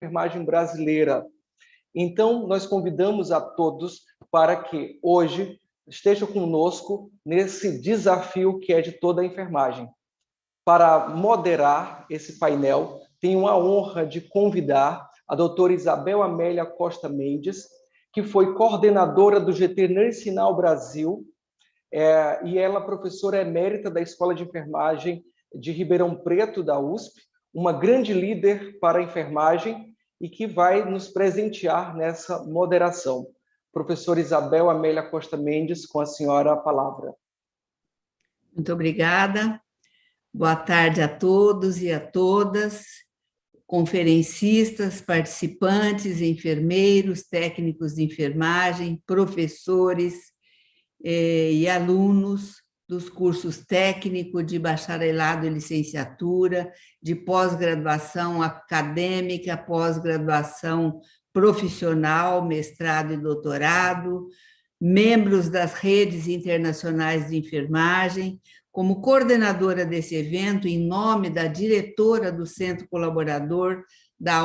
Enfermagem Brasileira. Então, nós convidamos a todos para que hoje estejam conosco nesse desafio que é de toda a enfermagem. Para moderar esse painel, tenho a honra de convidar a doutora Isabel Amélia Costa Mendes, que foi coordenadora do GT Nursing Now Brasil, e ela é professora emérita da Escola de Enfermagem de Ribeirão Preto, da USP, uma grande líder para a enfermagem e que vai nos presentear nessa moderação. Professora Isabel Amélia Costa Mendes, com a senhora a palavra. Muito obrigada. Boa tarde a todos e a todas, conferencistas, participantes, enfermeiros, técnicos de enfermagem, professores e alunos dos cursos técnico, de bacharelado e licenciatura, de pós-graduação acadêmica, pós-graduação profissional, mestrado e doutorado, membros das redes internacionais de enfermagem. Como coordenadora desse evento, em nome da diretora do Centro Colaborador da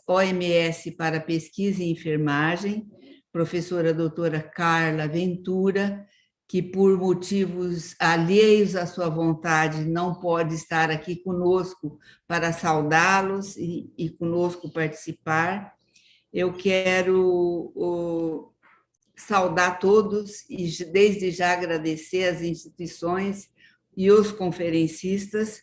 OMS para Pesquisa em Enfermagem, professora doutora Carla Ventura, que por motivos alheios à sua vontade não pode estar aqui conosco para saudá-los e conosco participar. Eu quero saudar todos e desde já agradecer as instituições e os conferencistas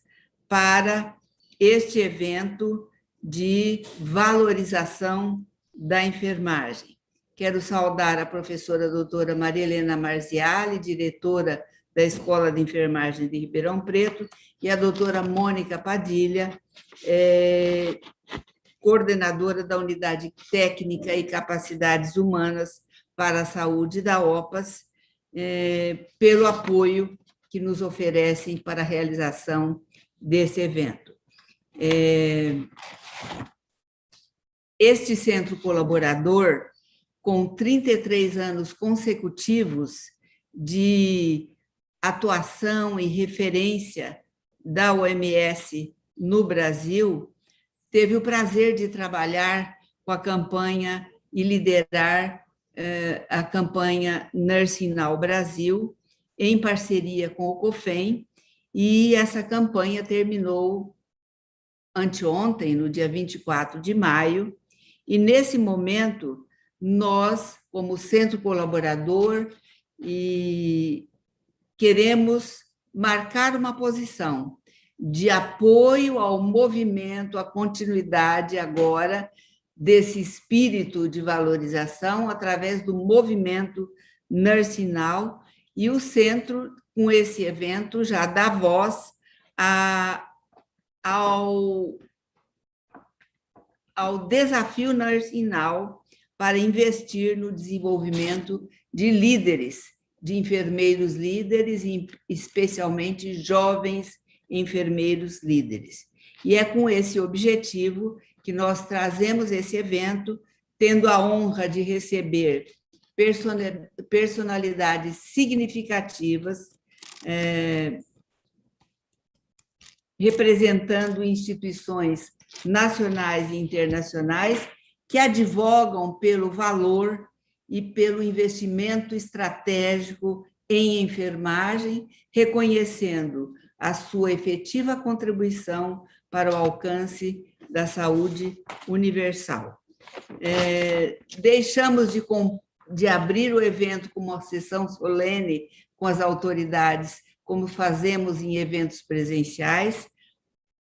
para este evento de valorização da enfermagem. Quero saudar a professora doutora Maria Helena Marziali, diretora da Escola de Enfermagem de Ribeirão Preto, e a doutora Mônica Padilha, coordenadora da Unidade Técnica e Capacidades Humanas para a Saúde da OPAS, pelo apoio que nos oferecem para a realização desse evento. Este Centro Colaborador, com 33 anos consecutivos de atuação e referência da OMS no Brasil, teve o prazer de trabalhar com a campanha e liderar a Campanha Nursing Now Brasil, em parceria com o COFEn, e essa campanha terminou anteontem, no dia 24 de maio, e nesse momento nós, como Centro Colaborador, queremos marcar uma posição de apoio ao movimento, à continuidade agora desse espírito de valorização através do movimento Nursing Now, e o Centro, com esse evento, já dá voz ao Desafio Nursing Now para investir no desenvolvimento de líderes, de enfermeiros líderes, e especialmente jovens enfermeiros líderes. E é com esse objetivo que nós trazemos esse evento, tendo a honra de receber personalidades significativas, representando instituições nacionais e internacionais que advogam pelo valor e pelo investimento estratégico em enfermagem, reconhecendo a sua efetiva contribuição para o alcance da saúde universal. Deixamos de abrir o evento com uma sessão solene com as autoridades, como fazemos em eventos presenciais,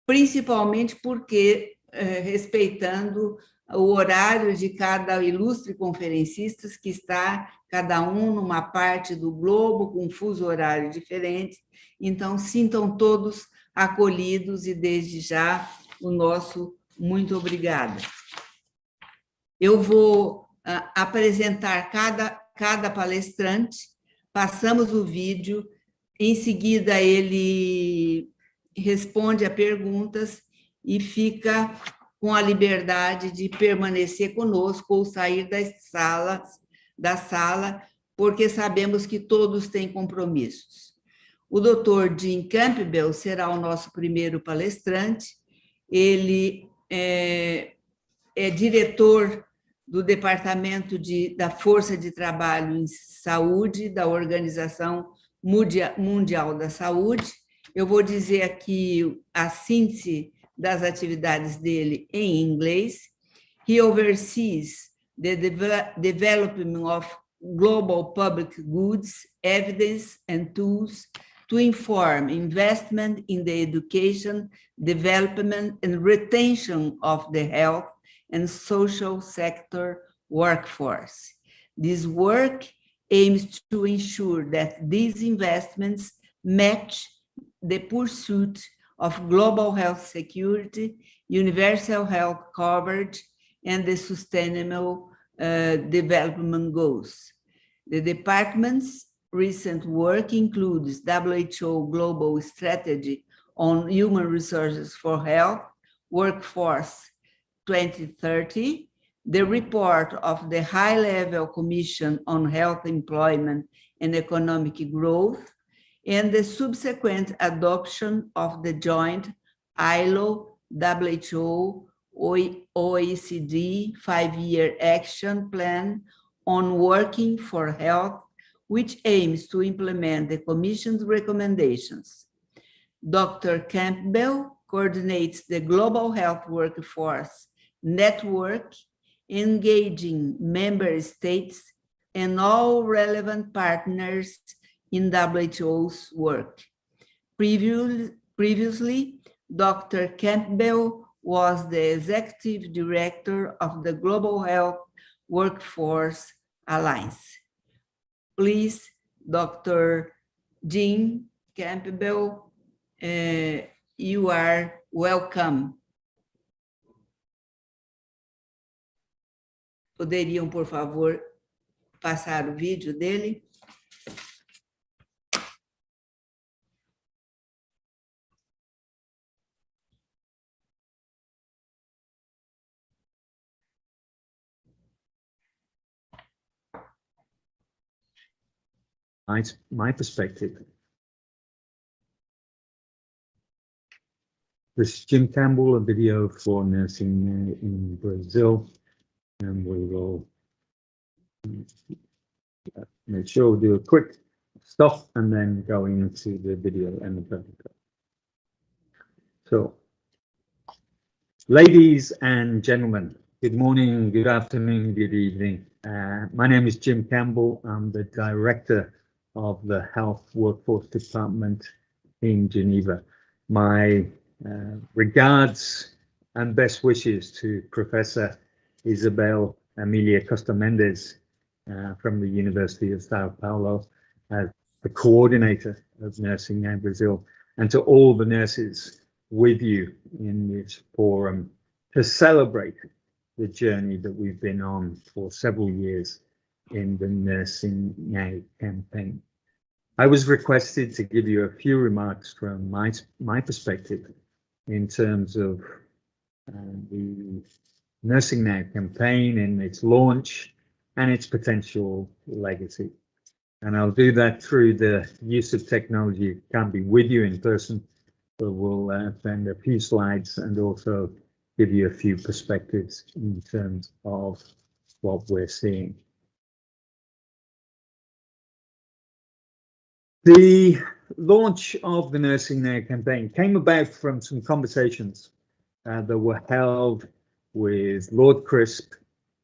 principalmente porque, respeitando o horário de cada ilustre conferencista, que está cada um numa parte do globo, com um fuso horário diferente. Então, sintam todos acolhidos e, desde já, o nosso muito obrigada. Eu vou apresentar cada palestrante, passamos o vídeo, em seguida ele responde a perguntas e fica com a liberdade de permanecer conosco ou sair da sala, porque sabemos que todos têm compromissos. O Dr. Jim Campbell será o nosso primeiro palestrante. Ele é diretor do Departamento da Força de Trabalho em Saúde da Organização Mundial da Saúde. Eu vou dizer aqui a síntese das atividades dele em inglês. He oversees the development of global public goods, evidence, and tools to inform investment in the education, development, and retention of the health and social sector workforce. This work aims to ensure that these investments match the pursuit of global health security, universal health coverage, and the sustainable development goals. The department's recent work includes WHO Global Strategy on Human Resources for Health, Workforce 2030, the report of the High-Level Commission on Health, Employment, and Economic Growth, and the subsequent adoption of the joint ILO, WHO, OECD 5-year action plan on working for health, which aims to implement the Commission's recommendations. Dr. Campbell coordinates the Global Health Workforce Network, engaging member states and all relevant partners in WHO's work. Previously, Dr. Campbell was the executive director of the Global Health Workforce Alliance. Please, Dr. Jim Campbell, you are welcome. Poderiam, por favor, passar o vídeo dele? My perspective. This is Jim Campbell, a video for nursing in Brazil, and we will make sure we'll do a quick stop and then go into the video and the practical. So, ladies and gentlemen, good morning, good afternoon, good evening. My name is Jim Campbell. I'm the director of the Health Workforce Department in Geneva. My regards and best wishes to Professor Isabel Amélia Costa Mendes from the University of São Paulo as the coordinator of Nursing Now Brazil, and to all the nurses with you in this forum to celebrate the journey that we've been on for several years in the Nursing Now campaign. I was requested to give you a few remarks from my perspective in terms of the Nursing Now campaign and its launch and its potential legacy. And I'll do that through the use of technology. It can't be with you in person, but we'll send a few slides and also give you a few perspectives in terms of what we're seeing. The launch of the Nursing Now campaign came about from some conversations that were held with Lord Crisp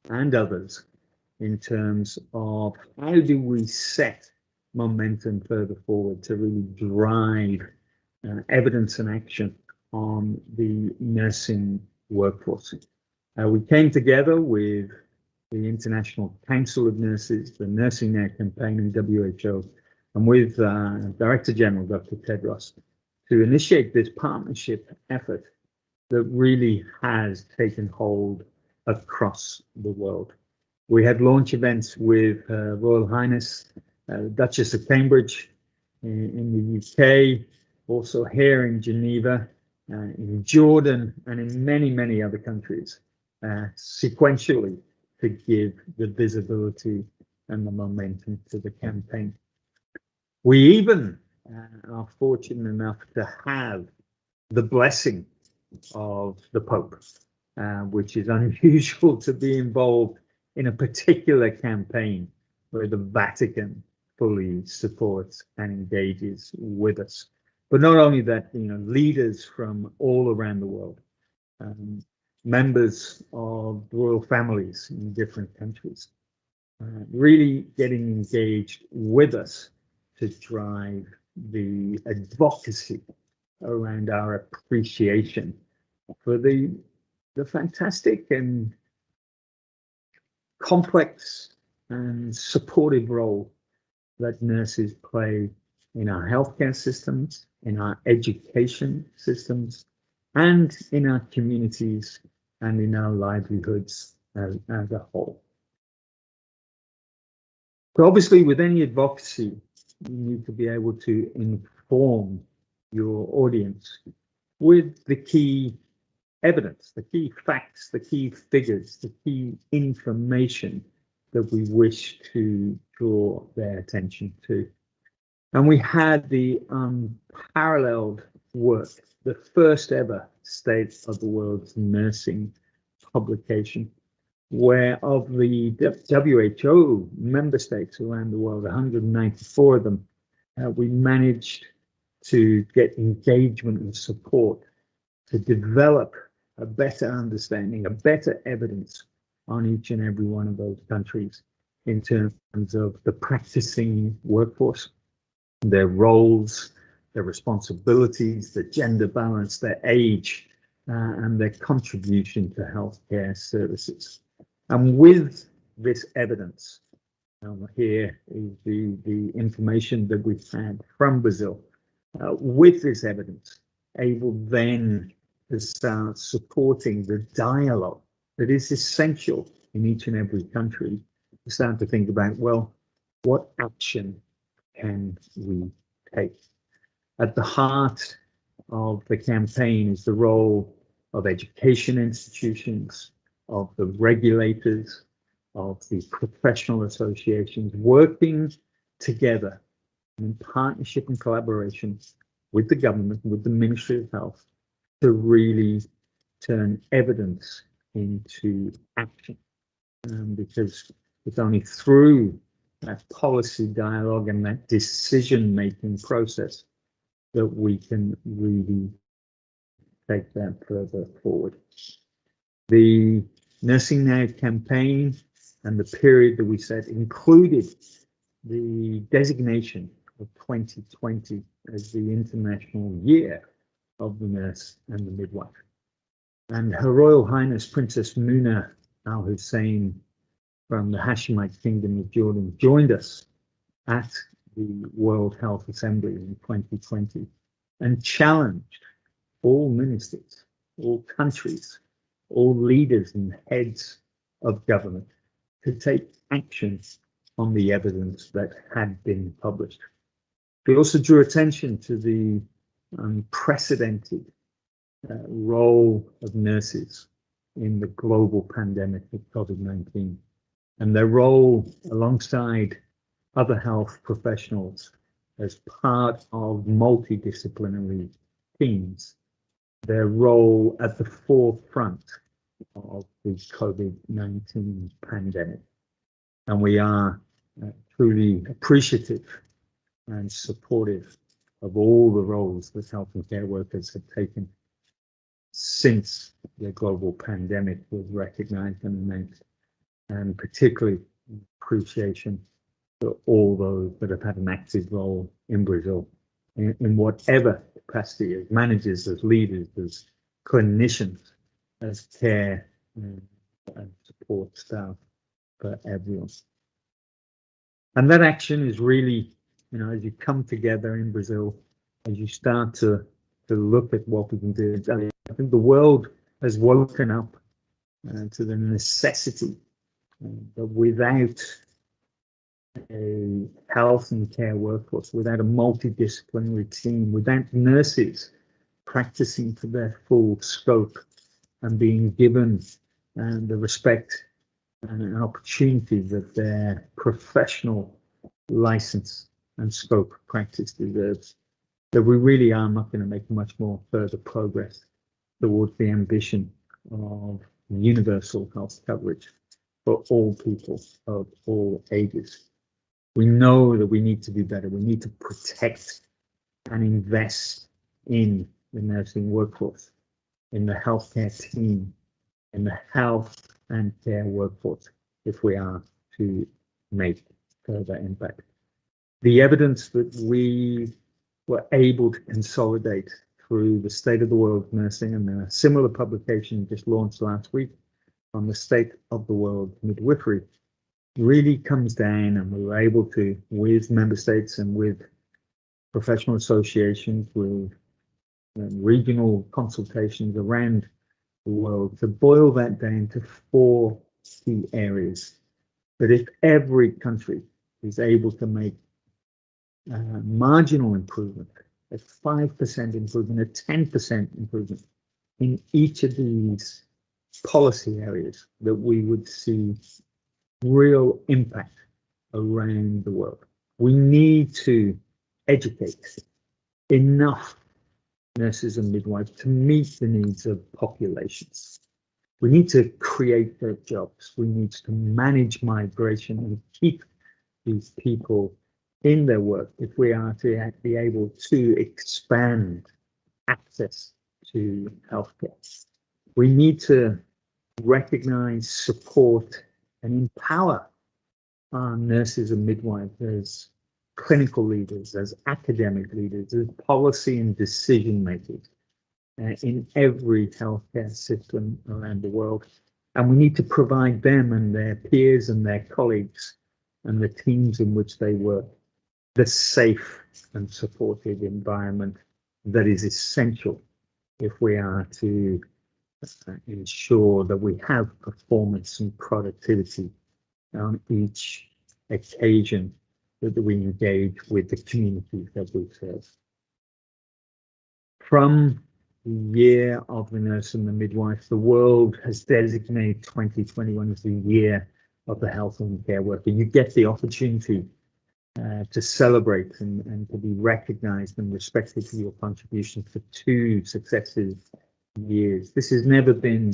and others in terms of how do we set momentum further forward to really drive evidence and action on the nursing workforce. We came together with the International Council of Nurses, the Nursing Now campaign in WHO, and with Director General Dr. Tedros to initiate this partnership effort that really has taken hold across the world. We had launch events with Royal Highness Duchess of Cambridge in the UK, also here in Geneva, in Jordan, and in many, many other countries, sequentially to give the visibility and the momentum to the campaign. We even are fortunate enough to have the blessing of the Pope which is unusual to be involved in a particular campaign where the Vatican fully supports and engages with us. But not only that, leaders from all around the world, members of royal families in different countries, really getting engaged with us to drive the advocacy around our appreciation for the fantastic and complex and supportive role that nurses play in our healthcare systems, in our education systems, and in our communities and in our livelihoods as a whole. So obviously, with any advocacy, you need to be able to inform your audience with the key evidence, the key facts, the key figures, the key information that we wish to draw their attention to. And we had the unparalleled work, the first ever State of the World's Nursing publication, where of the WHO member states around the world, 194 of them, we managed to get engagement and support to develop a better understanding, a better evidence on each and every one of those countries in terms of the practicing workforce, their roles, their responsibilities, the gender balance, their age, and their contribution to healthcare services. And with this evidence, here is the information that we've had from Brazil. With this evidence, able then to start supporting the dialogue that is essential in each and every country, to start to think about, well, what action can we take? At the heart of the campaign is the role of education institutions, of the regulators, of the professional associations, working together in partnership and collaboration with the government, with the Ministry of Health, to really turn evidence into action. Because it's only through that policy dialogue and that decision-making process that we can really take that further forward. The Nursing Now campaign and the period that we set included the designation of 2020 as the International Year of the Nurse and the Midwife. And Her Royal Highness Princess Muna Al Hussein from the Hashemite Kingdom of Jordan joined us at the World Health Assembly in 2020 and challenged all ministers, all countries, all leaders and heads of government to take action on the evidence that had been published. We also drew attention to the unprecedented role of nurses in the global pandemic of COVID-19 and their role alongside other health professionals as part of multidisciplinary teams, their role at the forefront of the COVID-19 pandemic. And we are truly appreciative and supportive of all the roles that health and care workers have taken since the global pandemic was recognized and announced, and particularly appreciation for all those that have had an active role in Brazil in whatever capacity, as managers, as leaders, as clinicians, as care and support staff for everyone. And that action is really, as you come together in Brazil, as you start to look at what we can do. I think the world has woken up to the necessity that without a health and care workforce, without a multidisciplinary team, without nurses practicing to their full scope and being given the respect and an opportunity that their professional license and scope of practice deserves, that we really are not going to make much more further progress towards the ambition of universal health coverage for all people of all ages. We know that we need to do better. We need to protect and invest in the nursing workforce, in the healthcare team, in the health and care workforce, if we are to make further impact. The evidence that we were able to consolidate through the State of the World Nursing and a similar publication just launched last week on the State of the World Midwifery really comes down, and we were able to, with member states and with professional associations, with regional consultations around the world, to boil that down to 4 key areas. That if every country is able to make marginal improvement, a 5% improvement, a 10% improvement in each of these policy areas, that we would see real impact around the world. We need to educate enough nurses and midwives to meet the needs of populations. We need to create their jobs. We need to manage migration and keep these people in their work if we are to be able to expand access to healthcare. We need to recognize, support, and empower our nurses and midwives as clinical leaders, as academic leaders, as policy and decision makers in every healthcare system around the world. And we need to provide them and their peers and their colleagues and the teams in which they work the safe and supportive environment that is essential if we are to ensure that we have performance and productivity on each occasion that we engage with the communities that we serve. From the year of the nurse and the midwife, the world has designated 2021 as the year of the health and care worker. You get the opportunity to celebrate and to be recognized and respected for your contribution for 2 successive years. This has never been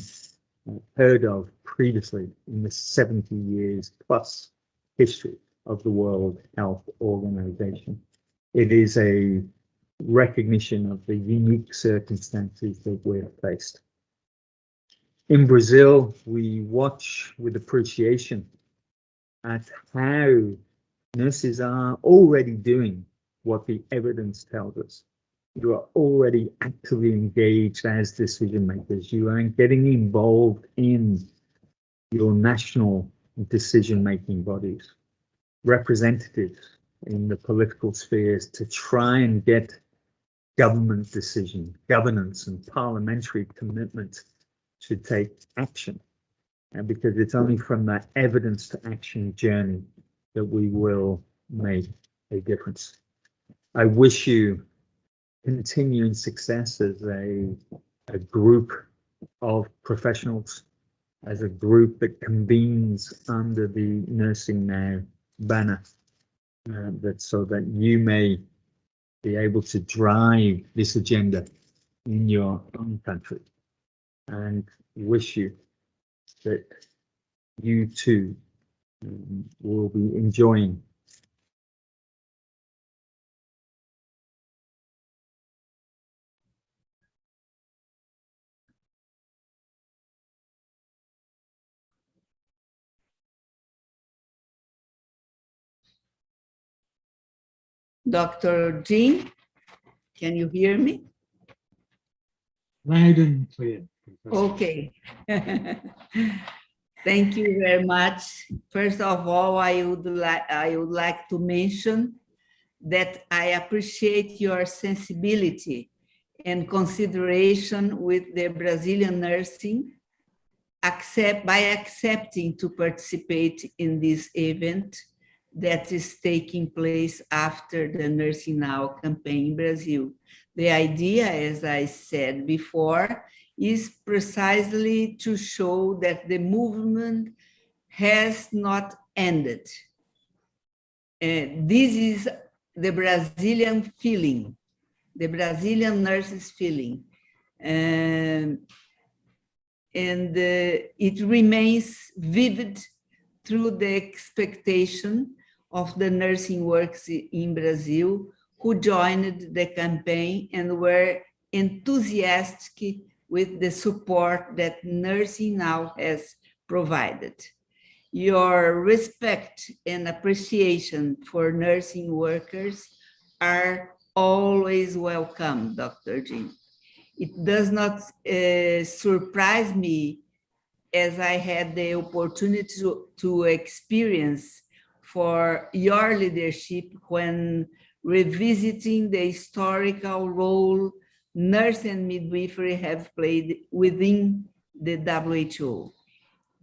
heard of previously in the 70 years plus history of the World Health Organization. It is a recognition of the unique circumstances that we're faced. In Brazil, we watch with appreciation at how nurses are already doing what the evidence tells us. You are already actively engaged as decision makers. You are getting involved in your national decision-making bodies, representatives in the political spheres to try and get government decision, governance and parliamentary commitment to take action. And because it's only from that evidence to action journey that we will make a difference. I wish you continuing success as a group of professionals, as a group that convenes under the Nursing Now banner, so that you may be able to drive this agenda in your own country, and wish you that you too will be enjoying Dr. Jean, can you hear me? loud and clear. Okay. Thank you very much. First of all, I would like to mention that I appreciate your sensibility and consideration with the Brazilian nursing, by accepting to participate in this event that is taking place after the Nursing Now campaign in Brazil. The idea, as I said before, is precisely to show that the movement has not ended. This is the Brazilian feeling, the Brazilian nurses' feeling. and it remains vivid through the expectation of the nursing workers in Brazil who joined the campaign and were enthusiastic with the support that Nursing Now has provided. Your respect and appreciation for nursing workers are always welcome, Dr. Jim. It does not surprise me, as I had the opportunity to experience for your leadership when revisiting the historical role nurse and midwifery have played within the WHO.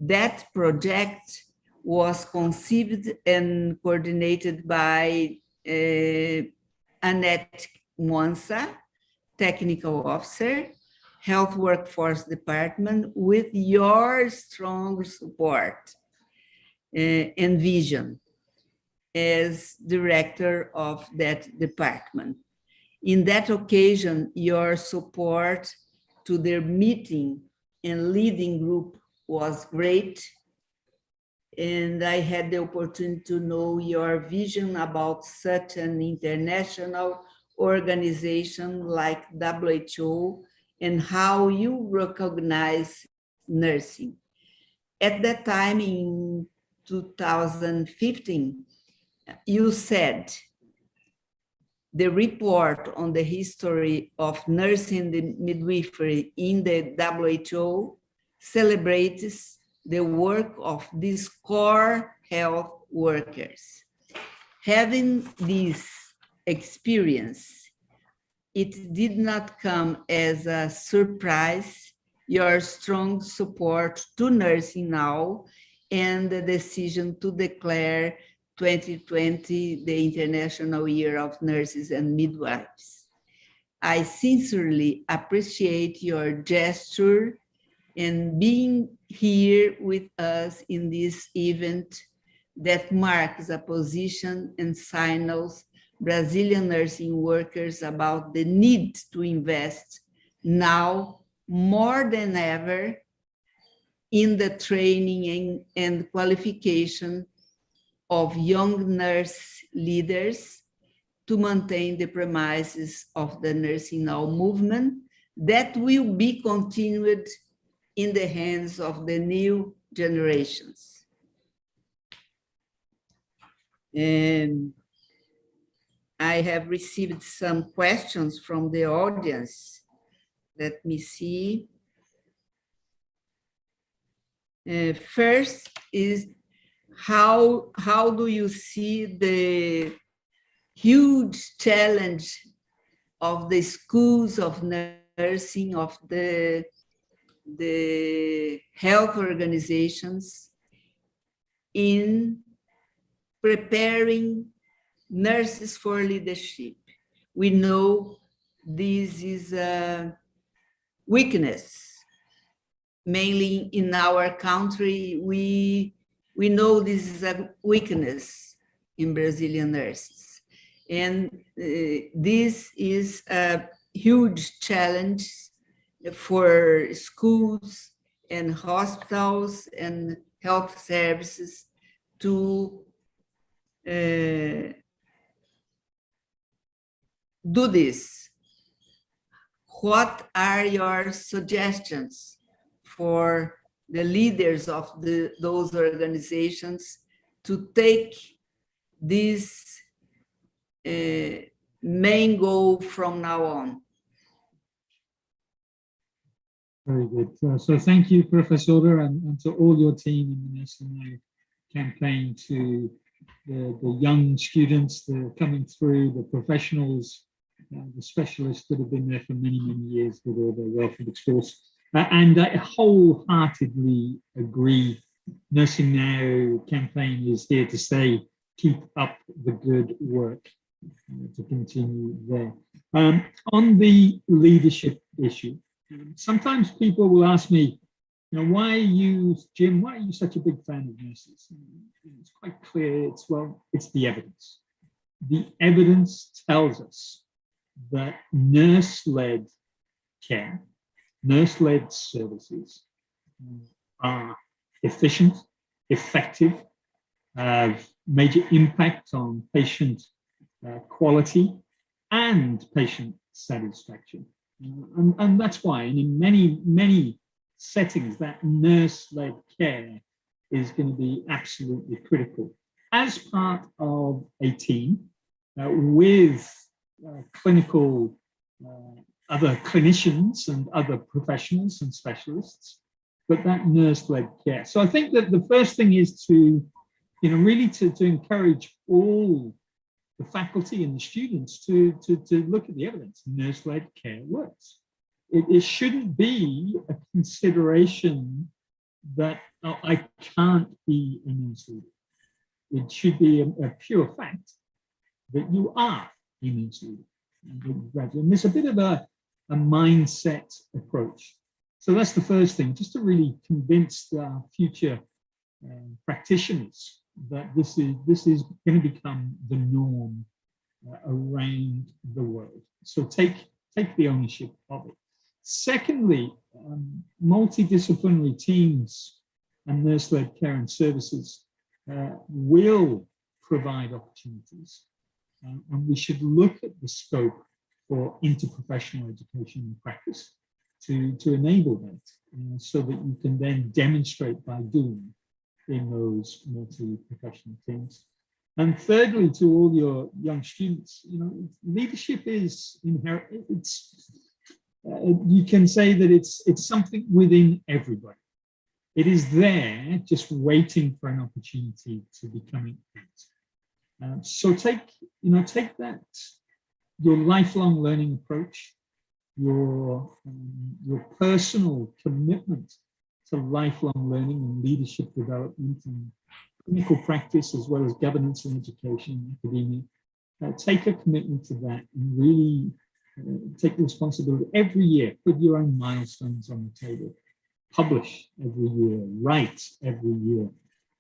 That project was conceived and coordinated by Annette Mwansa, Technical Officer, Health Workforce Department, with your strong support and vision as director of that department. In that occasion, your support to their meeting and leading group was great, and I had the opportunity to know your vision about such an international organization like WHO and how you recognize nursing. At that time in 2015, you said the report on the history of nursing and midwifery in the WHO celebrates the work of these core health workers. Having this experience, it did not come as a surprise, your strong support to Nursing Now and the decision to declare 2020 the International Year of Nurses and Midwives. I sincerely appreciate your gesture and being here with us in this event that marks a position and signals Brazilian nursing workers about the need to invest now more than ever in the training and qualification of young nurse leaders to maintain the premises of the Nursing Now movement that will be continued in the hands of the new generations. And I have received some questions from the audience. Let me see. First is, how do you see the huge challenge of the schools of nursing, of the health organizations in preparing nurses for leadership? We know this is a weakness. Mainly in our country, we know this is a weakness in Brazilian nurses. And this is a huge challenge for schools and hospitals and health services to do this. What are your suggestions for the leaders of those organizations to take this main goal from now on? Very good. So thank you, Professora, and to all your team in the Nursing Now campaign, to the young students that are coming through, the professionals, the specialists that have been there for many, many years with all their wealth of experience. And I wholeheartedly agree, Nursing Now campaign is here to stay. Keep up the good work to continue there. On the leadership issue, sometimes people will ask me, why are you, Jim, why are you such a big fan of nurses? It's quite clear, it's the evidence. The evidence tells us that nurse-led care, nurse-led services are efficient, effective, have major impact on patient quality and patient satisfaction. And that's why, and in many settings, that nurse-led care is going to be absolutely critical as part of a team with clinical other clinicians and other professionals and specialists, but that nurse-led care. So I think that the first thing is to, really to encourage all the faculty and the students to look at the evidence. Nurse-led care works. It shouldn't be a consideration that I can't be a nurse leader. It should be a pure fact that you are a nurse leader. And there's a bit of a mindset approach. So that's the first thing, just to really convince the future practitioners that this is going to become the norm around the world. So take the ownership of it. Secondly, multidisciplinary teams and nurse-led care and services will provide opportunities, and we should look at the scope for interprofessional education and practice to enable that, so that you can then demonstrate by doing in those multi-professional teams. And thirdly, to all your young students, leadership is inherent. You can say that it's something within everybody. It is there, just waiting for an opportunity to become it. So take that, your lifelong learning approach, your personal commitment to lifelong learning and leadership development and clinical practice, as well as governance and education, academia. Take a commitment to that and really take the responsibility every year. Put your own milestones on the table. Publish every year. Write every year.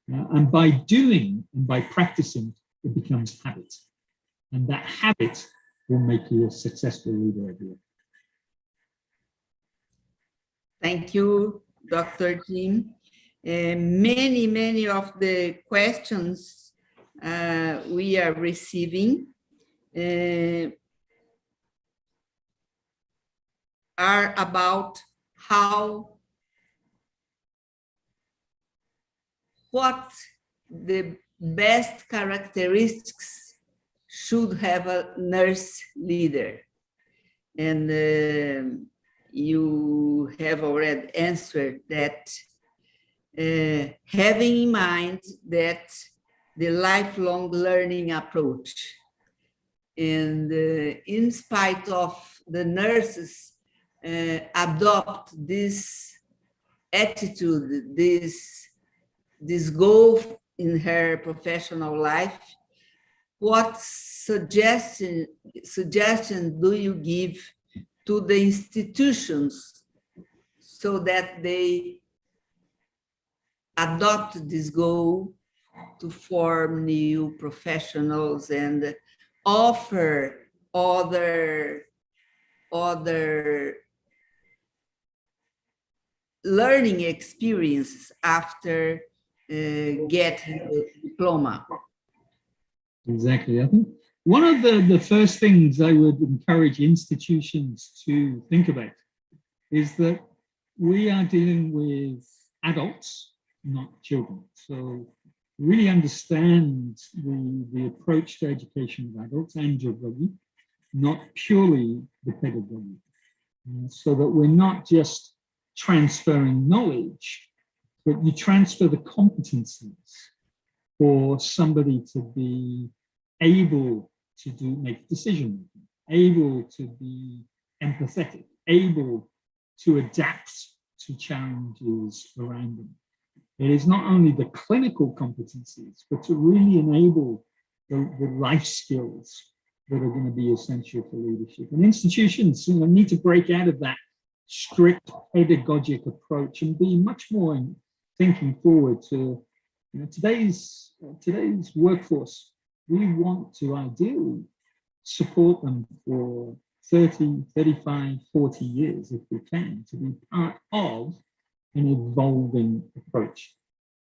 And by doing and by practicing, it becomes habit. And that habit will make you a successful leader every year. Thank you, Dr. Jim. Many of the questions we are receiving are about what the best characteristics should have a nurse leader. And you have already answered that, having in mind that the lifelong learning approach, and in spite of the nurses adopt this attitude, this goal in her professional life, what suggestion do you give to the institutions so that they adopt this goal to form new professionals and offer other learning experiences after getting the diploma? Exactly. I think one of the first things I would encourage institutions to think about is that we are dealing with adults, not children. So really understand the approach to education of adults and pedagogy, not purely the pedagogy. So that we're not just transferring knowledge, but you transfer the competencies for somebody to be able to make decision making, able to be empathetic, able to adapt to challenges around them. It is not only the clinical competencies, but to really enable the life skills that are going to be essential for leadership. And institutions need to break out of that strict pedagogic approach and be much more in thinking forward to today's workforce. We want to ideally support them for 30, 35, 40 years if we can, to be part of an evolving approach.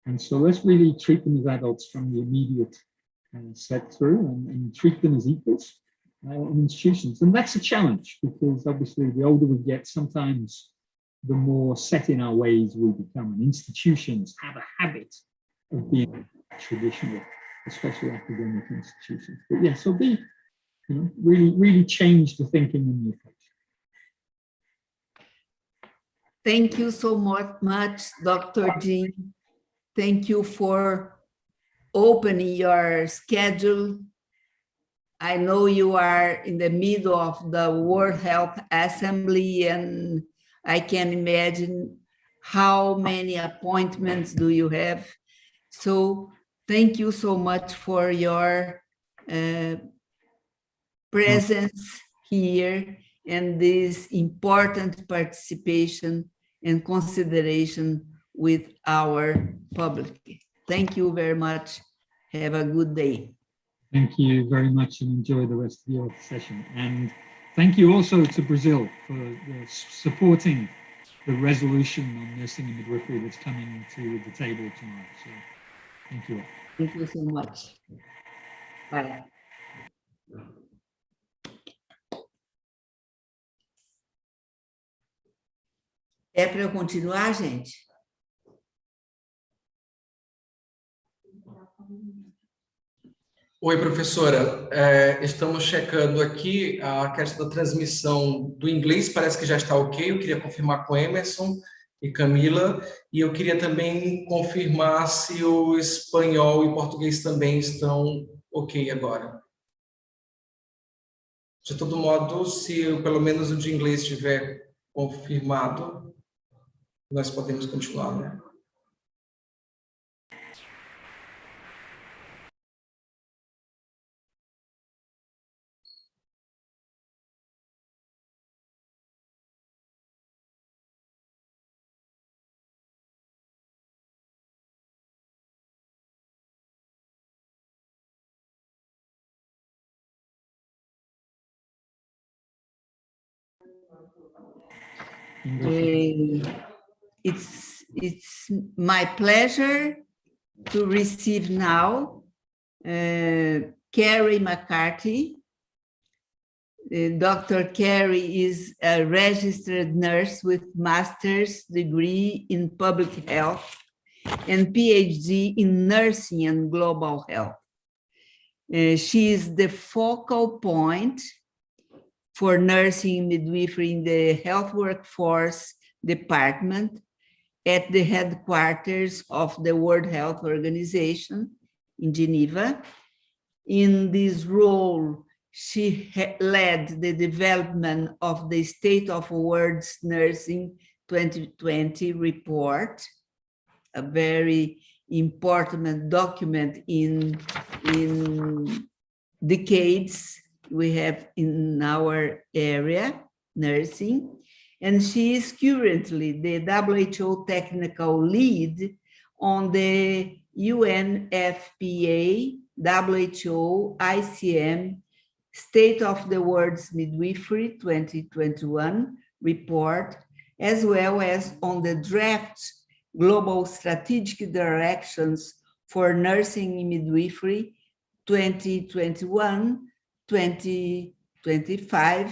And so let's really treat them as adults from the immediate set through and treat them as equals in institutions. And that's a challenge because obviously the older we get, sometimes the more set in our ways we become. And institutions have a habit of being traditional, especially academic institutions. But yeah, so be, really change the thinking and the approach. Thank you so much, Dr. Jean. Thank you for opening your schedule. I know you are in the middle of the World Health Assembly, and I can imagine how many appointments do you have. So thank you so much for your presence here and this important participation and consideration with our public. Thank you very much. Have a good day. Thank you very much and enjoy the rest of your session. And thank you also to Brazil for supporting the resolution on nursing and midwifery that's coming to the table tomorrow. So thank you all. Thank you so much. Bye. É para eu continuar, gente? Oi, professora. Estamos checando aqui a questão da transmissão do inglês, parece que já está ok. Eu queria confirmar com Emerson e Camila, e eu queria também confirmar se o espanhol e português também estão ok agora. De todo modo, se pelo menos o de inglês estiver confirmado, nós podemos continuar, né? It's my pleasure to receive now Carrie McCarthy. Dr. Carrie is a registered nurse with master's degree in public health and PhD in nursing and global health. She is the focal point for nursing and midwifery in the health workforce department at the headquarters of the World Health Organization in Geneva. In this role, she led the development of the State of World's Nursing 2020 report, a very important document in decades we have in our area, nursing. And she is currently the WHO technical lead on the UNFPA WHO ICM State of the World's Midwifery 2021 report, as well as on the draft Global Strategic Directions for Nursing and Midwifery 2021-2025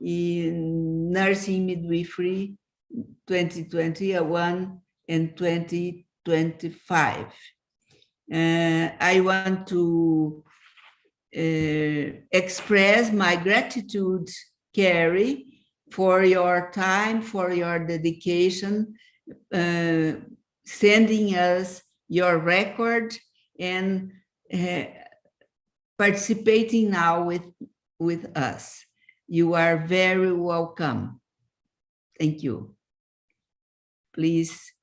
in Nursing Midwifery 2021 and 2025. I want to express my gratitude, Carrie, for your time, for your dedication, sending us your record and participating now with us. You are very welcome. Thank you. Please.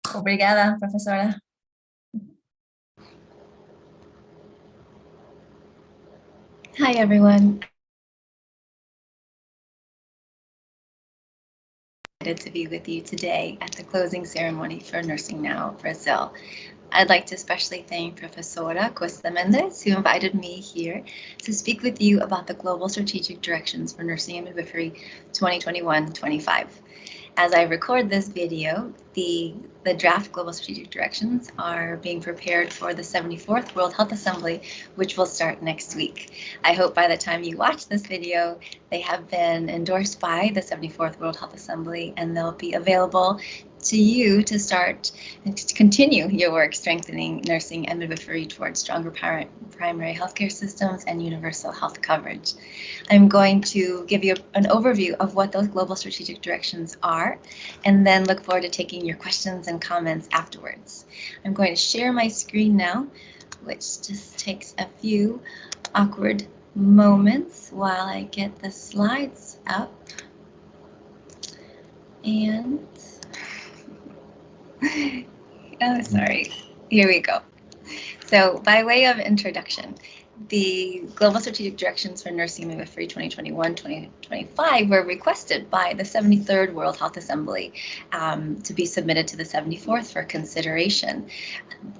Obrigada, professora. Hi, everyone. Excited to be with you today at the closing ceremony for Nursing Now Brazil. I'd like to especially thank Professora Costa Mendes, who invited me here to speak with you about the Global Strategic Directions for Nursing and Midwifery 2021-25. As I record this video, the draft Global Strategic Directions are being prepared for the 74th World Health Assembly, which will start next week. I hope by the time you watch this video, they have been endorsed by the 74th World Health Assembly, and they'll be available to you to start and to continue your work strengthening nursing and midwifery towards stronger primary healthcare systems and universal health coverage. I'm going to give you an overview of what those global strategic directions are, and then look forward to taking your questions and comments afterwards. I'm going to share my screen now, which just takes a few awkward moments while I get the slides up. And oh, sorry. Here we go. So by way of introduction, the Global Strategic Directions for Nursing Midwifery 2021-2025 were requested by the 73rd World Health Assembly to be submitted to the 74th for consideration.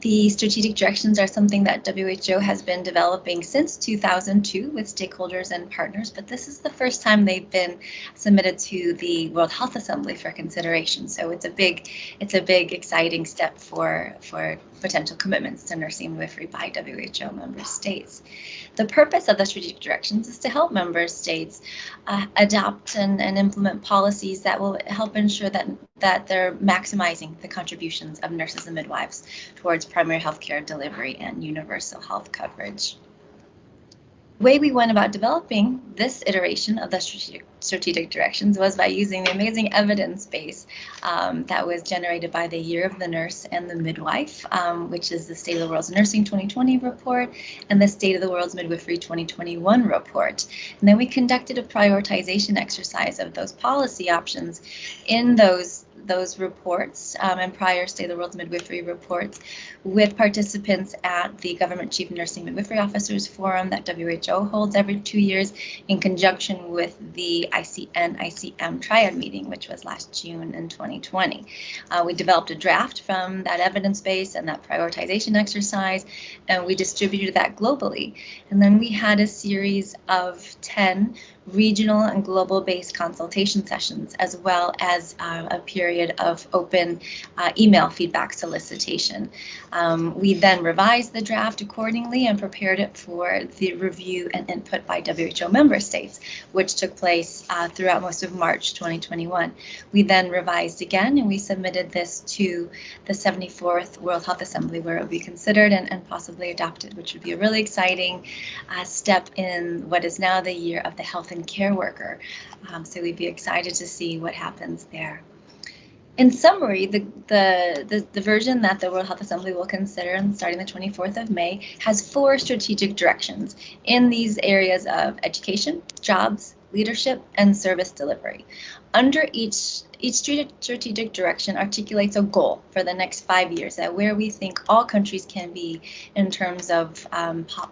The strategic directions are something that WHO has been developing since 2002 with stakeholders and partners, but this is the first time they've been submitted to the World Health Assembly for consideration. So it's a big, exciting step for potential commitments to nursing midwifery by WHO member states. The purpose of the strategic directions is to help member states adopt and implement policies that will help ensure that they're maximizing the contributions of nurses and midwives towards primary health care delivery and universal health coverage. The way we went about developing this iteration of the strategic directions was by using the amazing evidence base that was generated by the Year of the Nurse and the Midwife, which is the State of the World's Nursing 2020 report and the State of the World's Midwifery 2021 report. And then we conducted a prioritization exercise of those policy options in those reports and prior State of the World's Midwifery reports with participants at the Government Chief Nursing Midwifery Officers Forum that WHO holds every 2 years in conjunction with the ICM Triad meeting, which was last June in 2020. We developed a draft from that evidence base and that prioritization exercise, and we distributed that globally. And then we had a series of 10 regional and global-based consultation sessions, as well as a period of open email feedback solicitation. We then revised the draft accordingly and prepared it for the review and input by WHO member states, which took place throughout most of March 2021. We then revised again, and we submitted this to the 74th World Health Assembly, where it would be considered and possibly adopted, which would be a really exciting step in what is now the year of the health and care worker. So we'd be excited to see what happens there. In summary, the version that the World Health Assembly will consider starting the 24th of May has 4 strategic directions in these areas of education, jobs, leadership, and service delivery. Under each strategic direction articulates a goal for the next 5 years at where we think all countries can be in terms of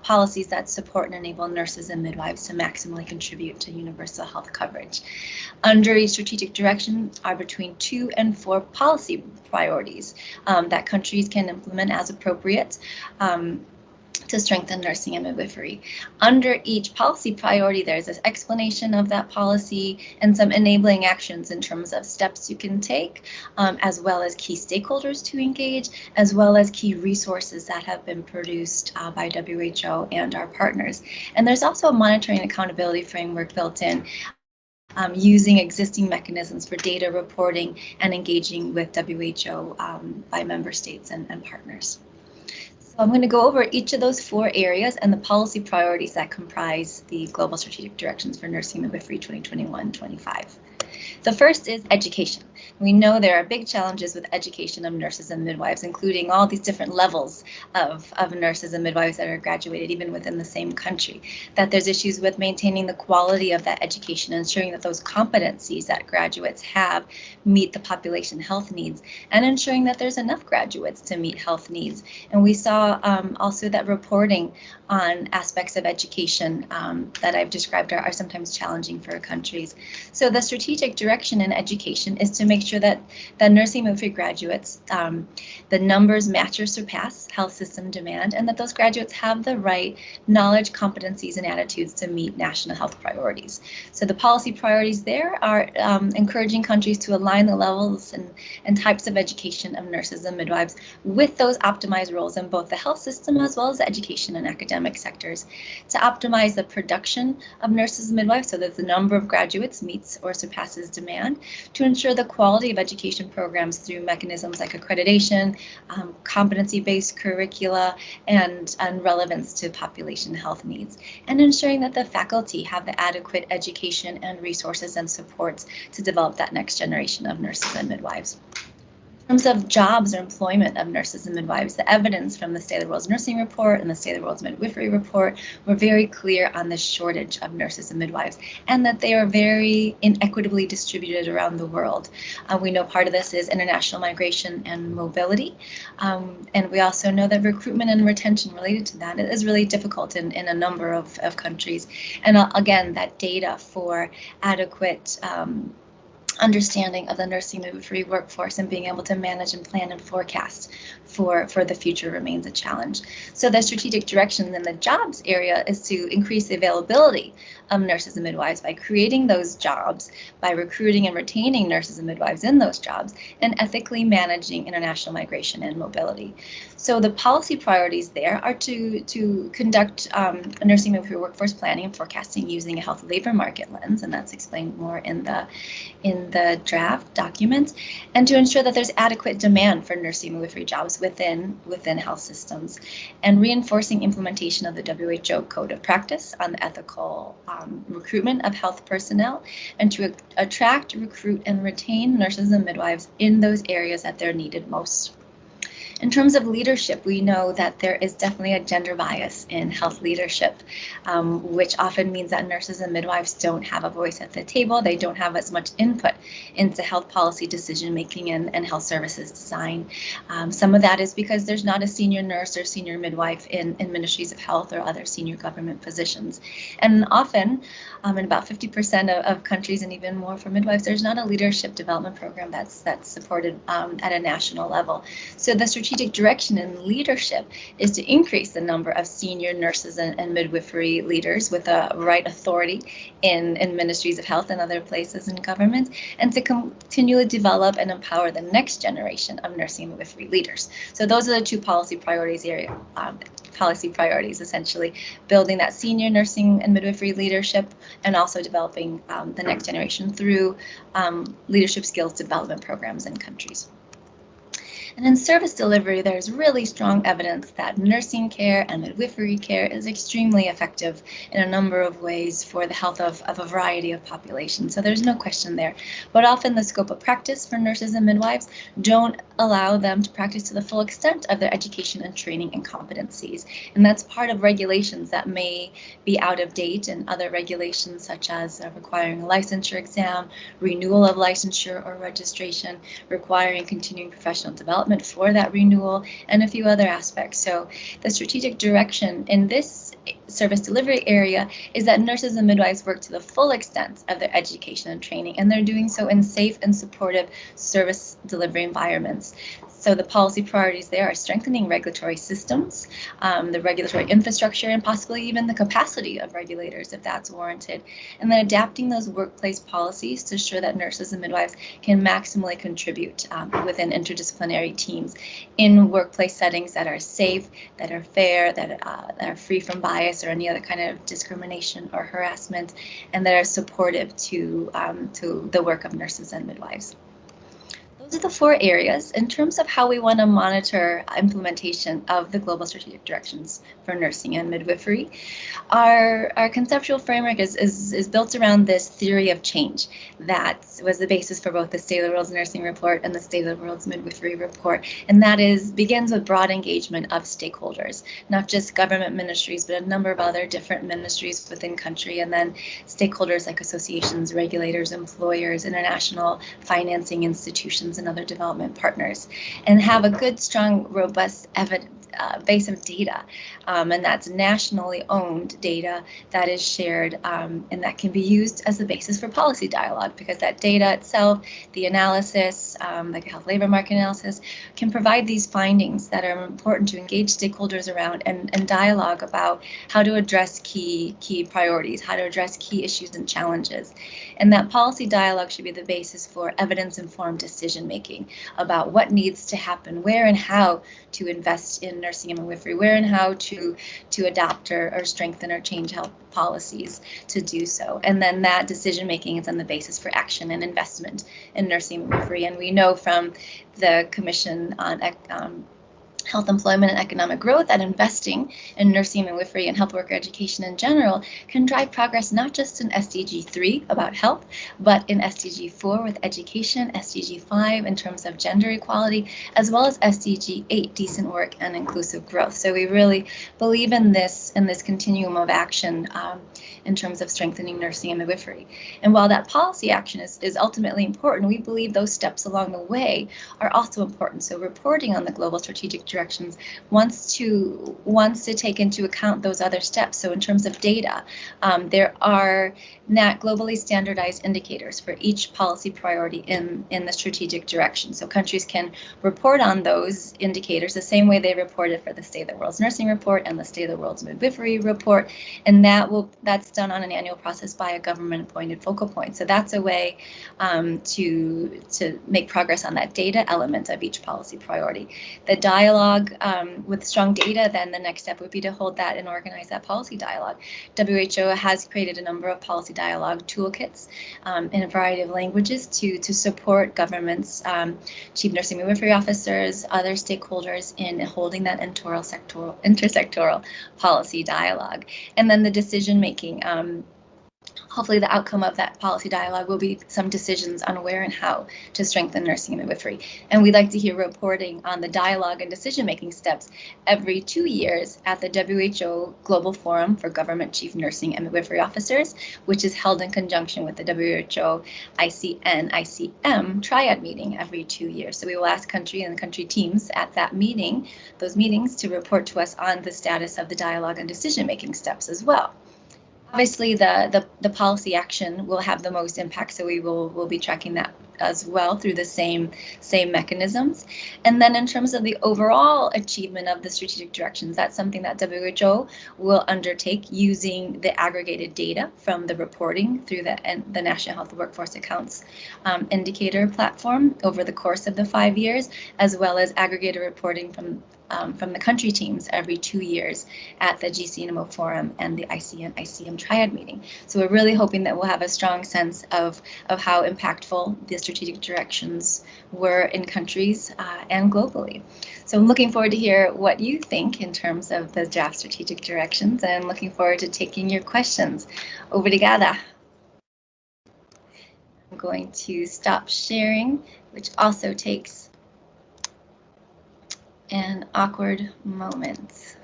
policies that support and enable nurses and midwives to maximally contribute to universal health coverage. Under each strategic direction are between 2 and 4 policy priorities that countries can implement as appropriate to strengthen nursing and midwifery. Under each policy priority, there's this explanation of that policy and some enabling actions in terms of steps you can take, as well as key stakeholders to engage, as well as key resources that have been produced by WHO and our partners. And there's also a monitoring and accountability framework built in, using existing mechanisms for data reporting and engaging with WHO by member states and partners. I'm going to go over each of those 4 areas and the policy priorities that comprise the Global Strategic Directions for Nursing Midwifery 2021-25. The first is education. We know there are big challenges with education of nurses and midwives, including all these different levels of nurses and midwives that are graduated even within the same country, that there's issues with maintaining the quality of that education, ensuring that those competencies that graduates have meet the population health needs, and ensuring that there's enough graduates to meet health needs. And we saw also that reporting on aspects of education that I've described are sometimes challenging for countries. So the strategic strategic direction in education is to make sure that the nursing midwifery graduates, the numbers match or surpass health system demand, and that those graduates have the right knowledge, competencies, and attitudes to meet national health priorities. So the policy priorities there are encouraging countries to align the levels and types of education of nurses and midwives with those optimized roles in both the health system as well as the education and academic sectors, to optimize the production of nurses and midwives so that the number of graduates meets or surpasses demand, to ensure the quality of education programs through mechanisms like accreditation, competency-based curricula, and relevance to population health needs, and ensuring that the faculty have the adequate education and resources and supports to develop that next generation of nurses and midwives. In terms of jobs or employment of nurses and midwives, the evidence from the State of the World's Nursing Report and the State of the World's Midwifery Report were very clear on the shortage of nurses and midwives, and that they are very inequitably distributed around the world. We know part of this is international migration and mobility, and we also know that recruitment and retention related to that is really difficult in a number of countries. And again, that data for adequate understanding of the nursing midwifery workforce and being able to manage and plan and forecast for the future remains a challenge. So the strategic direction in the jobs area is to increase the availability of nurses and midwives by creating those jobs, by recruiting and retaining nurses and midwives in those jobs, and ethically managing international migration and mobility. So the policy priorities there are to conduct nursing midwifery workforce planning and forecasting using a health labor market lens, and that's explained more in the draft document, and to ensure that there's adequate demand for nursing midwifery jobs within health systems, and reinforcing implementation of the WHO Code of Practice on the ethical recruitment of health personnel, and to attract, recruit, and retain nurses and midwives in those areas that they're needed most. In terms of leadership, we know that there is definitely a gender bias in health leadership, which often means that nurses and midwives don't have a voice at the table. They don't have as much input into health policy decision-making and health services design. Some of that is because there's not a senior nurse or senior midwife in ministries of health or other senior government positions. And often, in about 50% of countries and even more for midwives, there's not a leadership development program that's supported at a national level. So the strategic direction in leadership is to increase the number of senior nurses and midwifery leaders with a right authority in ministries of health and other places in government, and to continually develop and empower the next generation of nursing and midwifery leaders. So those are the two policy priorities essentially, building that senior nursing and midwifery leadership, and also developing the next generation through leadership skills development programs in countries. And in service delivery, there's really strong evidence that nursing care and midwifery care is extremely effective in a number of ways for the health of a variety of populations. So there's no question there. But often the scope of practice for nurses and midwives don't allow them to practice to the full extent of their education and training and competencies. And that's part of regulations that may be out of date, and other regulations such as requiring a licensure exam, renewal of licensure or registration, requiring continuing professional development for that renewal, and a few other aspects. So the strategic direction in this service delivery area is that nurses and midwives work to the full extent of their education and training, and they're doing so in safe and supportive service delivery environments. So the policy priorities there are strengthening regulatory systems, the regulatory infrastructure, and possibly even the capacity of regulators if that's warranted, and then adapting those workplace policies to ensure that nurses and midwives can maximally contribute within interdisciplinary teams in workplace settings that are safe, that are fair, that are free from bias or any other kind of discrimination or harassment, and that are supportive to the work of nurses and midwives. Those are the four areas. In terms of how we want to monitor implementation of the global strategic directions for nursing and midwifery, our conceptual framework is built around this theory of change that was the basis for both the State of the World's Nursing Report and the State of the World's Midwifery Report, and that begins with broad engagement of stakeholders, not just government ministries, but a number of other different ministries within country, and then stakeholders like associations, regulators, employers, international financing institutions, and other development partners, and have a good, strong, robust evidence base of data, and that's nationally owned data that is shared, and that can be used as the basis for policy dialogue, because that data itself, the analysis, like a health labor market analysis, can provide these findings that are important to engage stakeholders around and dialogue about how to address key priorities, how to address key issues and challenges. And that policy dialogue should be the basis for evidence-informed decision-making about what needs to happen, where and how to invest in nursing and midwifery, where and how to adapt or strengthen or change health policies to do so. And then that decision-making is on the basis for action and investment in nursing and midwifery. And we know from the Commission on Health, Employment, and Economic Growth that investing in nursing, midwifery, and health worker education in general can drive progress not just in SDG 3 about health, but in SDG 4 with education, SDG 5 in terms of gender equality, as well as SDG 8 decent work and inclusive growth. So we really believe in this continuum of action in terms of strengthening nursing and midwifery. And while that policy action is ultimately important, we believe those steps along the way are also important. So reporting on the global strategic directions wants to take into account those other steps. So in terms of data, there are globally standardized indicators for each policy priority in the strategic direction. So countries can report on those indicators the same way they reported for the State of the World's Nursing Report and the State of the World's Midwifery Report, and that's done on an annual process by a government-appointed focal point. So that's a way to make progress on that data element of each policy priority. The dialogue with strong data, then the next step would be to hold that and organize that policy dialogue. WHO has created a number of policy dialogue toolkits in a variety of languages to support governments, chief nursing midwifery officers, other stakeholders in holding that intersectoral policy dialogue. And then the decision making. Hopefully the outcome of that policy dialogue will be some decisions on where and how to strengthen nursing and midwifery. And we'd like to hear reporting on the dialogue and decision-making steps every 2 years at the WHO Global Forum for Government Chief Nursing and Midwifery Officers, which is held in conjunction with the WHO ICN-ICM triad meeting every 2 years. So we will ask country and country teams at that meeting, those meetings, to report to us on the status of the dialogue and decision-making steps as well. Obviously, the policy action will have the most impact, so we'll be tracking that as well through the same mechanisms. And then in terms of the overall achievement of the strategic directions, that's something that WHO will undertake using the aggregated data from the reporting through the National Health Workforce Accounts indicator platform over the course of the 5 years, as well as aggregated reporting from the country teams every 2 years at the GCNMO Forum and the ICN-ICM Triad meeting. So we're really hoping that we'll have a strong sense of how impactful the strategic directions were in countries and globally. So I'm looking forward to hear what you think in terms of the draft strategic directions, and looking forward to taking your questions. Obrigada. I'm going to stop sharing, which also takes an awkward moment.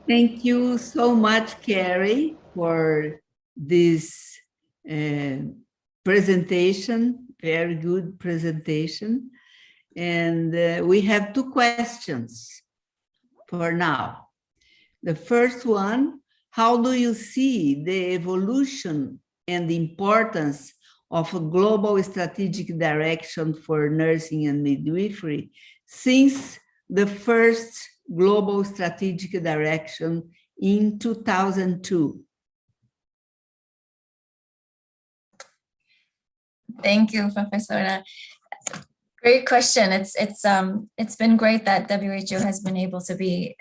Thank you so much, Carrie, for this presentation, very good presentation. And we have 2 questions for now. The first one, how do you see the evolution and the importance of a global strategic direction for nursing and midwifery since the first global strategic direction in 2002? Thank you, Professora. Great question. It's been great that WHO has been able to be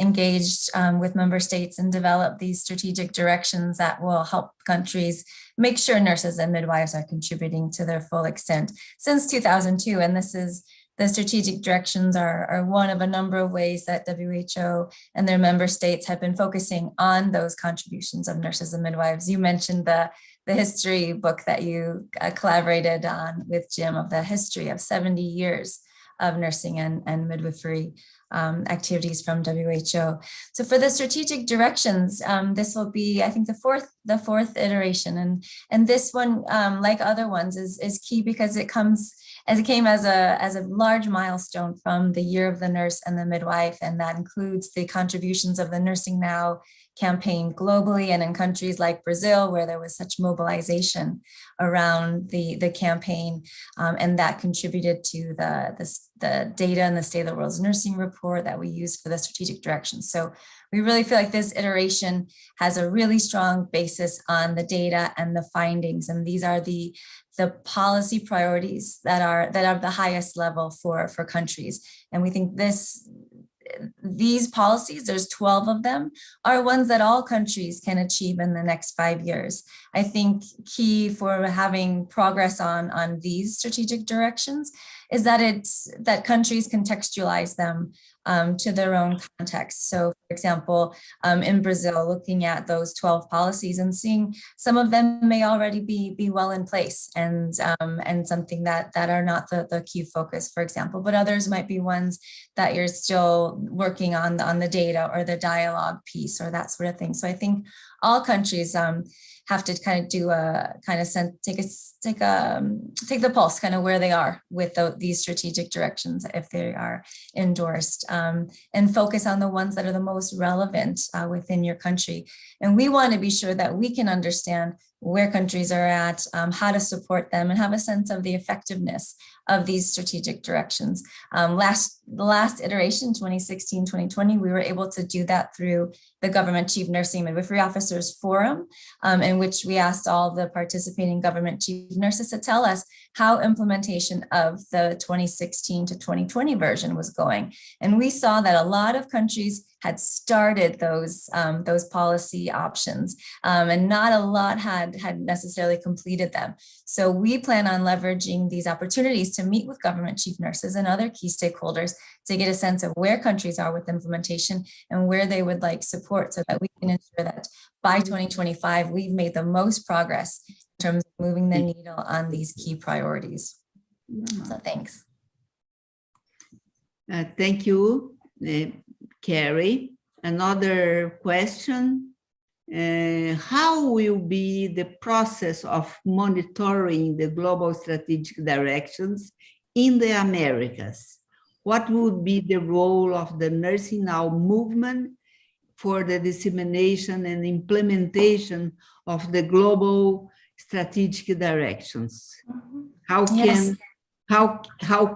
engaged with member states and develop these strategic directions that will help countries make sure nurses and midwives are contributing to their full extent since 2002. And the strategic directions are one of a number of ways that WHO and their member states have been focusing on those contributions of nurses and midwives. You mentioned the history book that you collaborated on with Jim of the history of 70 years of nursing and midwifery activities from WHO. So for the strategic directions, this will be, I think, the the fourth iteration, and this one, like other ones, is key because it came as a large milestone from the Year of the Nurse and the Midwife, and that includes the contributions of the Nursing Now campaign globally and in countries like Brazil, where there was such mobilization around the campaign, and that contributed to the data and the State of the World's Nursing report that we use for the strategic directions. So we really feel like this iteration has a really strong basis on the data and the findings, and these are the policy priorities that are the highest level for countries. And we think these policies, there's 12 of them, are ones that all countries can achieve in the next 5 years. I think key for having progress on these strategic directions is that countries contextualize them to their own context. So, for example, in Brazil, looking at those 12 policies and seeing some of them may already be well in place and something that are not the key focus, for example, but others might be ones that you're still working on the data or the dialogue piece or that sort of thing. So I think all countries have to kind of do take the pulse, kind of where they are with these strategic directions if they are endorsed, and focus on the ones that are the most relevant within your country. And we want to be sure that we can understand where countries are at, how to support them, and have a sense of the effectiveness of these strategic directions. The last iteration, 2016-2020, we were able to do that through the Government Chief Nursing Midwifery Officers Forum, in which we asked all the participating government chief nurses to tell us how implementation of the 2016 to 2020 version was going. And we saw that a lot of countries had started those policy options, and not a lot had necessarily completed them. So we plan on leveraging these opportunities to meet with government chief nurses and other key stakeholders to get a sense of where countries are with implementation and where they would like support, so that we can ensure that by 2025, we've made the most progress in terms of moving the needle on these key priorities. So thanks. Thank you, Carrie. Another question. How will be the process of monitoring the global strategic directions in the Americas? What would be the role of the Nursing Now movement for the dissemination and implementation of the global strategic directions? How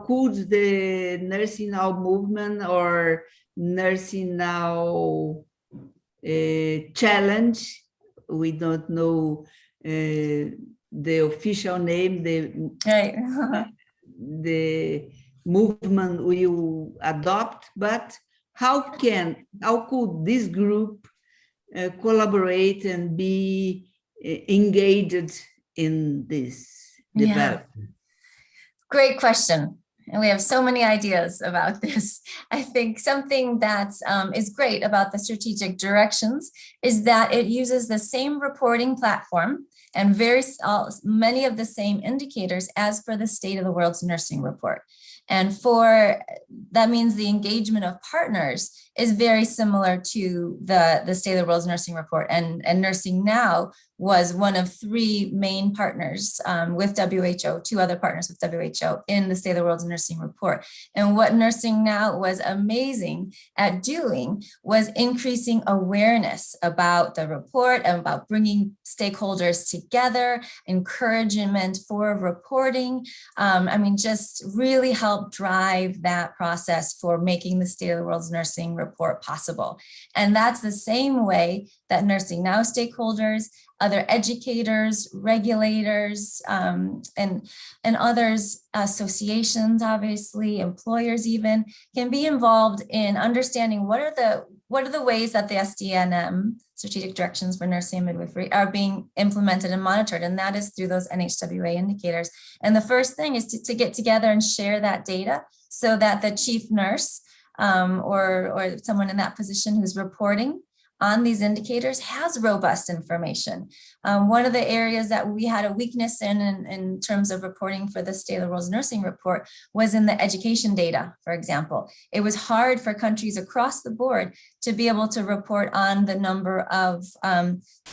could the Nursing Now movement or Nursing Now challenge, we don't know the official name, the movement will adopt, but how could this group collaborate and be engaged in this development? Great question. And we have so many ideas about this. I think something that is great about the strategic directions is that it uses the same reporting platform and many of the same indicators as for the State of the World's Nursing report. And that means the engagement of partners is very similar to the State of the World's Nursing report. And Nursing Now was one of 3 main partners with WHO, 2 other partners with WHO in the State of the World's Nursing report. And what Nursing Now was amazing at doing was increasing awareness about the report and about bringing stakeholders together, encouragement for reporting. Just really help drive that process for making the State of the World's Nursing report possible. And that's the same way that Nursing Now stakeholders, other educators, regulators, and others, associations, obviously, employers even, can be involved in understanding what are the ways that the SDNM, strategic directions for nursing and midwifery, are being implemented and monitored, and that is through those NHWA indicators. And the first thing is to get together and share that data so that the chief nurse or someone in that position who's reporting on these indicators has robust information. One of the areas that we had a weakness in terms of reporting for the State of the World's Nursing report was in the education data, for example. It was hard for countries across the board to be able to report on the number of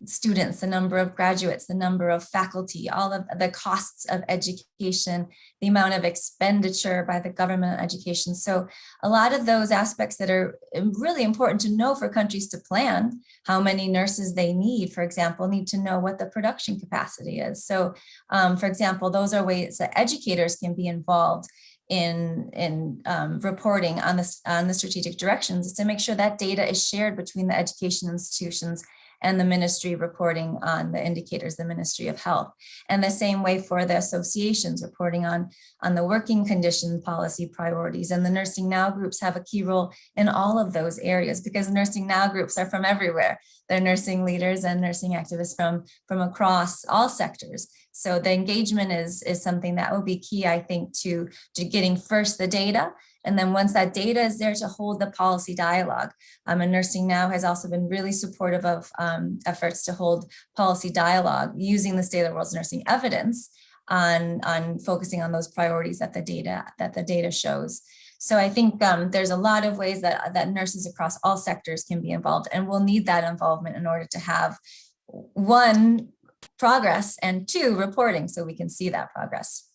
students, the number of graduates, the number of faculty, all of the costs of education, the amount of expenditure by the government on education. So a lot of those aspects that are really important to know for countries to plan how many nurses they need, for example, need to know what the production capacity is. So for example, those are ways that educators can be involved in reporting on the strategic directions, is to make sure that data is shared between the education institutions and the ministry reporting on the indicators, the Ministry of Health. And the same way for the associations reporting on the working condition policy priorities. And the Nursing Now groups have a key role in all of those areas, because Nursing Now groups are from everywhere. They're nursing leaders and nursing activists from across all sectors. So the engagement is something that will be key, I think, to getting first the data. And then once that data is there, to hold the policy dialogue. And Nursing Now has also been really supportive of efforts to hold policy dialogue using the State of the World's Nursing evidence on focusing on those priorities that the data shows. So I think there's a lot of ways that nurses across all sectors can be involved, and we'll need that involvement in order to have, one, progress, and two, reporting, so we can see that progress.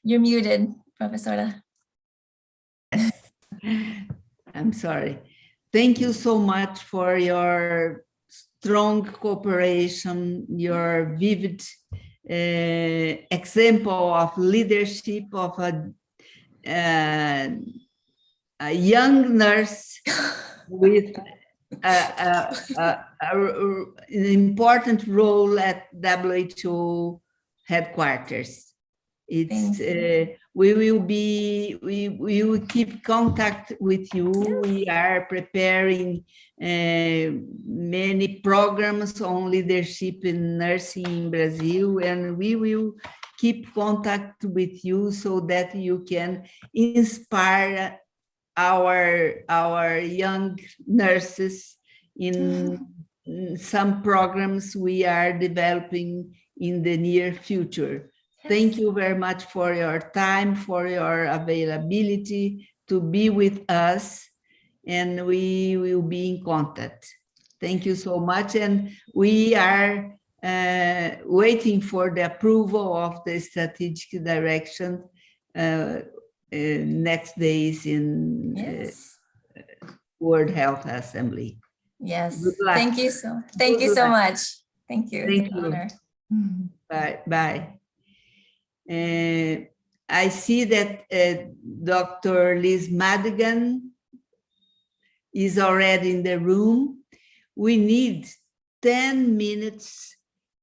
You're muted, Professora. I'm sorry. Thank you so much for your strong cooperation, your vivid example of leadership of a young nurse with an important role at WHO headquarters. It's we will keep contact with you. Yes. We are preparing many programs on leadership in nursing in Brazil, and we will keep contact with you so that you can inspire our young nurses in some programs we are developing in the near future. Thank you very much for your time, for your availability to be with us, and we will be in contact. Thank you so much, and we are waiting for the approval of the strategic direction next days in World Health Assembly. Yes. Good luck. Thank you so much. Thank you. Thank it's an you. honor. Bye. I see that Dr. Liz Madigan is already in the room. We need 10 minutes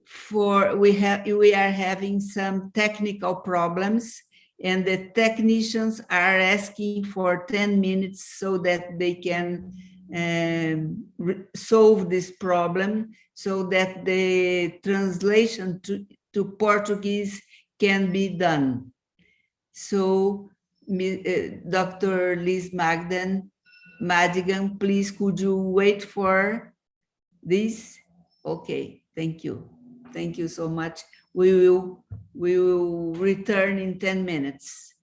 for, we are having some technical problems, and the technicians are asking for 10 minutes so that they can solve this problem, so that the translation to Portuguese can be done. So, Dr. Liz Madigan, please, could you wait for this? Okay, thank you. Thank you so much. We will return in 10 minutes.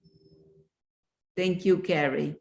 Thank you, Carrie.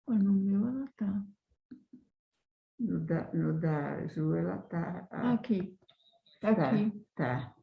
No meu ela tá. No da Ju, ela tá. Aqui. Tá aqui. Tá.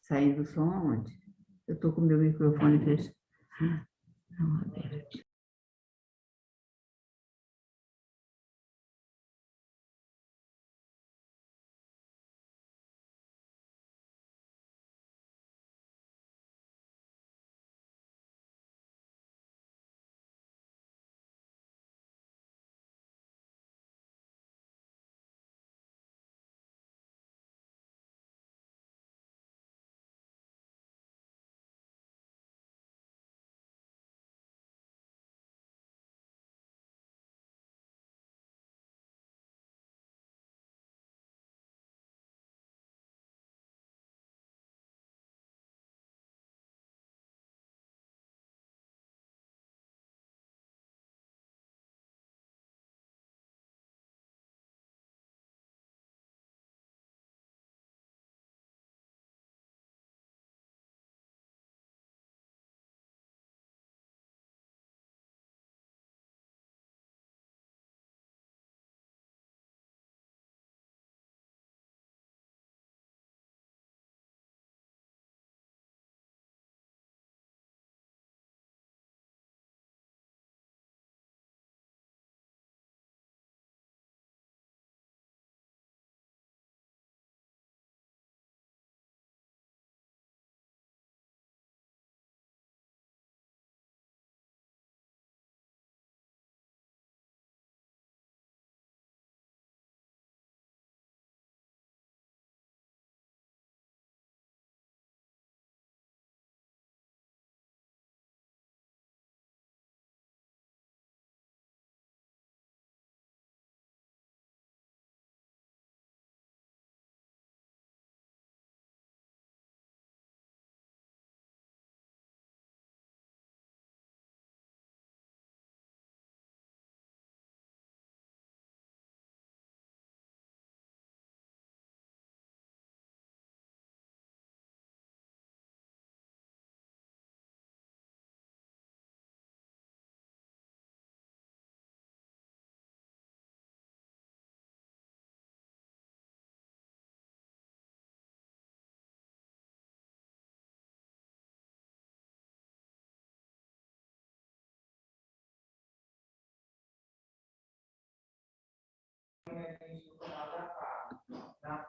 Saindo o som aonde? Eu estou com o meu microfone fechado. Não, aberto.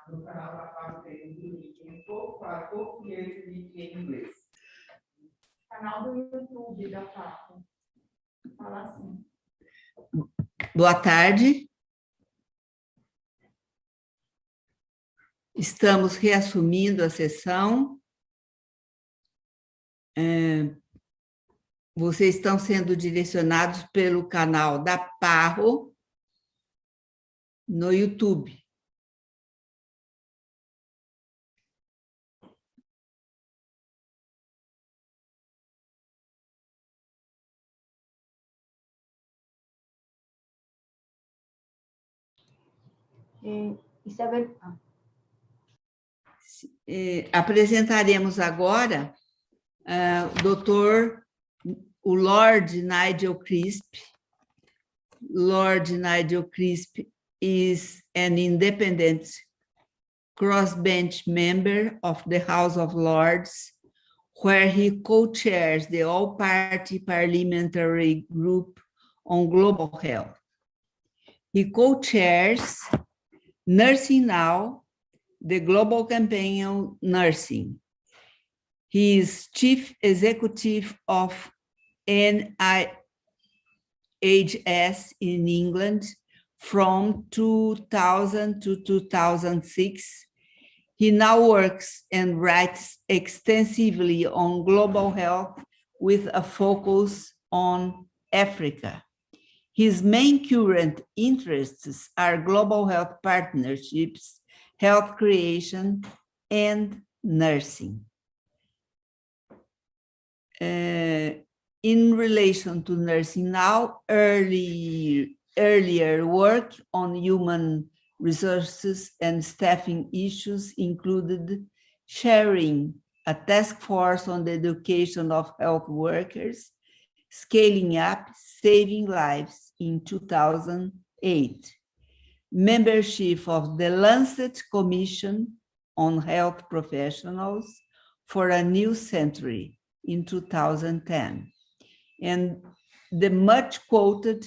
No canal da PAR tem link em português e link em inglês. Canal do YouTube da PAR. Fala assim. Boa tarde. Estamos reassumindo a sessão. Vocês estão sendo direcionados pelo canal da Parro no YouTube. Isabel. Apresentaremos agora o Lord Nigel Crisp. Lord Nigel Crisp is an independent crossbench member of the House of Lords, where he co-chairs the all-party parliamentary group on global health. He co-chairs Nursing Now, the global Campanha Nursing. He is chief executive of NIHS in England from 2000 to 2006. He now works and writes extensively on global health with a focus on Africa. His main current interests are global health partnerships, health creation, and nursing. In relation to Nursing Now, earlier work on human resources and staffing issues included chairing a task force on the education of health workers, scaling up, saving lives in 2008, membership of the Lancet Commission on Health Professionals for a New Century in 2010, and the much quoted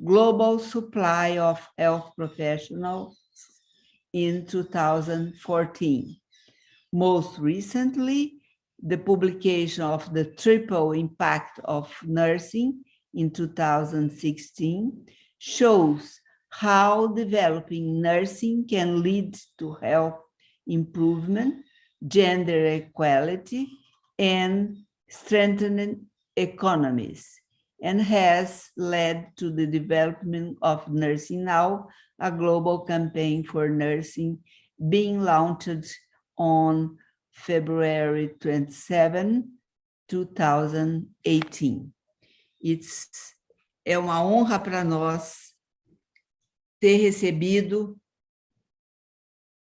Global Supply of Health Professionals in 2014. Most recently, the publication of the Triple Impact of Nursing in 2016 shows how developing nursing can lead to health improvement, gender equality, and strengthening economies, and has led to the development of Nursing Now, a global campaign for nursing being launched on February 27, 2018. É uma honra para nós ter recebido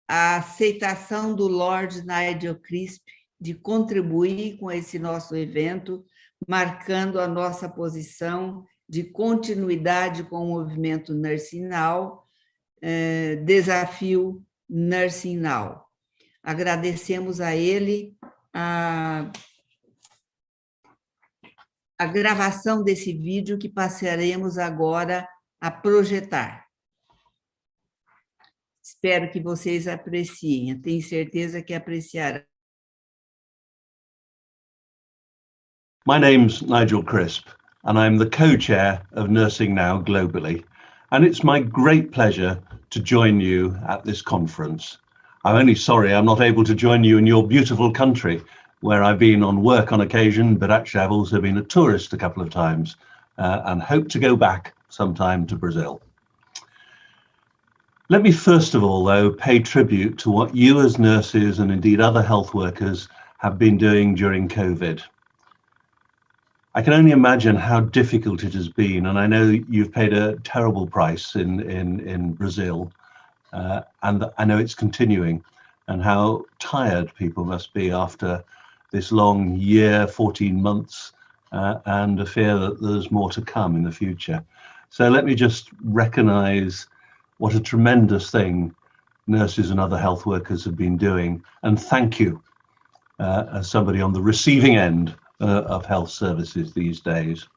a aceitação do Lord Nigel Crisp de contribuir com esse nosso evento, marcando a nossa posição de continuidade com o movimento Nursing Now, Desafio Nursing Now. Agradecemos a ele a gravação desse vídeo que passaremos agora a projetar. Espero que vocês apreciem, eu tenho certeza que apreciarão. My name's Nigel Crisp, and I'm the co-chair of Nursing Now globally, and it's my great pleasure to join you at this conference. I'm only sorry I'm not able to join you in your beautiful country, where I've been on work on occasion, but actually I've also been a tourist a couple of times, and hope to go back sometime to Brazil. Let me first of all, though, pay tribute to what you as nurses and indeed other health workers have been doing during COVID. I can only imagine how difficult it has been, and I know you've paid a terrible price in Brazil, and I know it's continuing, and how tired people must be after this long year, 14 months, and a fear that there's more to come in the future. So let me just recognize what a tremendous thing nurses and other health workers have been doing, and thank you as somebody on the receiving end of health services these days.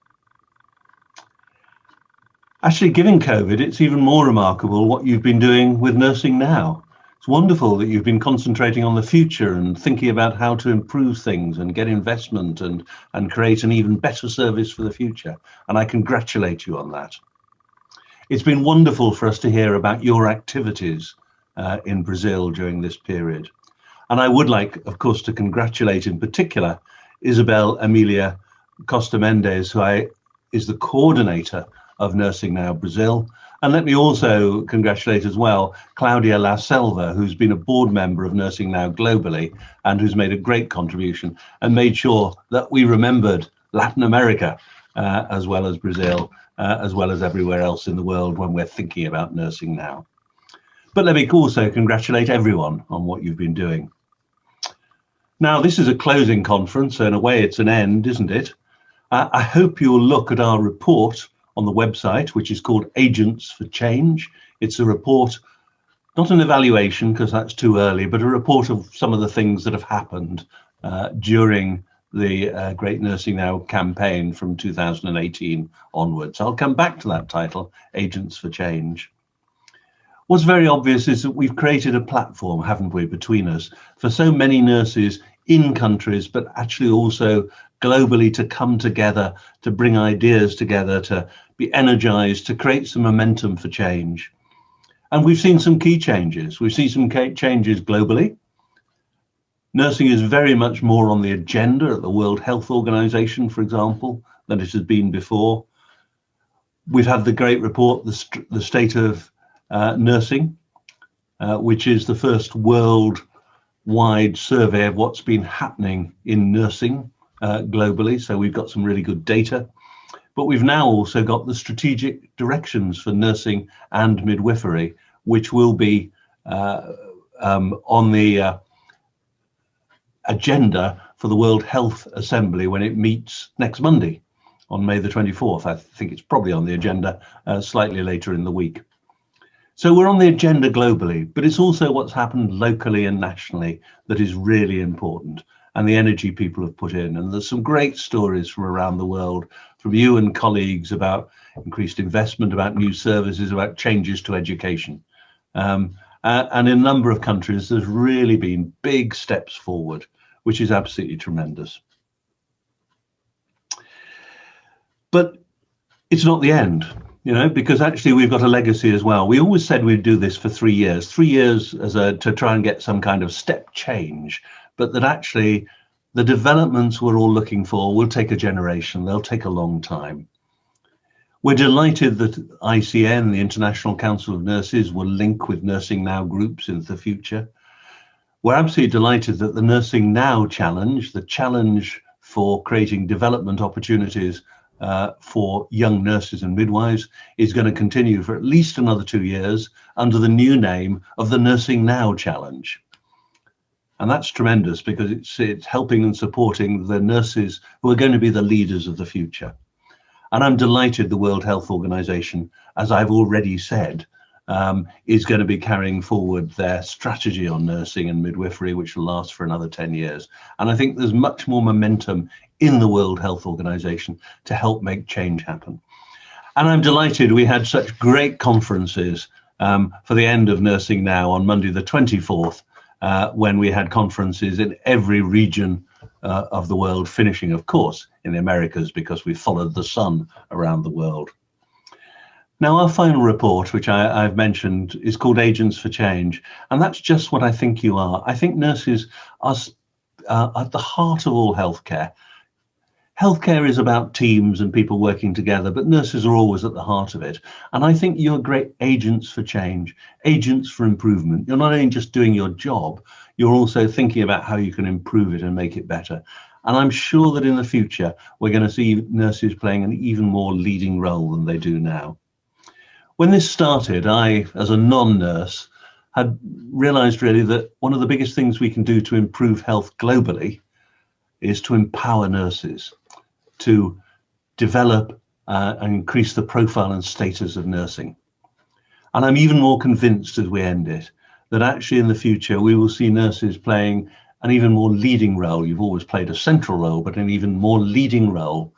Actually, given COVID, it's even more remarkable what you've been doing with Nursing Now. It's wonderful that you've been concentrating on the future and thinking about how to improve things and get investment and create an even better service for the future. And I congratulate you on that. It's been wonderful for us to hear about your activities in Brazil during this period. And I would like, of course, to congratulate in particular Isabel Amélia Costa Mendes, who is the coordinator of Nursing Now Brazil. And let me also congratulate as well Claudia La Selva, who's been a board member of Nursing Now globally and who's made a great contribution and made sure that we remembered Latin America as well as Brazil, as well as everywhere else in the world when we're thinking about Nursing Now. But let me also congratulate everyone on what you've been doing. Now, this is a closing conference, so in a way it's an end, isn't it? I hope you'll look at our report on the website, which is called Agents for Change. It's a report, not an evaluation because that's too early, but a report of some of the things that have happened during the Great Nursing Now campaign from 2018 onwards. I'll come back to that title, Agents for Change. What's very obvious is that we've created a platform, haven't we, between us for so many nurses in countries, but actually also globally to come together, to bring ideas together, to be energized, to create some momentum for change. And we've seen some key changes. We've seen some changes globally. Nursing is very much more on the agenda at the World Health Organization, for example, than it has been before. we've had the great report, the State of Nursing, which is the first worldwide survey of what's been happening in nursing globally. So we've got some really good data. But we've now also got the strategic directions for nursing and midwifery, which will be on the agenda for the World Health Assembly when it meets next Monday on May the 24th. I think it's probably on the agenda slightly later in the week. So we're on the agenda globally, but it's also what's happened locally and nationally that is really important, and the energy people have put in. And there's some great stories from around the world, from you and colleagues, about increased investment, about new services, about changes to education. And in a number of countries, there's really been big steps forward, which is absolutely tremendous. But it's not the end, you know, because actually we've got a legacy as well. We always said we'd do this for 3 years, 3 years to try and get some kind of step change, but that actually the developments we're all looking for will take a generation, they'll take a long time. We're delighted that ICN, the International Council of Nurses, will link with Nursing Now groups into the future. We're absolutely delighted that the Nursing Now challenge, the challenge for creating development opportunities for young nurses and midwives, is going to continue for at least another 2 years under the new name of the Nursing Now Challenge. And that's tremendous because it's helping and supporting the nurses who are going to be the leaders of the future. And I'm delighted the World Health Organization, as I've already said, is going to be carrying forward their strategy on nursing and midwifery, which will last for another 10 years. And I think there's much more momentum in the World Health Organization to help make change happen. And I'm delighted we had such great conferences for the end of Nursing Now on Monday the 24th, when we had conferences in every region of the world, finishing, of course, in the Americas, because we followed the sun around the world. Now, our final report, which I've mentioned, is called Agents for Change, and that's just what I think you are. I think nurses are at the heart of all healthcare. Healthcare is about teams and people working together, but nurses are always at the heart of it. And I think you're great agents for change, agents for improvement. You're not only just doing your job, you're also thinking about how you can improve it and make it better. And I'm sure that in the future, we're going to see nurses playing an even more leading role than they do now. When this started, I, as a non-nurse, had realized really that one of the biggest things we can do to improve health globally is to empower nurses, to develop and increase the profile and status of nursing. And I'm even more convinced as we end it, that actually in the future, we will see nurses playing an even more leading role. You've always played a central role, but an even more leading role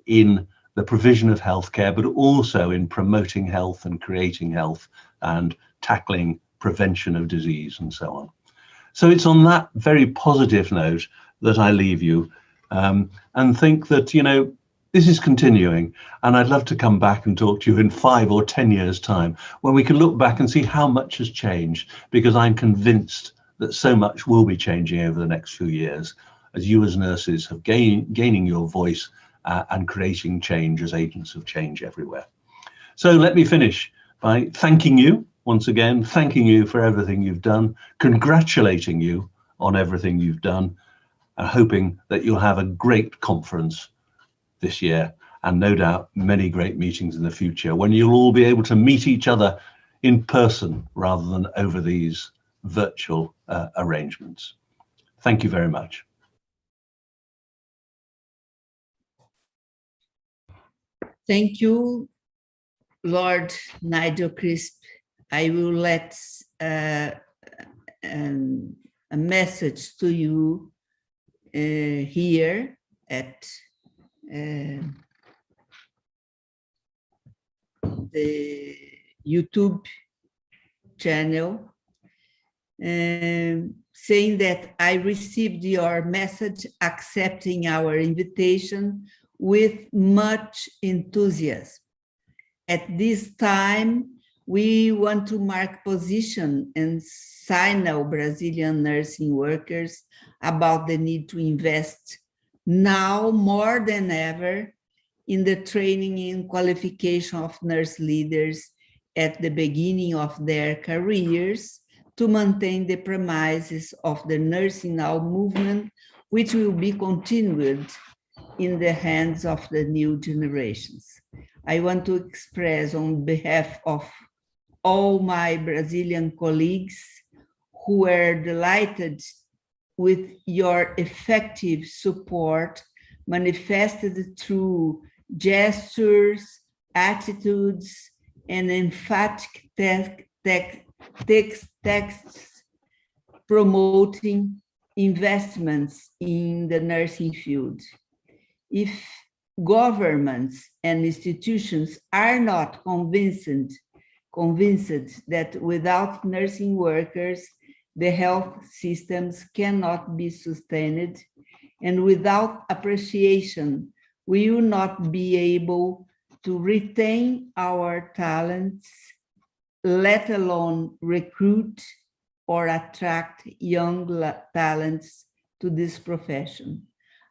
in the provision of healthcare, but also in promoting health and creating health and tackling prevention of disease and so on. So it's on that very positive note that I leave you and think that, you know, this is continuing, and I'd love to come back and talk to you in 5 or 10 years' time when we can look back and see how much has changed, because I'm convinced that so much will be changing over the next few years as you as nurses have gaining your voice and creating change as agents of change everywhere. So let me finish by thanking you once again, thanking you for everything you've done, congratulating you on everything you've done, and hoping that you'll have a great conference this year, and no doubt many great meetings in the future when you'll all be able to meet each other in person rather than over these virtual arrangements. Thank you very much. Thank you, Lord Nigel Crisp. I will let a message to you here at the YouTube channel, saying that I received your message accepting our invitation with much enthusiasm. At this time, we want to mark position and signal Brazilian nursing workers about the need to invest now more than ever in the training and qualification of nurse leaders at the beginning of their careers to maintain the premises of the Nursing Now movement, which will be continued in the hands of the new generations. I want to express on behalf of all my Brazilian colleagues who were delighted with your effective support manifested through gestures, attitudes, and emphatic texts promoting investments in the nursing field. If governments and institutions are not convinced that without nursing workers, the health systems cannot be sustained, and without appreciation, we will not be able to retain our talents, let alone recruit or attract young talents to this profession.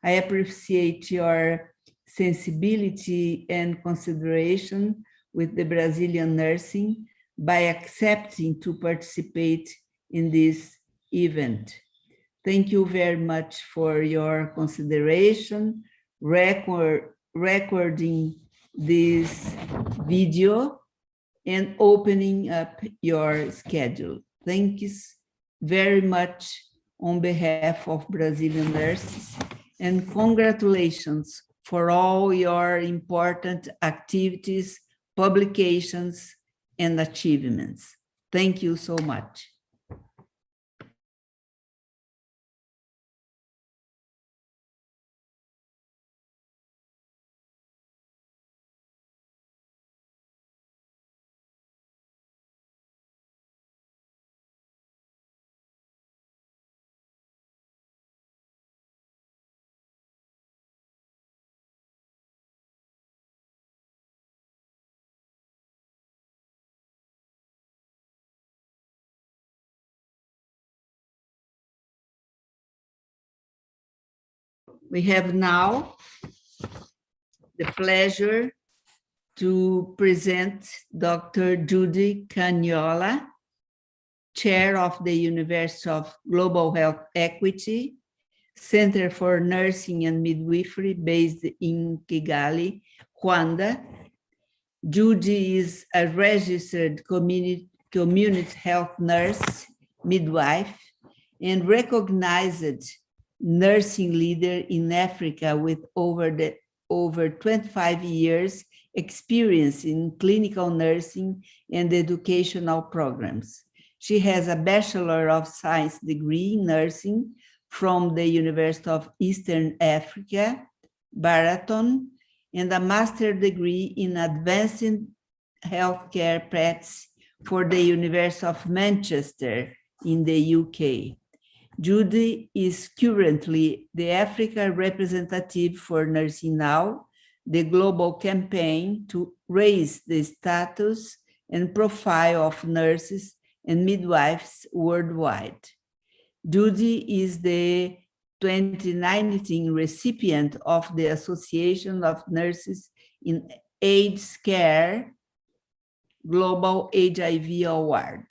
I appreciate your sensibility and consideration with the Brazilian nursing by accepting to participate in this event. Thank you very much for your consideration, recording this video and opening up your schedule. Thank you very much on behalf of Brazilian nurses, and congratulations for all your important activities, publications, and achievements. Thank you so much. We have now the pleasure to present Dr. Judy Caniola, Chair of the University of Global Health Equity, Center for Nursing and Midwifery based in Kigali, Rwanda. Judy is a registered community health nurse, midwife, and recognized nursing leader in Africa with over 25 years experience in clinical nursing and educational programs. She has a Bachelor of Science degree in nursing from the University of Eastern Africa, Baraton, and a master's degree in advanced healthcare practice for the University of Manchester in the UK. Judy is currently the Africa representative for Nursing Now, the global campaign to raise the status and profile of nurses and midwives worldwide. Judy is the 2019 recipient of the Association of Nurses in AIDS Care Global HIV Award.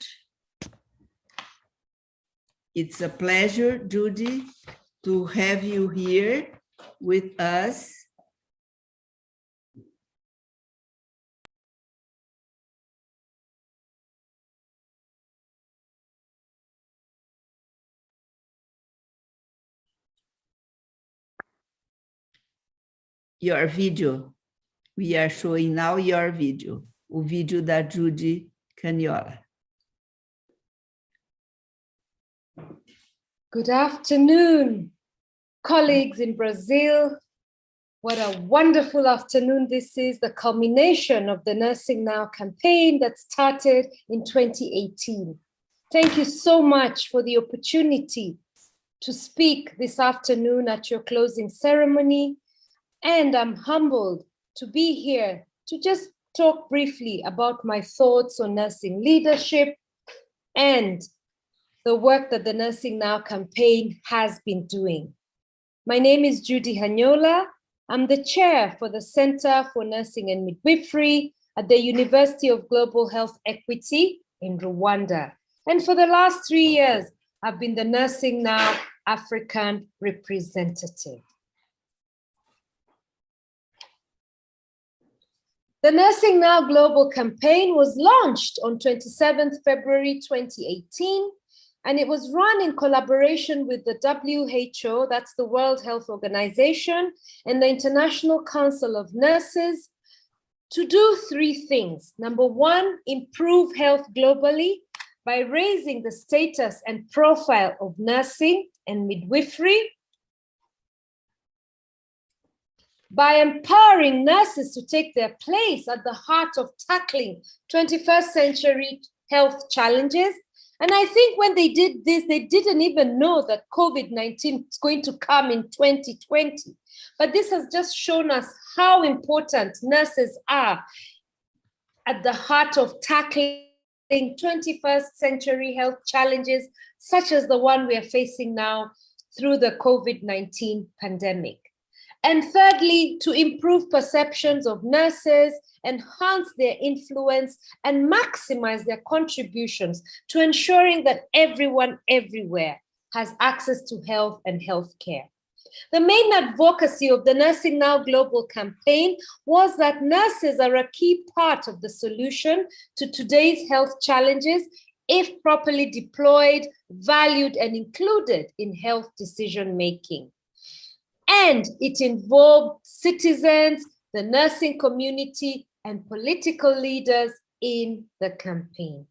It's a pleasure, Judy, to have you here with us. Your video. We are showing now your video, o vídeo da Judy Caniola. Good afternoon, colleagues in Brazil. What a wonderful afternoon this is, the culmination of the Nursing Now campaign that started in 2018. Thank you so much for the opportunity to speak this afternoon at your closing ceremony. And I'm humbled to be here to just talk briefly about my thoughts on nursing leadership and the work that the Nursing Now campaign has been doing. My name is Judy Caniola. I'm the chair for the Center for Nursing and Midwifery at the University of Global Health Equity in Rwanda. And for the last 3 years, I've been the Nursing Now African representative. The Nursing Now Global campaign was launched on 27th February 2018, and it was run in collaboration with the WHO, that's the World Health Organization, and the International Council of Nurses, to do 3 things. Number 1, improve health globally by raising the status and profile of nursing and midwifery, by empowering nurses to take their place at the heart of tackling 21st century health challenges. And I think when they did this, they didn't even know that COVID-19 is going to come in 2020. But this has just shown us how important nurses are at the heart of tackling 21st century health challenges, such as the one we are facing now through the COVID-19 pandemic. And thirdly, to improve perceptions of nurses, enhance their influence, and maximize their contributions to ensuring that everyone everywhere has access to health and healthcare. The main advocacy of the Nursing Now Global campaign was that nurses are a key part of the solution to today's health challenges if properly deployed, valued, and included in health decision-making. And it involved citizens, the nursing community, and political leaders in the campaign.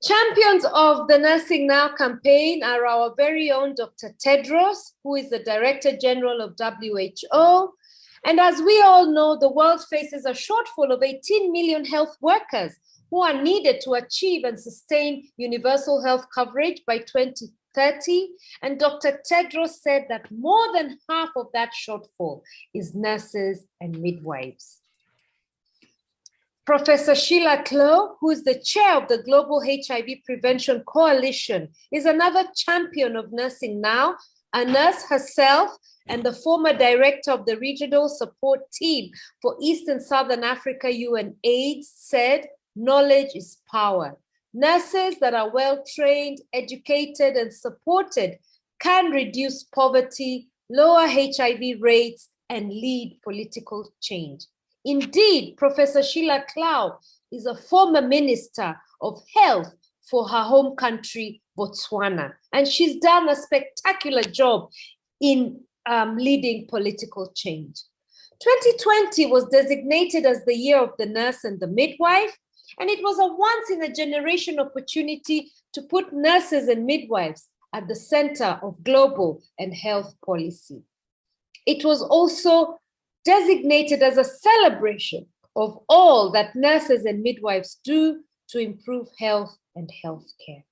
Champions of the Nursing Now campaign are our very own Dr. Tedros, who is the Director General of WHO. And as we all know, the world faces a shortfall of 18 million health workers who are needed to achieve and sustain universal health coverage by 2030. And Dr. Tedros said that more than half of that shortfall is nurses and midwives. Professor Sheila Clough, who is the chair of the Global HIV Prevention Coalition, is another champion of Nursing Now, a nurse herself and the former director of the Regional Support Team for East and Southern Africa UNAIDS, said, "Knowledge is power. Nurses that are well-trained, educated, and supported can reduce poverty, lower HIV rates, and lead political change." Indeed, Professor Sheila Clough is a former Minister of Health for her home country, Botswana, and she's done a spectacular job in leading political change. 2020 was designated as the year of the nurse and the midwife, and it was a once-in-a-generation opportunity to put nurses and midwives at the center of global and health policy. It was also designated as a celebration of all that nurses and midwives do to improve health and healthcare.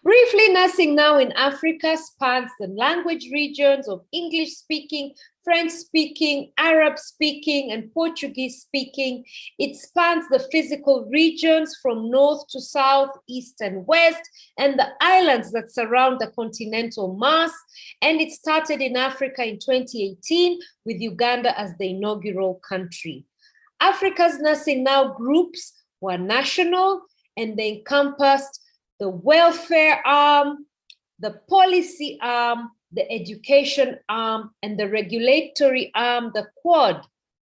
Briefly, Nursing Now in Africa spans the language regions of English-speaking, French-speaking, Arab-speaking, and Portuguese-speaking. It spans the physical regions from north to south, east and west, and the islands that surround the continental mass. And it started in Africa in 2018 with Uganda as the inaugural country. Africa's Nursing Now groups were national, and they encompassed the welfare arm, the policy arm, the education arm, and the regulatory arm, the Quad,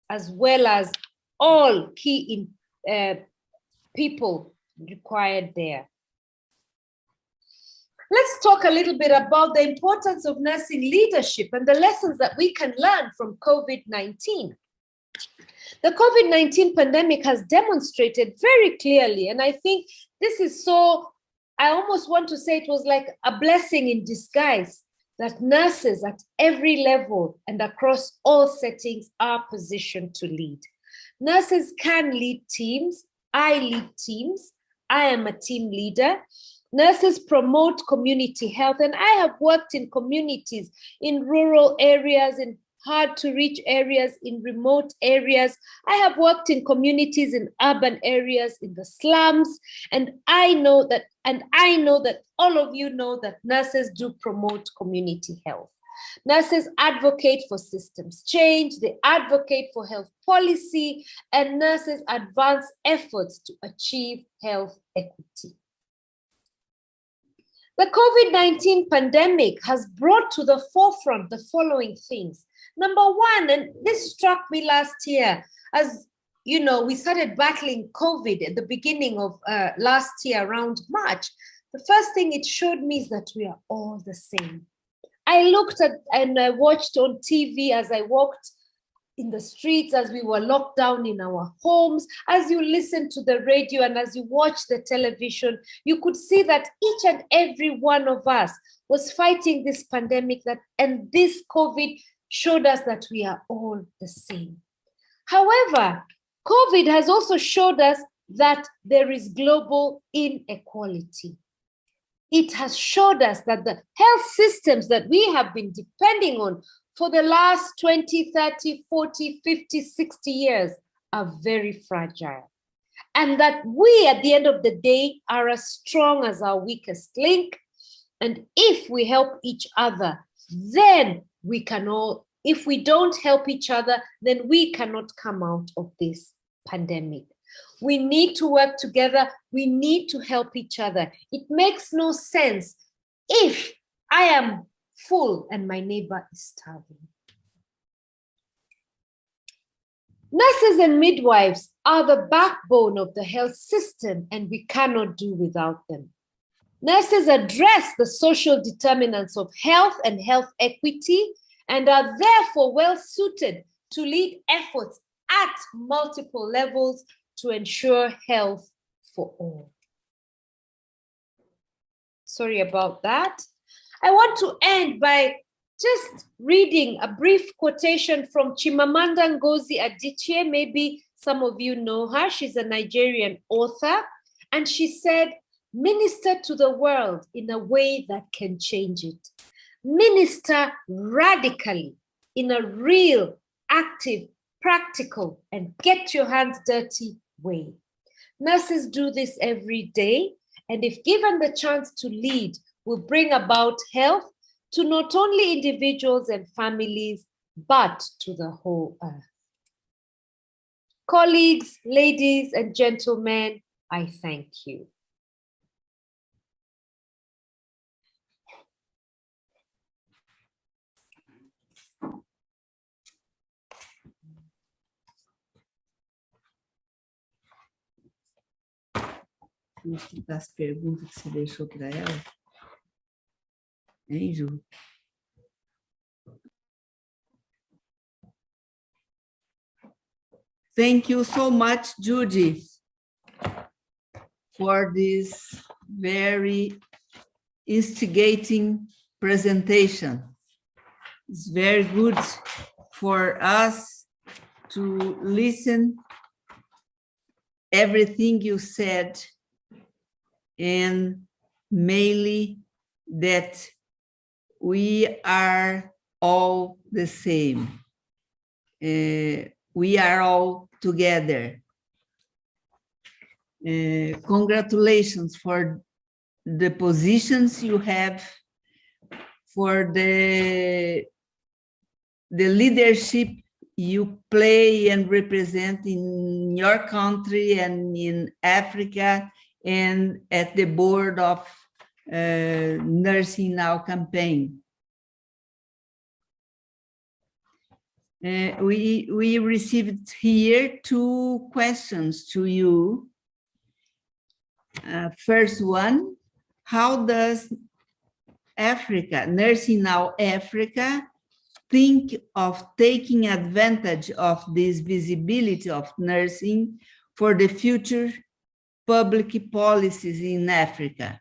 as well as all key people required there. Let's talk a little bit about the importance of nursing leadership and the lessons that we can learn from COVID-19. The COVID-19 pandemic has demonstrated very clearly, and I think this is so, I almost want to say it was like a blessing in disguise, that nurses at every level and across all settings are positioned to lead. Nurses can lead teams. I lead teams. I am a team leader. Nurses promote community health, and I have worked in communities in rural areas, in hard to reach areas, in remote areas. I have worked in communities in urban areas, in the slums, and I know that all of you know that nurses do promote community health. Nurses advocate for systems change, they advocate for health policy, and nurses advance efforts to achieve health equity. The COVID-19 pandemic has brought to the forefront the following things. Number one, and this struck me last year, as you know, we started battling COVID at the beginning of last year, around March. The first thing it showed me is that we are all the same. I looked at and I watched on TV as I walked in the streets, as we were locked down in our homes, as you listened to the radio and as you watched the television, you could see that each and every one of us was fighting this pandemic, and this COVID showed us that we are all the same. However, COVID has also showed us that there is global inequality. It has showed us that the health systems that we have been depending on for the last 20, 30, 40, 50, 60 years are very fragile. And that we, at the end of the day, are as strong as our weakest link. And if we help each other, then we can all, if we don't help each other, then we cannot come out of this pandemic. We need to work together. We need to help each other. It makes no sense if I am full and my neighbor is starving. Nurses and midwives are the backbone of the health system, and we cannot do without them. Nurses address the social determinants of health and health equity and are therefore well suited to lead efforts at multiple levels to ensure health for all. Sorry about that. I want to end by just reading a brief quotation from Chimamanda Ngozi Adichie. Maybe some of you know her. She's a Nigerian author. And she said, minister to the world in a way that can change it. Minister radically in a real, active, practical, and get your hands dirty way. Nurses do this every day, and if given the chance to lead, will bring about health to not only individuals and families, but to the whole earth. Colleagues, ladies and gentlemen, I thank you. Das perguntas que você deixou para ela. Hein, Ju? Thank you so much, Judy, for this very instigating presentation. It's very good for us to listen everything you said, and mainly that we are all the same. We are all together. Congratulations for the positions you have, for the leadership you play and represent in your country and in Africa, and at the board of Nursing Now campaign. We received here 2 questions to you. First one, how does Africa, Nursing Now Africa, think of taking advantage of this visibility of nursing for the future public policies in Africa?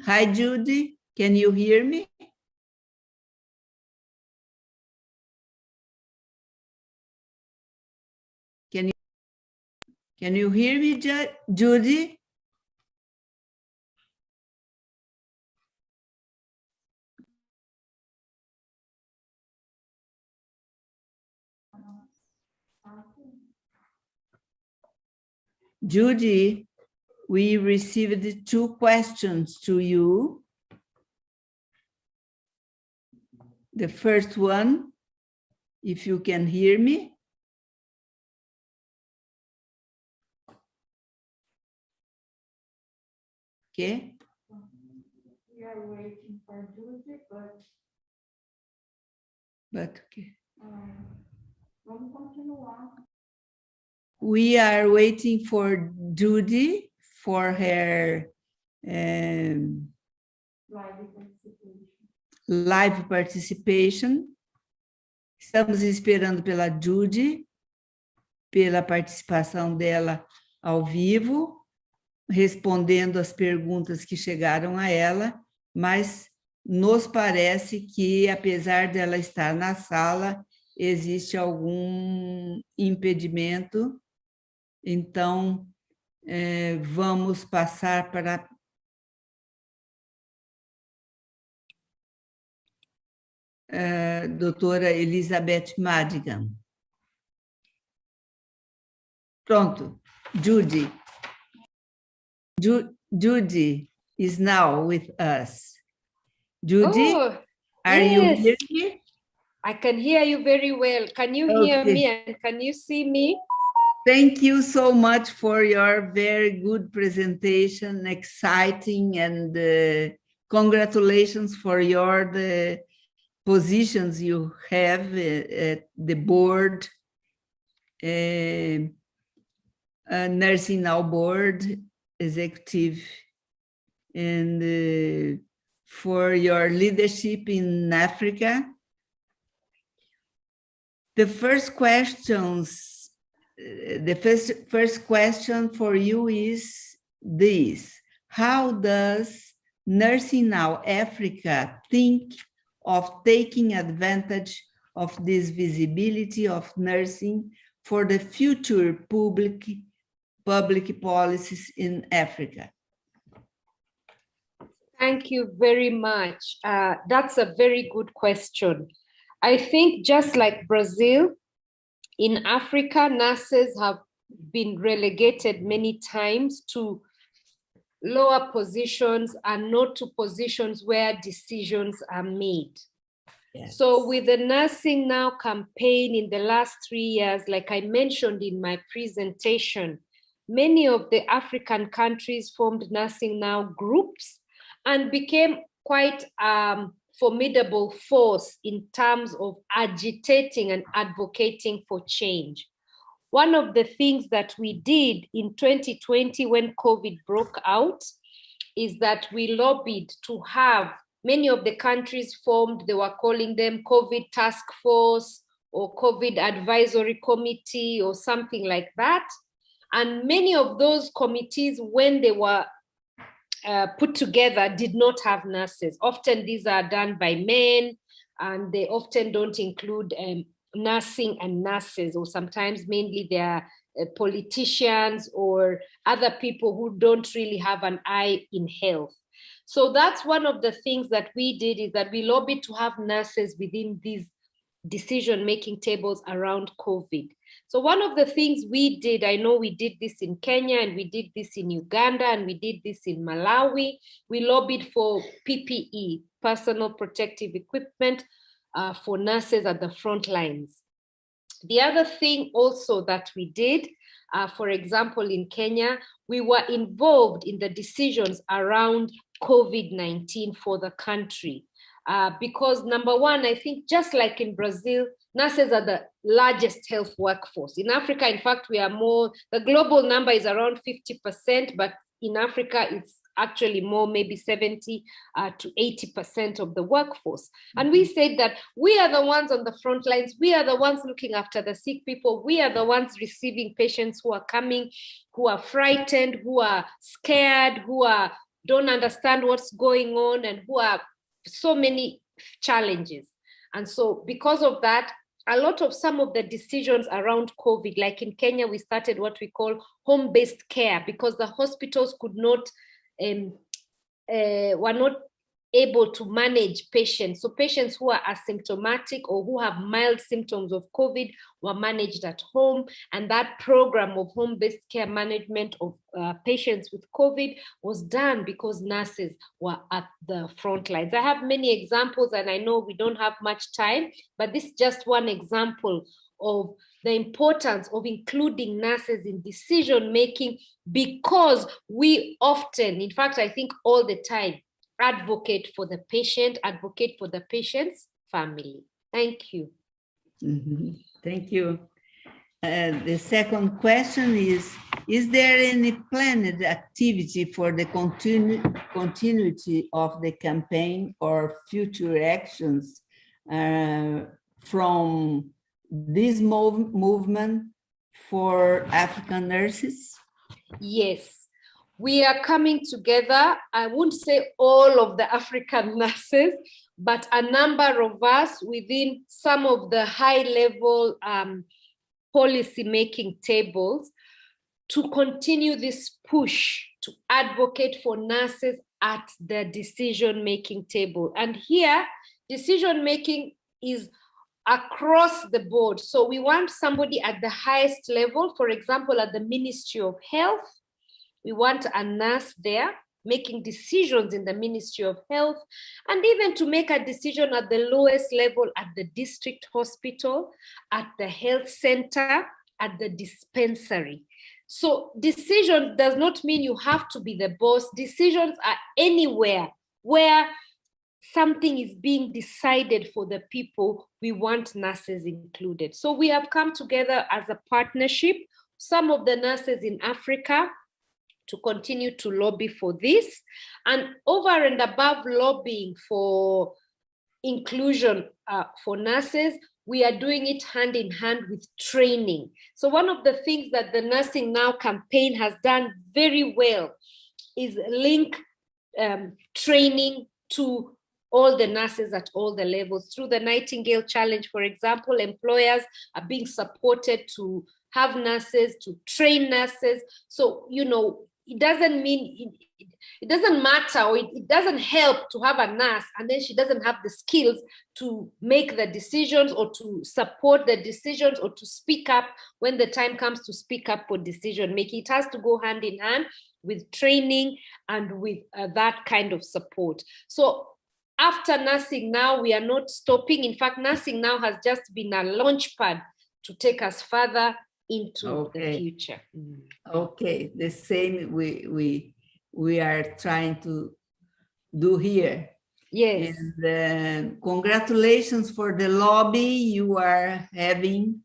Hi, Judy, can you hear me? Can you hear me, Judy? Judy, we received 2 questions to you. The first one, if you can hear me. Okay. We are waiting for Judy, But okay. Vamos continuar. We are waiting for Judy for her live participation. Estamos esperando pela Judy, pela participação dela ao vivo, respondendo as perguntas que chegaram a ela, mas nos parece que, apesar dela estar na sala, existe algum impedimento. Então, vamos passar para a doutora Elizabeth Madigan. Pronto, Judy. Judy is now with us. Judy, are you hearing me? I can hear you very well. Can you hear me and can you see me? Thank you so much for your very good presentation, exciting, and congratulations for the positions you have at the board, Nursing Now board, executive, and for your leadership in Africa. The first question for you is this: how does Nursing Now Africa think of taking advantage of this visibility of nursing for the future public policies in Africa? Thank you very much. That's a very good question. I think just like Brazil, in Africa, nurses have been relegated many times to lower positions and not to positions where decisions are made. Yes. So with the Nursing Now campaign in the last 3 years, like I mentioned in my presentation, many of the African countries formed Nursing Now groups and became quite formidable force in terms of agitating and advocating for change. One of the things that we did in 2020 when COVID broke out is that we lobbied to have many of the countries formed, they were calling them COVID task force or COVID advisory committee or something like that. And many of those committees, when they were put together, did not have nurses. Often these are done by men and they often don't include nursing and nurses, or sometimes mainly they are politicians or other people who don't really have an eye in health. So that's one of the things that we did, is that we lobbied to have nurses within these decision-making tables around COVID. So one of the things we did, I know we did this in Kenya and we did this in Uganda and we did this in Malawi, we lobbied for PPE, personal protective equipment, for nurses at the front lines. The other thing also that we did, for example, in Kenya, we were involved in the decisions around COVID-19 for the country. Because number one, I think just like in Brazil, nurses are the largest health workforce. In Africa, in fact, we are more, the global number is around 50%, but in Africa, it's actually more, maybe 70 to 80% of the workforce. And we said that we are the ones on the front lines, we are the ones looking after the sick people, we are the ones receiving patients who are coming, who are frightened, who are scared, who don't understand what's going on, and who are so many challenges. And so because of that, a lot of some of the decisions around COVID, like in Kenya, we started what we call home-based care because the hospitals could not, were not able to manage patients. So patients who are asymptomatic or who have mild symptoms of COVID were managed at home. And that program of home-based care management of patients with COVID was done because nurses were at the front lines. I have many examples and I know we don't have much time, but this is just one example of the importance of including nurses in decision-making because we often, in fact, I think all the time, advocate for the patient, advocate for the patient's family. Thank you. Mm-hmm. Thank you. The second question is there any planned activity for the continuity of the campaign or future actions from this movement for African nurses? Yes. We are coming together, I won't say all of the African nurses, but a number of us within some of the high-level policy-making tables to continue this push to advocate for nurses at the decision-making table. And here, decision-making is across the board. So we want somebody at the highest level, for example, at the Ministry of Health. We want a nurse there making decisions in the Ministry of Health, and even to make a decision at the lowest level at the district hospital, at the health center, at the dispensary. So decision does not mean you have to be the boss. Decisions are anywhere where something is being decided for the people. We want nurses included. So we have come together as a partnership, some of the nurses in Africa, to continue to lobby for this. And over and above lobbying for inclusion for nurses, we are doing it hand in hand with training. So one of the things that the Nursing Now campaign has done very well is link training to all the nurses at all the levels. Through the Nightingale Challenge, for example, employers are being supported to have nurses, to train nurses. So, you know, it doesn't mean, it doesn't matter, or it doesn't help to have a nurse and then she doesn't have the skills to make the decisions or to support the decisions or to speak up when the time comes to speak up for decision making. It has to go hand in hand with training and with that kind of support. So after Nursing Now, we are not stopping. In fact, Nursing Now has just been a launch pad to take us further into the future. Okay, the same we are trying to do here. Yes. And congratulations for the lobby you are having.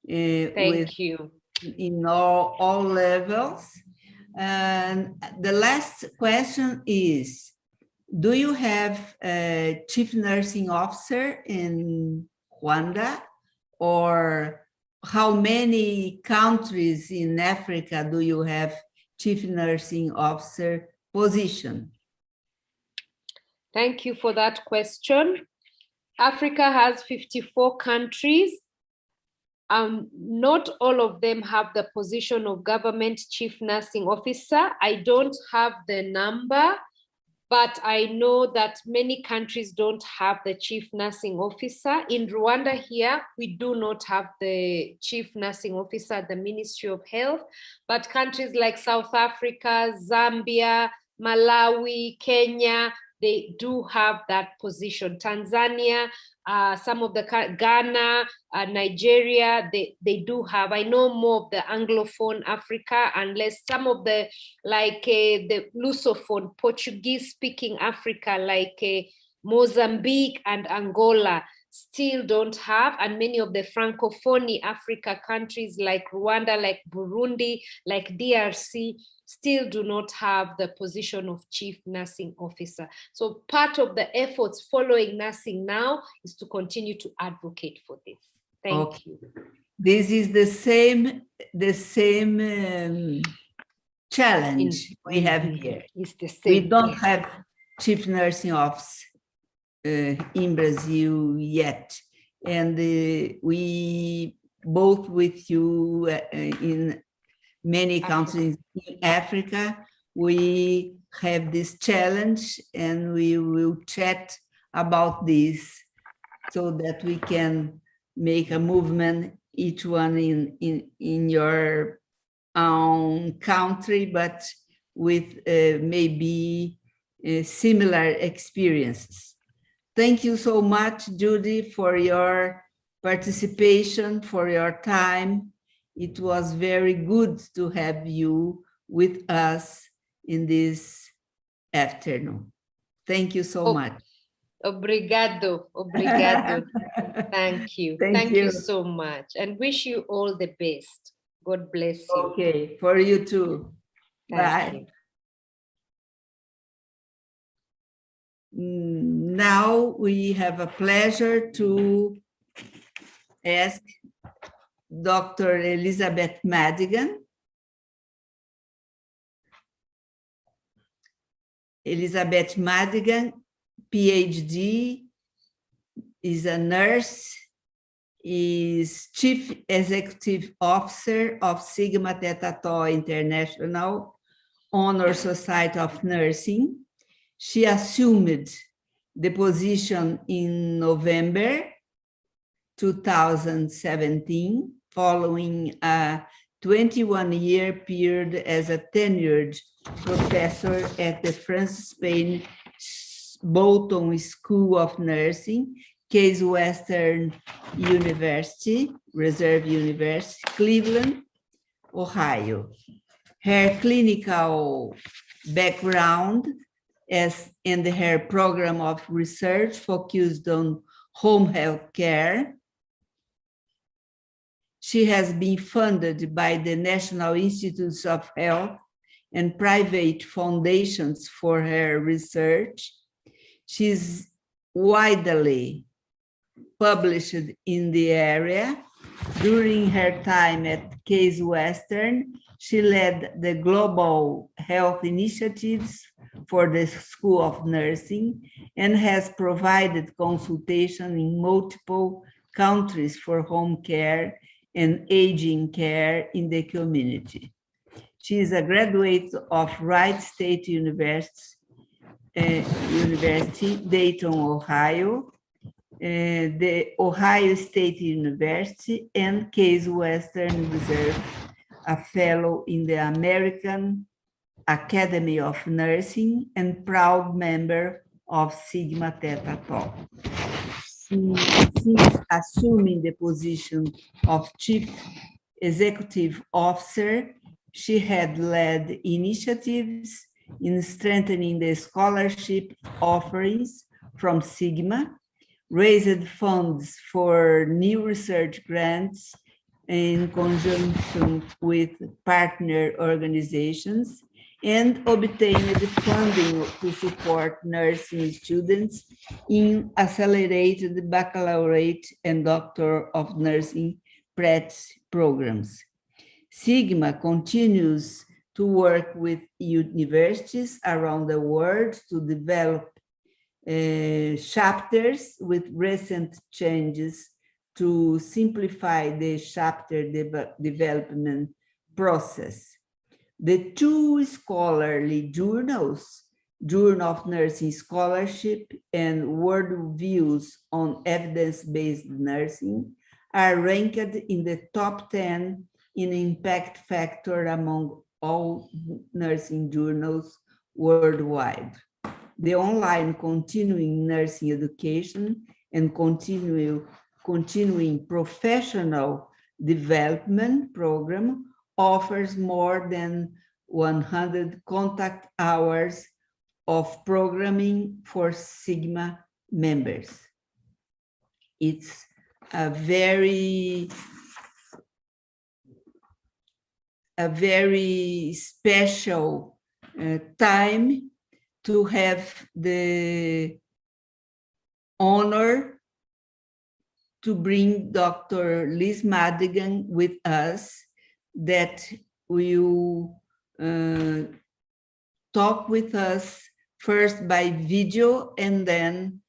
Thank you. In all levels. And the last question is, do you have a chief nursing officer in Rwanda, or how many countries in Africa do you have chief nursing officer position? Thank you for that question. Africa has 54 countries. Not all of them have the position of government chief nursing officer. I don't have the number, but I know that many countries don't have the chief nursing officer. In Rwanda here, we do not have the chief nursing officer at the Ministry of Health, but countries like South Africa, Zambia, Malawi, Kenya, they do have that position. Tanzania, some of the Ghana, Nigeria, they do have. I know more of the Anglophone Africa, unless some of the, like the Lusophone, Portuguese-speaking Africa, like Mozambique and Angola, still don't have, and many of the Francophone Africa countries like Rwanda, like Burundi, like DRC, still do not have the position of chief nursing officer. So part of the efforts following Nursing Now is to continue to advocate for this. Thank you. This is the same challenge we have here. It's the same. We don't have chief nursing officer in Brazil yet. and we both with you in many countries in Africa, we have this challenge, and we will chat about this so that we can make a movement, each one in your own country, but with maybe similar experiences. Thank you so much, Judy, for your participation, for your time. It was very good to have you with us in this afternoon. Thank you so much. Obrigado, obrigado. Thank you. Thank you so much, and wish you all the best. God bless you. Okay, for you too. Bye. Now we have a pleasure to ask Dr. Elizabeth Madigan. Elizabeth Madigan, PhD, is a nurse, is Chief Executive Officer of Sigma Theta Tau International Honor Society of Nursing. She assumed the position in November 2017, following a 21-year period as a tenured professor at the Francis Payne Bolton School of Nursing, Case Western University, Reserve University, Cleveland, Ohio. Her clinical background and her program of research focused on home health care. She has been funded by the National Institutes of Health and private foundations for her research. She's widely published in the area. During her time at Case Western, she led the global health initiatives for the School of Nursing and has provided consultation in multiple countries for home care and aging care in the community. She is a graduate of Wright State University, Dayton, Ohio, the Ohio State University, and Case Western Reserve, a fellow in the American Academy of Nursing and proud member of Sigma Theta Tau. Since assuming the position of Chief Executive Officer, she had led initiatives in strengthening the scholarship offerings from Sigma, raised funds for new research grants in conjunction with partner organizations, and obtained funding to support nursing students in accelerated baccalaureate and Doctor of Nursing practice programs. Sigma continues to work with universities around the world to develop chapters with recent changes to simplify the chapter development process. The two scholarly journals, Journal of Nursing Scholarship and World Views on Evidence-Based Nursing, are ranked in the top 10 in impact factor among all nursing journals worldwide. The online continuing nursing education and continuing professional development program offers more than 100 contact hours of programming for Sigma members. It's a very special time to have the honor to bring Dr. Liz Madigan with us, that will talk with us first by video and then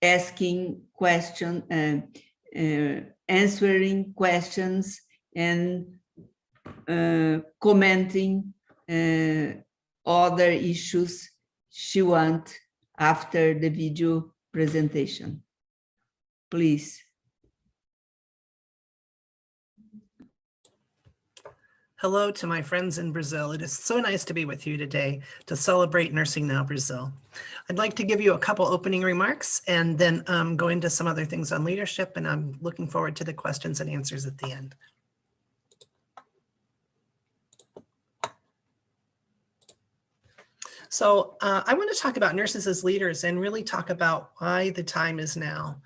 asking questions, answering questions, and commenting other issues she wants after the video presentation. Please. Hello to my friends in Brazil. It is so nice to be with you today to celebrate Nursing Now Brazil. I'd like to give you a couple opening remarks and then go into some other things on leadership, and I'm looking forward to the questions and answers at the end. So I want to talk about nurses as leaders and really talk about why the time is now.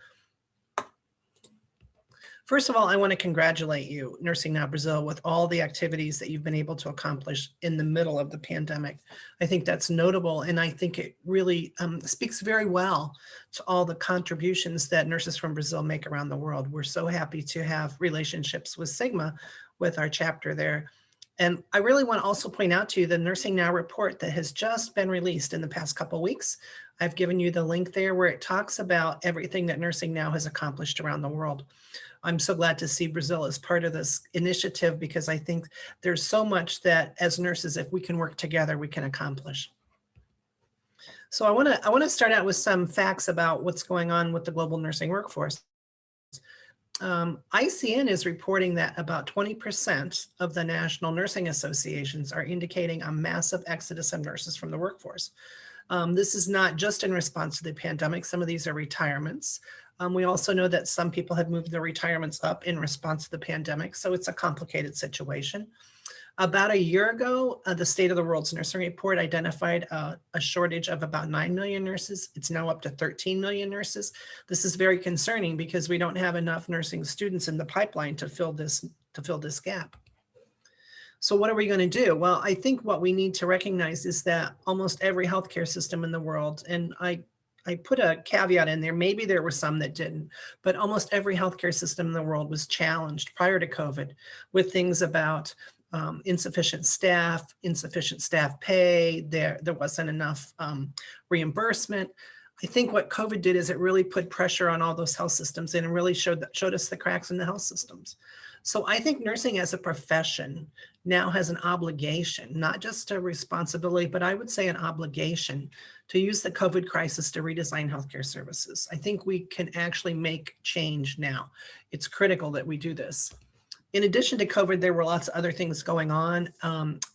First of all, I want to congratulate you, Nursing Now Brazil, with all the activities that you've been able to accomplish in the middle of the pandemic. I think that's notable, and I think it really speaks very well to all the contributions that nurses from Brazil make around the world. We're so happy to have relationships with Sigma, with our chapter there. And I really want to also point out to you the Nursing Now report that has just been released in the past couple of weeks. I've given you the link there where it talks about everything that Nursing Now has accomplished around the world. I'm so glad to see Brazil as part of this initiative because I think there's so much that as nurses, if we can work together, we can accomplish. So I want to start out with some facts about what's going on with the global nursing workforce. ICN is reporting that about 20% of the national nursing associations are indicating a massive exodus of nurses from the workforce. This is not just in response to the pandemic. Some of these are retirements. We also know that some people have moved their retirements up in response to the pandemic, so it's a complicated situation. About a year ago, the State of the World's Nursing Report identified a shortage of about 9 million nurses. It's now up to 13 million nurses. This is very concerning because we don't have enough nursing students in the pipeline to fill this gap. So what are we going to do? Well, I think what we need to recognize is that almost every healthcare system in the world, and I put a caveat in there, maybe there were some that didn't, but almost every healthcare system in the world was challenged prior to COVID with things about insufficient staff pay, there wasn't enough reimbursement. I think what COVID did is it really put pressure on all those health systems and really showed us the cracks in the health systems. So I think nursing as a profession now has an obligation, not just a responsibility, but I would say an obligation to use the COVID crisis to redesign healthcare services. I think we can actually make change now. It's critical that we do this. In addition to COVID, there were lots of other things going on.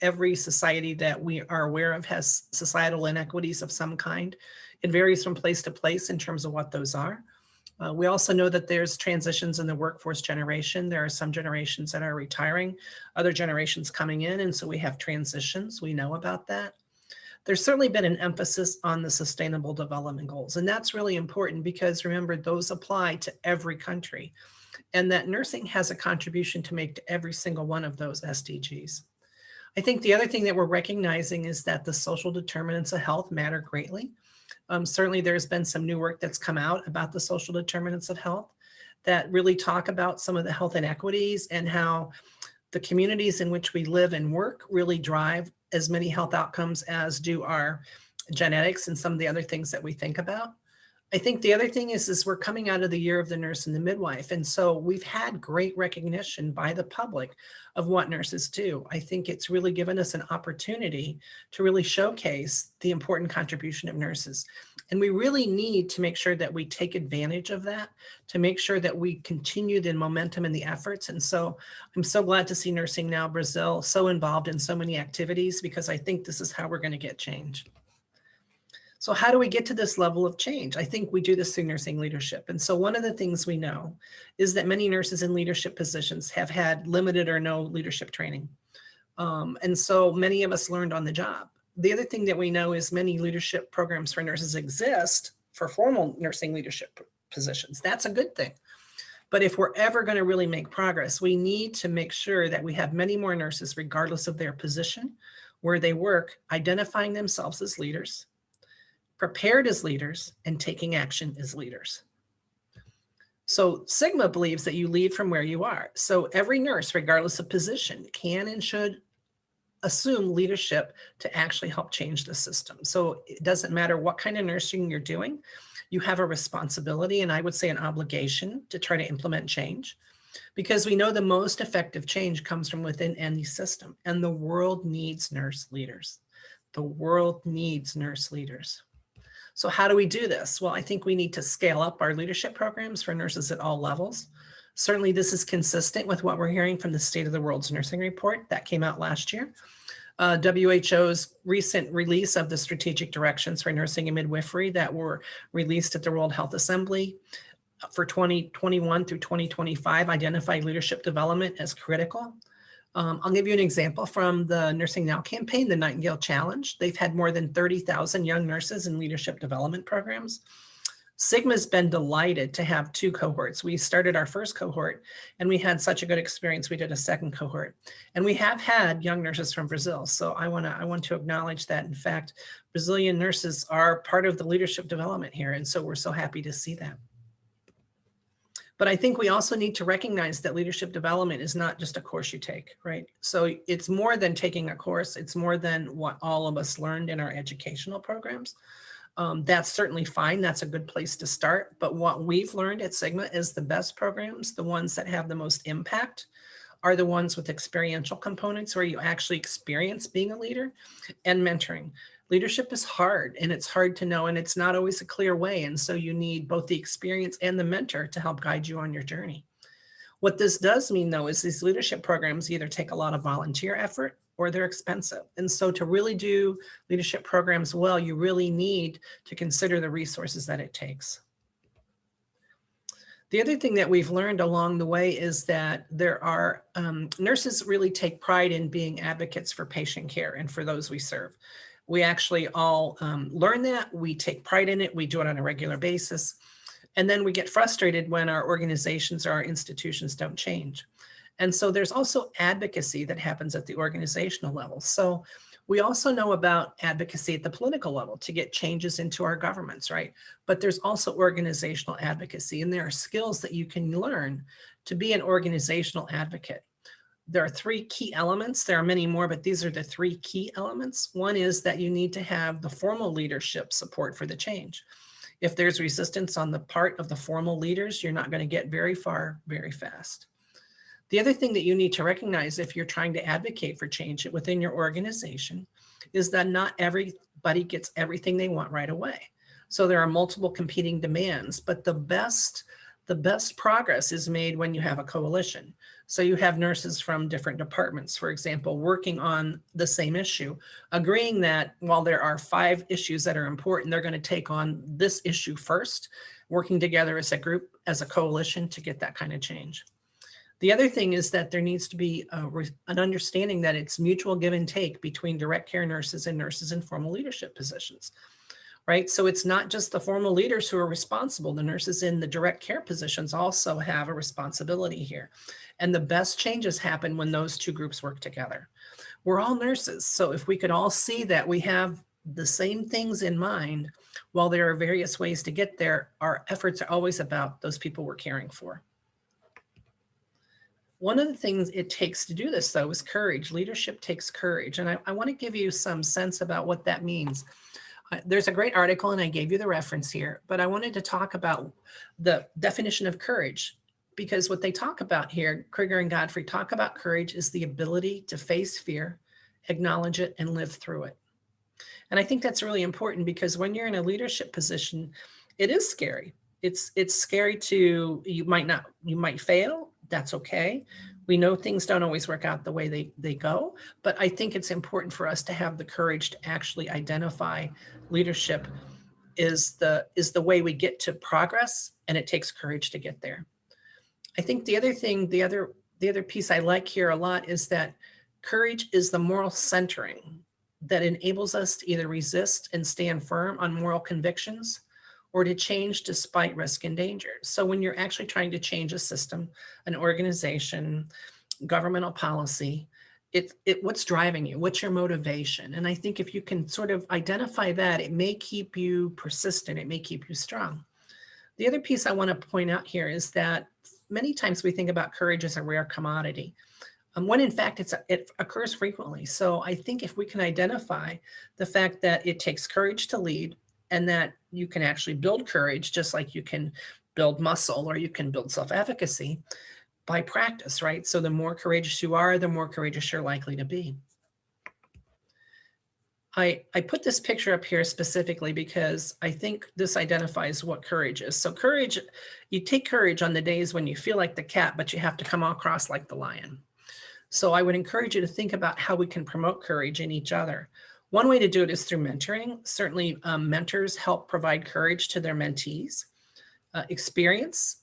Every society that we are aware of has societal inequities of some kind. It varies from place to place in terms of what those are. We also know that there's transitions in the workforce generation. There are some generations that are retiring, other generations coming in, and so we have transitions. We know about that. There's certainly been an emphasis on the Sustainable Development Goals, and that's really important because remember, those apply to every country, and that nursing has a contribution to make to every single one of those SDGs. I think the other thing that we're recognizing is that the social determinants of health matter greatly. Certainly there's been some new work that's come out about the social determinants of health that really talk about some of the health inequities and how the communities in which we live and work really drive as many health outcomes as do our genetics and some of the other things that we think about. I think the other thing is we're coming out of the year of the nurse and the midwife. And so we've had great recognition by the public of what nurses do. I think it's really given us an opportunity to really showcase the important contribution of nurses. And we really need to make sure that we take advantage of that, to make sure that we continue the momentum and the efforts. And so I'm so glad to see Nursing Now Brazil so involved in so many activities, because I think this is how we're going to get change. So how do we get to this level of change? I think we do this through nursing leadership. And so one of the things we know is that many nurses in leadership positions have had limited or no leadership training. And so many of us learned on the job. The other thing that we know is many leadership programs for nurses exist for formal nursing leadership positions. That's a good thing. But if we're ever going to really make progress, we need to make sure that we have many more nurses, regardless of their position, where they work, identifying themselves as leaders, prepared as leaders, and taking action as leaders. So Sigma believes that you lead from where you are. So every nurse, regardless of position, can and should assume leadership to actually help change the system. So it doesn't matter what kind of nursing you're doing. You have a responsibility, and I would say an obligation, to try to implement change, because we know the most effective change comes from within any system, and the world needs nurse leaders. The world needs nurse leaders. So how do we do this? Well, I think we need to scale up our leadership programs for nurses at all levels. Certainly this is consistent with what we're hearing from the State of the World's Nursing Report that came out last year. WHO's recent release of the strategic directions for nursing and midwifery that were released at the World Health Assembly for 2021 through 2025 identified leadership development as critical. I'll give you an example from the Nursing Now campaign, the Nightingale Challenge. They've had more than 30,000 young nurses in leadership development programs. Sigma's been delighted to have 2 cohorts. We started our first cohort and we had such a good experience. We did a second cohort, and we have had young nurses from Brazil. So I want to acknowledge that. In fact, Brazilian nurses are part of the leadership development here. And so we're so happy to see that. But I think we also need to recognize that leadership development is not just a course you take, right? So it's more than taking a course. It's more than what all of us learned in our educational programs. That's certainly fine. That's a good place to start. But what we've learned at Sigma is the best programs, the ones that have the most impact, are the ones with experiential components where you actually experience being a leader, and mentoring. Leadership is hard, and it's hard to know, and it's not always a clear way. And so you need both the experience and the mentor to help guide you on your journey. What this does mean, though, is these leadership programs either take a lot of volunteer effort or they're expensive. And so to really do leadership programs well, you really need to consider the resources that it takes. The other thing that we've learned along the way is that there are nurses really take pride in being advocates for patient care and for those we serve. We actually all learn that. We take pride in it. We do it on a regular basis. And then we get frustrated when our organizations or our institutions don't change. And so there's also advocacy that happens at the organizational level. So we also know about advocacy at the political level to get changes into our governments, right? But there's also organizational advocacy, and there are skills that you can learn to be an organizational advocate. There are 3 key elements. There are many more, but these are the 3 key elements. One is that you need to have the formal leadership support for the change. If there's resistance on the part of the formal leaders, you're not going to get very far very fast. The other thing that you need to recognize if you're trying to advocate for change within your organization is that not everybody gets everything they want right away. So there are multiple competing demands, but the best progress is made when you have a coalition. So you have nurses from different departments, for example, working on the same issue, agreeing that while there are 5 issues that are important, they're going to take on this issue first, working together as a group, as a coalition to get that kind of change. The other thing is that there needs to be an understanding that it's mutual give and take between direct care nurses and nurses in formal leadership positions, right? So it's not just the formal leaders who are responsible. The nurses in the direct care positions also have a responsibility here. And the best changes happen when those 2 groups work together. We're all nurses. So if we could all see that we have the same things in mind, while there are various ways to get there, our efforts are always about those people we're caring for. One of the things it takes to do this, though, is courage. Leadership takes courage. And I want to give you some sense about what that means. There's a great article, and I gave you the reference here, but I wanted to talk about the definition of courage, because what they talk about here, Krieger and Godfrey talk about courage is the ability to face fear, acknowledge it, and live through it. And I think that's really important, because when you're in a leadership position, it is scary. It's scary you might fail. That's okay. We know things don't always work out the way they go, but I think it's important for us to have the courage to actually identify leadership is the way we get to progress, and it takes courage to get there. I think the other piece I like here a lot is that courage is the moral centering that enables us to either resist and stand firm on moral convictions, or to change despite risk and danger. So when you're actually trying to change a system, an organization, governmental policy, what's driving you? What's your motivation? And I think if you can sort of identify that, it may keep you persistent. It may keep you strong. The other piece I want to point out here is that many times we think about courage as a rare commodity, when in fact it occurs frequently. So I think if we can identify the fact that it takes courage to lead, and that you can actually build courage just like you can build muscle or you can build self-efficacy by practice, right? So the more courageous you are, the more courageous you're likely to be. I put this picture up here specifically because I think this identifies what courage is. So courage, you take courage on the days when you feel like the cat, but you have to come across like the lion. So I would encourage you to think about how we can promote courage in each other. One way to do it is through mentoring. Certainly mentors help provide courage to their mentees. Experience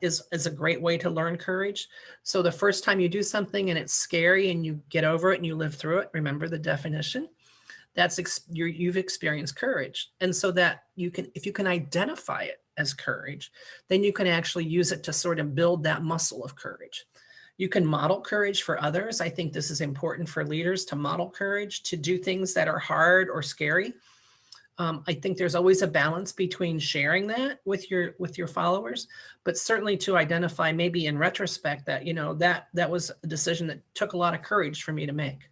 is a great way to learn courage. So the first time you do something and it's scary and you get over it and you live through it, remember the definition, you've experienced courage. And so that you can, if you can identify it as courage, then you can actually use it to sort of build that muscle of courage. You can model courage for others. I think this is important for leaders to model courage, to do things that are hard or scary. I think there's always a balance between sharing that with your followers, but certainly to identify maybe in retrospect that, you know, that was a decision that took a lot of courage for me to make.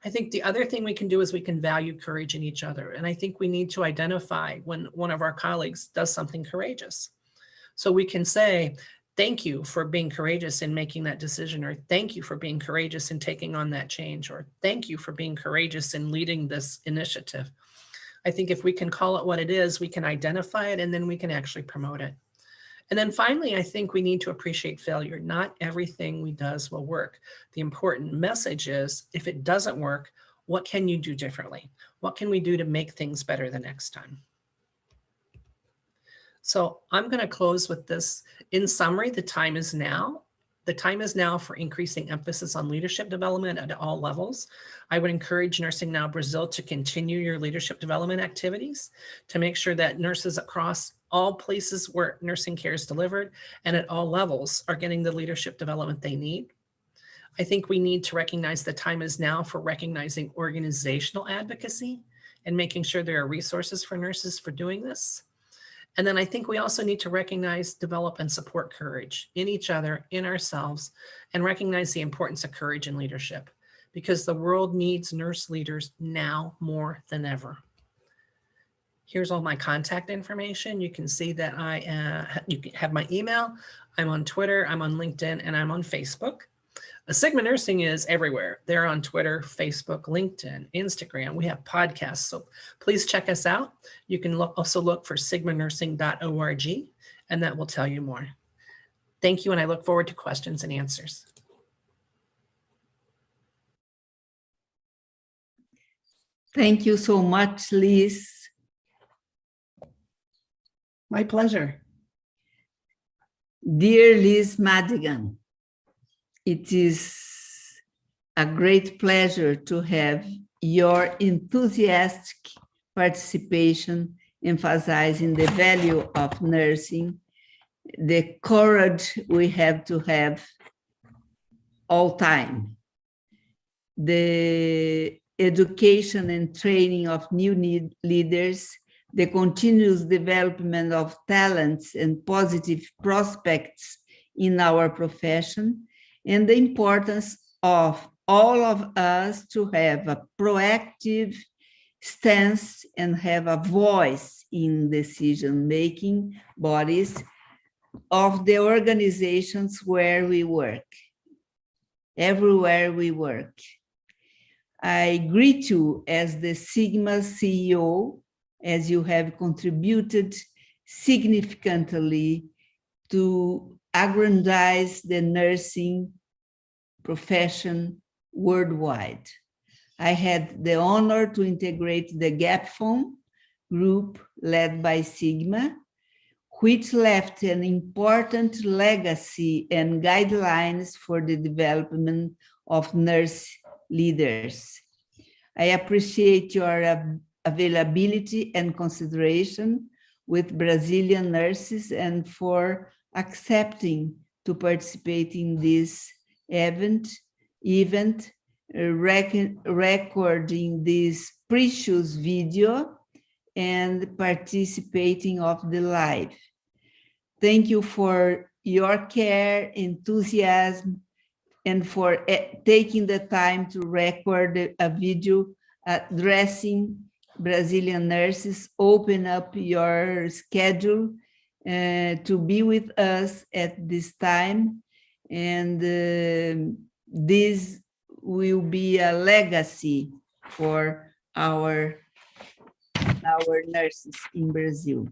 I think the other thing we can do is we can value courage in each other. And I think we need to identify when one of our colleagues does something courageous. So we can say, thank you for being courageous in making that decision, or thank you for being courageous in taking on that change, or thank you for being courageous in leading this initiative. I think if we can call it what it is, we can identify it, and then we can actually promote it. And then finally, I think we need to appreciate failure. Not everything we do will work. The important message is, if it doesn't work, what can you do differently? What can we do to make things better the next time? So I'm going to close with this. In summary, the time is now. The time is now for increasing emphasis on leadership development at all levels. I would encourage Nursing Now Brazil to continue your leadership development activities to make sure that nurses across all places where nursing care is delivered and at all levels are getting the leadership development they need. I think we need to recognize the time is now for recognizing organizational advocacy and making sure there are resources for nurses for doing this. And then I think we also need to recognize, develop, and support courage in each other, in ourselves, and recognize the importance of courage in leadership, because the world needs nurse leaders now more than ever. Here's all my contact information. You can see that you can have my email. I'm on Twitter, I'm on LinkedIn, and I'm on Facebook. Sigma Nursing is everywhere. They're on Twitter, Facebook, LinkedIn, Instagram. We have podcasts, so please check us out. You can also look for sigmanursing.org, and that will tell you more. Thank you, and I look forward to questions and answers. Thank you so much, Liz. My pleasure. Dear Liz Madigan, it is a great pleasure to have your enthusiastic participation emphasizing the value of nursing, the courage we have to have all time, the education and training of new leaders, the continuous development of talents and positive prospects in our profession, and the importance of all of us to have a proactive stance and have a voice in decision-making bodies of the organizations where we work, everywhere we work. I greet you as the Sigma CEO, as you have contributed significantly to aggrandize the nursing profession worldwide. I had the honor to integrate the GAPFON group led by Sigma, which left an important legacy and guidelines for the development of nurse leaders. I appreciate your availability and consideration with Brazilian nurses and for accepting to participate in this event, recording this precious video and participating of the live. Thank you for your care, enthusiasm, and for taking the time to record a video addressing Brazilian nurses open up your schedule to be with us at this time. And this will be a legacy for our nurses in Brazil.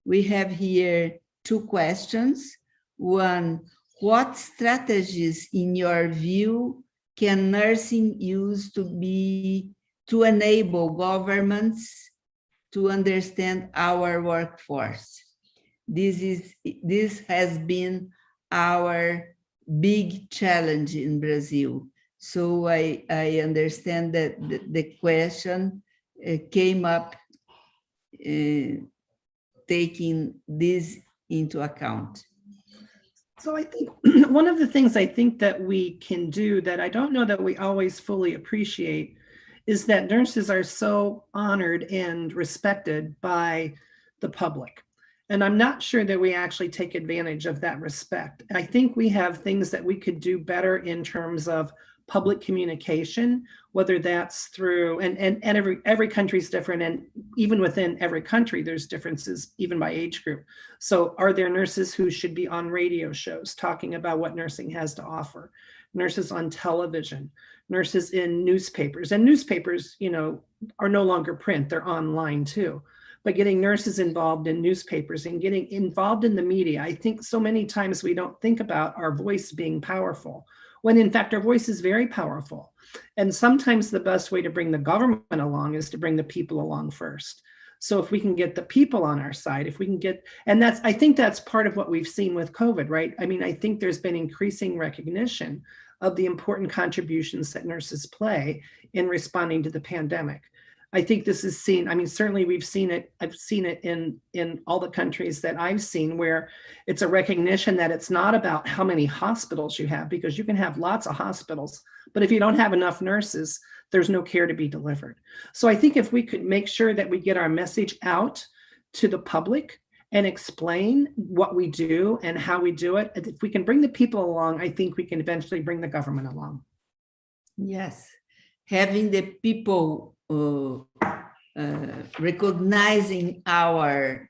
We have here two questions. One, what strategies, in your view, can nursing use to enable governments to understand our workforce? This has been our big challenge in Brazil. So I understand that the question came up taking this into account. So I think one of the things I think that we can do that I don't know that we always fully appreciate is that nurses are so honored and respected by the public. And I'm not sure that we actually take advantage of that respect. I think we have things that we could do better in terms of public communication, whether that's through, and every country is different, and even within every country, there's differences even by age group. So are there nurses who should be on radio shows talking about what nursing has to offer? Nurses on television, nurses in newspapers, and newspapers, you know, are no longer print, they're online too. But getting nurses involved in newspapers and getting involved in the media, I think so many times we don't think about our voice being powerful, when in fact our voice is very powerful. And sometimes the best way to bring the government along is to bring the people along first. So if we can get the people on our side, if we can get, and that's, I think that's part of what we've seen with COVID, right? I mean, I think there's been increasing recognition of the important contributions that nurses play in responding to the pandemic. I think this is seen, I mean, certainly we've seen it, I've seen it in all the countries that I've seen, where it's a recognition that it's not about how many hospitals you have, because you can have lots of hospitals, but if you don't have enough nurses, there's no care to be delivered. So I think if we could make sure that we get our message out to the public and explain what we do and how we do it, if we can bring the people along, I think we can eventually bring the government along. Yes, having the people recognizing our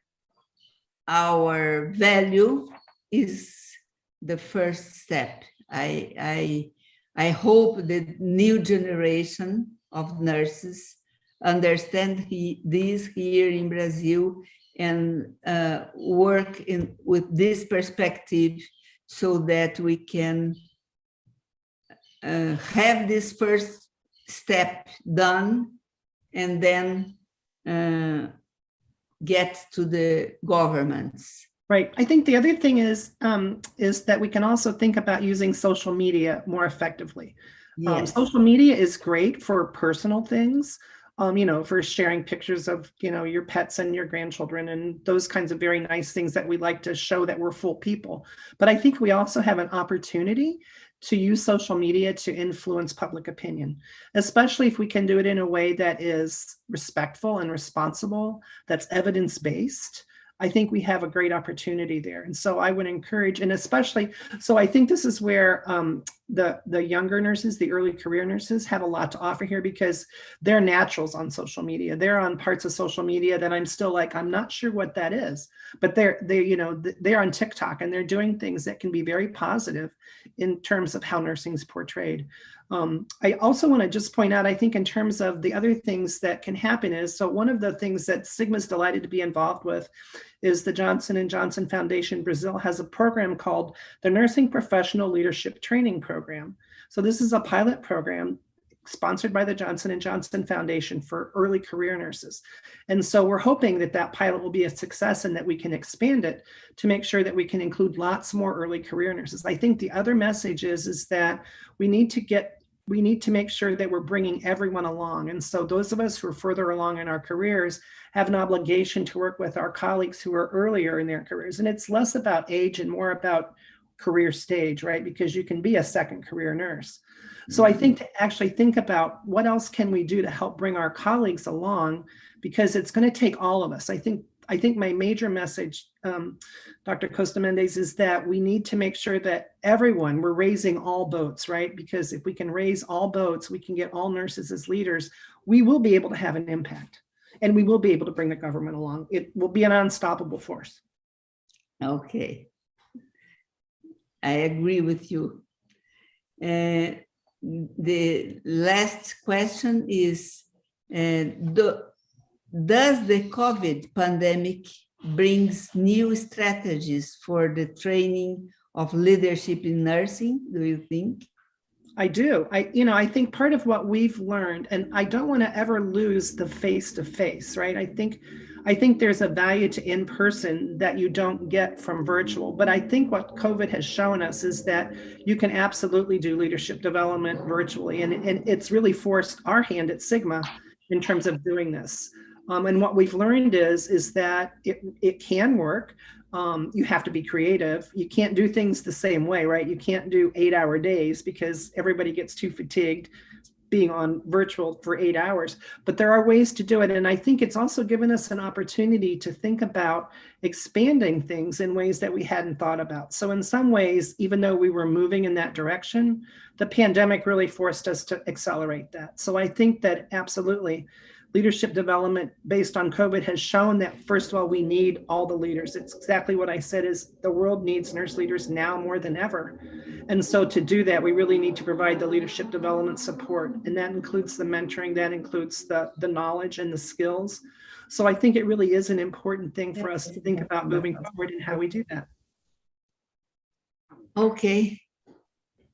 value is the first step. I hope the new generation of nurses understand this here in Brazil and work with this perspective, so that we can have this first step done and then get to the governments. Right. I think the other thing is that we can also think about using social media more effectively. Yes. Social media is great for personal things, you know, for sharing pictures of, you know, your pets and your grandchildren and those kinds of very nice things that we like to show that we're full people. But I think we also have an opportunity to use social media to influence public opinion, especially if we can do it in a way that is respectful and responsible, that's evidence-based. I think we have a great opportunity there. And so I would encourage, and especially, so I think this is where the younger nurses, the early career nurses have a lot to offer here, because they're naturals on social media. They're on parts of social media that I'm still like, I'm not sure what that is, but they're on TikTok and they're doing things that can be very positive in terms of how nursing is portrayed. I also want to just point out, I think in terms of the other things that can happen is, so one of the things that Sigma's delighted to be involved with is the Johnson & Johnson Foundation Brazil has a program called the Nursing Professional Leadership Training Program. So this is a pilot program sponsored by the Johnson & Johnson Foundation for early career nurses. And so we're hoping that that pilot will be a success and that we can expand it to make sure that we can include lots more early career nurses. I think the other message is that we need to make sure that we're bringing everyone along. And so those of us who are further along in our careers have an obligation to work with our colleagues who are earlier in their careers. And it's less about age and more about career stage, right? Because you can be a second career nurse. So I think to actually think about what else can we do to help bring our colleagues along, because it's going to take all of us. I think my major message, Dr. Costa Mendes, is that we need to make sure that we're raising all boats, right? Because if we can raise all boats, we can get all nurses as leaders, we will be able to have an impact. And we will be able to bring the government along. It will be an unstoppable force. Okay. I agree with you. The last question is, does the COVID pandemic brings new strategies for the training of leadership in nursing, do you think? I do. I think part of what we've learned, and I don't want to ever lose the face-to-face, right? I think there's a value to in-person that you don't get from virtual. But I think what COVID has shown us is that you can absolutely do leadership development virtually. And it's really forced our hand at Sigma in terms of doing this. And what we've learned is that it can work. You have to be creative. You can't do things the same way, right? You can't do 8-hour days because everybody gets too fatigued being on virtual for 8 hours, but there are ways to do it. And I think it's also given us an opportunity to think about expanding things in ways that we hadn't thought about. So in some ways, even though we were moving in that direction, the pandemic really forced us to accelerate that. So I think that absolutely leadership development based on COVID has shown that, first of all, we need all the leaders. It's exactly what I said, is the world needs nurse leaders now more than ever. And so to do that, we really need to provide the leadership development support. And that includes the mentoring, that includes the knowledge and the skills. So I think it really is an important thing for us to think about moving forward and how we do that. Okay.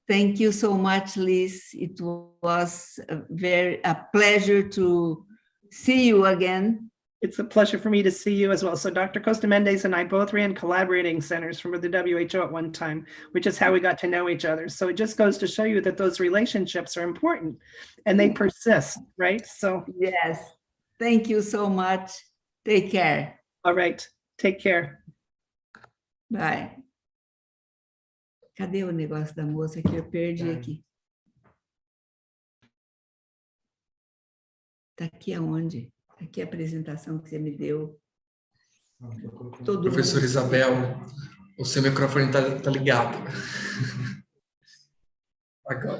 Thank you so much, Liz. It was a pleasure to see you again. It's a pleasure for me to see you as well. So Dr. Costa Mendes and I both ran collaborating centers from the WHO at one time, which is how we got to know each other. So it just goes to show you that those relationships are important and they persist, right? So yes, thank you so much. Take care. All right, take care. Bye. Cadê o negócio da moça que eu perdi aqui? Está aqui aonde? Aqui a apresentação que você me deu. Professora Isabel, o seu microfone está ligado. Agora.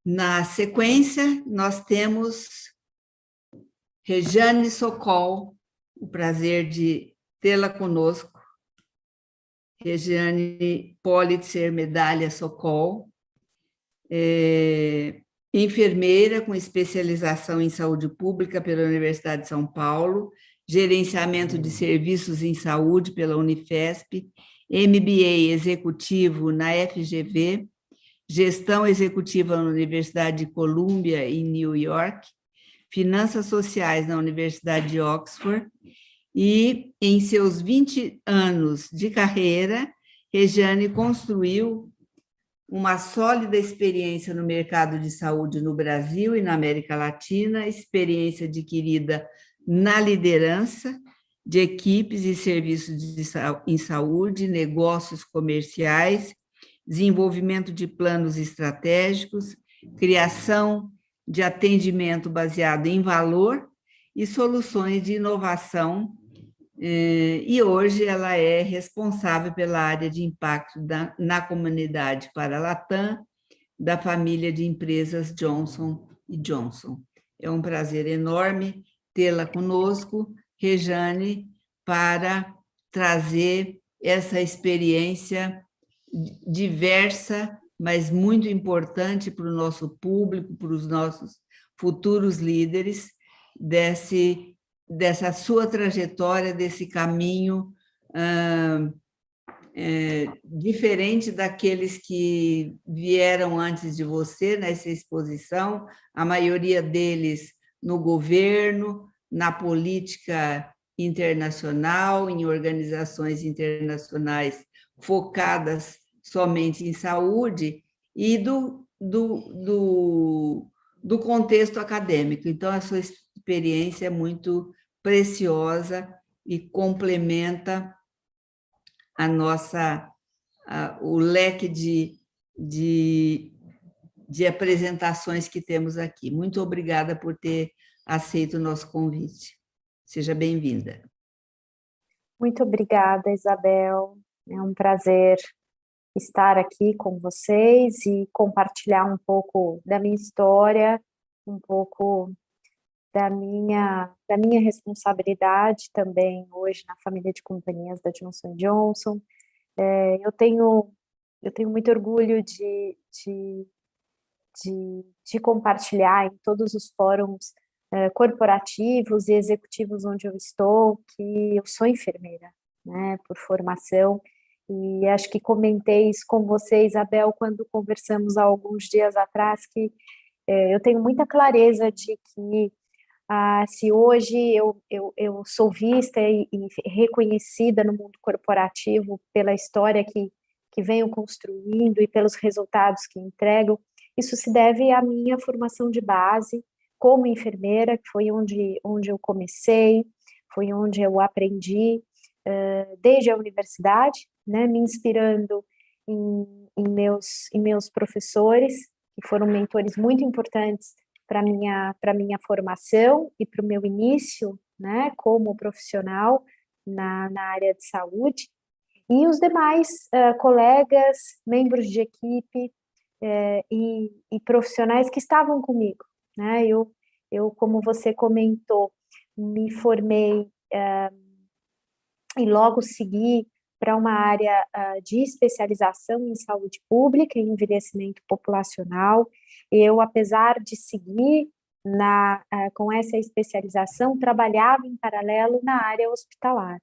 Na sequência, nós temos Rejane Sokol, o prazer de tê-la conosco. Rejane Pulitzer Medalha Sokol, enfermeira com especialização em saúde pública pela Universidade de São Paulo, gerenciamento de serviços em saúde pela Unifesp, MBA executivo na FGV, gestão executiva na Universidade de Colômbia, em New York, finanças sociais na Universidade de Oxford, e em seus 20 anos de carreira, Rejane construiu uma sólida experiência no mercado de saúde no Brasil e na América Latina, experiência adquirida na liderança de equipes e serviços em saúde, negócios comerciais, desenvolvimento de planos estratégicos, criação de atendimento baseado em valor e soluções de inovação. E hoje ela é responsável pela área de impacto na comunidade para a Latam, da família de empresas Johnson & Johnson. É um prazer enorme tê-la conosco, Rejane, para trazer essa experiência diversa, mas muito importante para o nosso público, para os nossos futuros líderes, dessa sua trajetória, desse caminho diferente daqueles que vieram antes de você nessa exposição, a maioria deles no governo, na política internacional, em organizações internacionais focadas somente em saúde, e do contexto acadêmico. Então, a sua experiência é muito preciosa e complementa o leque de apresentações que temos aqui. Muito obrigada por ter aceito o nosso convite. Seja bem-vinda. Muito obrigada, Isabel. É um prazer estar aqui com vocês e compartilhar um pouco da minha história, um pouco da minha responsabilidade também hoje na família de companhias da Johnson & Johnson. Eu tenho muito orgulho de compartilhar em todos os fóruns corporativos e executivos onde eu estou, que eu sou enfermeira, né, por formação, e acho que comentei isso com você, Isabel, quando conversamos há alguns dias atrás, que eu tenho muita clareza de que se hoje eu sou vista e reconhecida no mundo corporativo pela história que venho construindo e pelos resultados que entrego, isso se deve à minha formação de base como enfermeira, que foi onde eu comecei, foi onde eu aprendi desde a universidade, né, me inspirando em meus professores, que foram mentores muito importantes para minha formação e para o meu início, né, como profissional na área de saúde, e os demais colegas, membros de equipe e profissionais que estavam comigo, né? Eu, como você comentou, me formei e logo segui para uma área de especialização em saúde pública e envelhecimento populacional. Eu, apesar de seguir com essa especialização, trabalhava em paralelo na área hospitalar.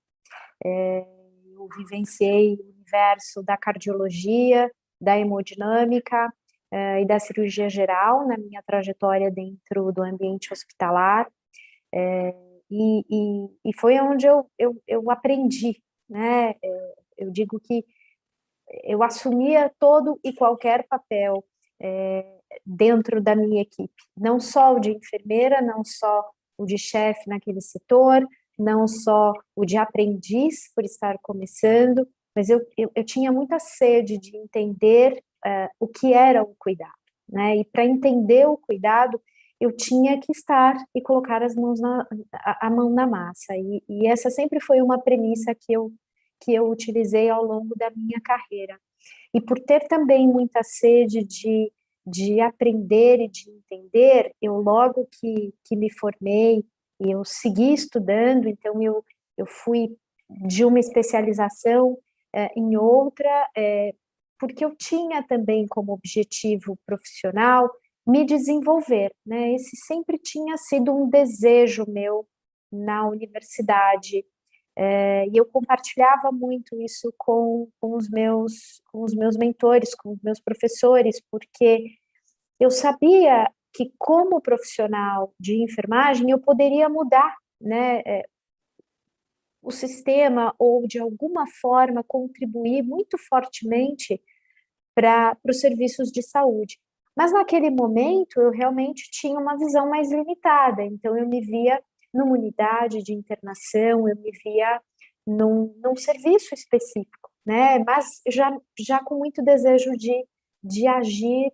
Eu vivenciei o universo da cardiologia, da hemodinâmica e da cirurgia geral na minha trajetória dentro do ambiente hospitalar, e foi onde eu aprendi, né? Eu digo que eu assumia todo e qualquer papel dentro da minha equipe, não só o de enfermeira, não só o de chefe naquele setor, não só o de aprendiz por estar começando, mas eu tinha muita sede de entender o que era o cuidado, né? E para entender o cuidado, eu tinha que estar e colocar a mão na massa, e essa sempre foi uma premissa que eu utilizei ao longo da minha carreira. E por ter também muita sede de aprender e de entender, eu logo que me formei, e eu segui estudando, então eu fui de uma especialização em outra, porque eu tinha também como objetivo profissional me desenvolver, né? Esse sempre tinha sido um desejo meu na universidade, e eu compartilhava muito isso com os meus mentores, com os meus professores, porque eu sabia que como profissional de enfermagem eu poderia mudar, né, o sistema, ou de alguma forma contribuir muito fortemente para os serviços de saúde. Mas naquele momento eu realmente tinha uma visão mais limitada, então eu me via numa unidade de internação, eu me via num serviço específico, né? Mas já com muito desejo de agir,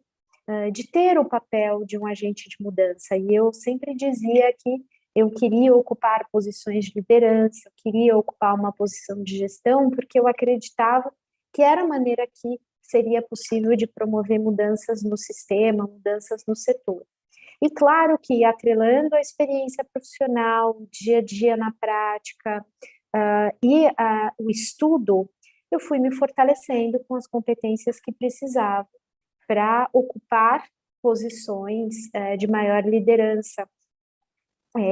de ter o papel de um agente de mudança, e eu sempre dizia que eu queria ocupar posições de liderança, eu queria ocupar uma posição de gestão, porque eu acreditava que era a maneira que seria possível de promover mudanças no sistema, mudanças no setor. E claro que atrelando a experiência profissional, dia a dia na prática o estudo, eu fui me fortalecendo com as competências que precisava para ocupar posições de maior liderança.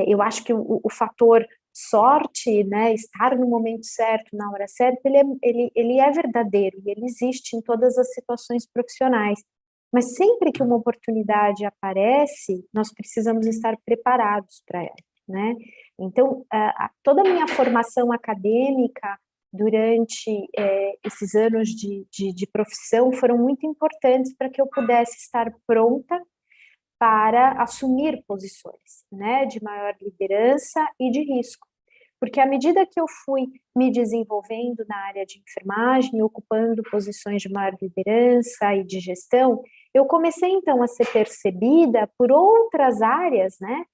Eu acho que o fator sorte, né, estar no momento certo, na hora certa, ele é verdadeiro e ele existe em todas as situações profissionais. Mas sempre que uma oportunidade aparece, nós precisamos estar preparados para ela, né? Então, toda a minha formação acadêmica durante esses anos de profissão foram muito importantes para que eu pudesse estar pronta para assumir posições, né, de maior liderança e de risco. Porque à medida que eu fui me desenvolvendo na área de enfermagem, ocupando posições de maior liderança e de gestão, eu comecei então a ser percebida por outras áreas, né,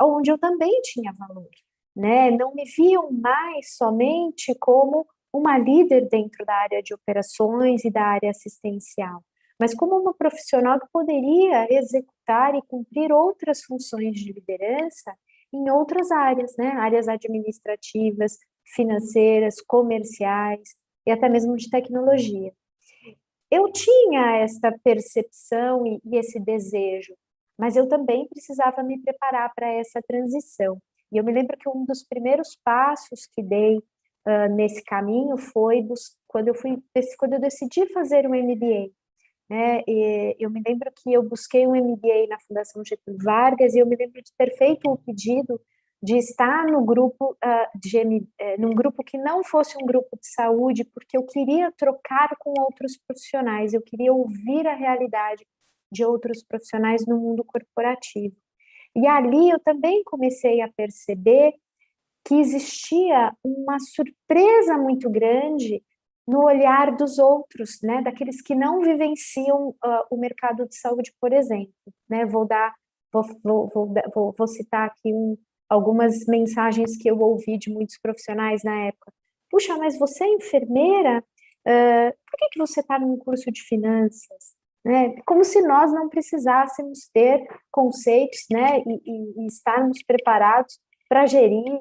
onde eu também tinha valor, né? Não me viam mais somente como uma líder dentro da área de operações e da área assistencial, mas como uma profissional que poderia executar e cumprir outras funções de liderança em outras áreas, né? Áreas administrativas, financeiras, comerciais e até mesmo de tecnologia. Eu tinha essa percepção e esse desejo, mas eu também precisava me preparar para essa transição. E eu me lembro que um dos primeiros passos que dei nesse caminho foi quando eu decidi fazer um MBA. Né? E eu me lembro que eu busquei um MBA na Fundação Getúlio Vargas e eu me lembro de ter feito o pedido de estar no grupo num grupo que não fosse um grupo de saúde, porque eu queria trocar com outros profissionais, eu queria ouvir a realidade de outros profissionais no mundo corporativo. E ali eu também comecei a perceber que existia uma surpresa muito grande no olhar dos outros, né, daqueles que não vivenciam o mercado de saúde, por exemplo. Né, vou citar aqui algumas mensagens que eu ouvi de muitos profissionais na época. Puxa, mas você é enfermeira? Por que você está num curso de finanças? Né? Como se nós não precisássemos ter conceitos, né, e estarmos preparados para gerir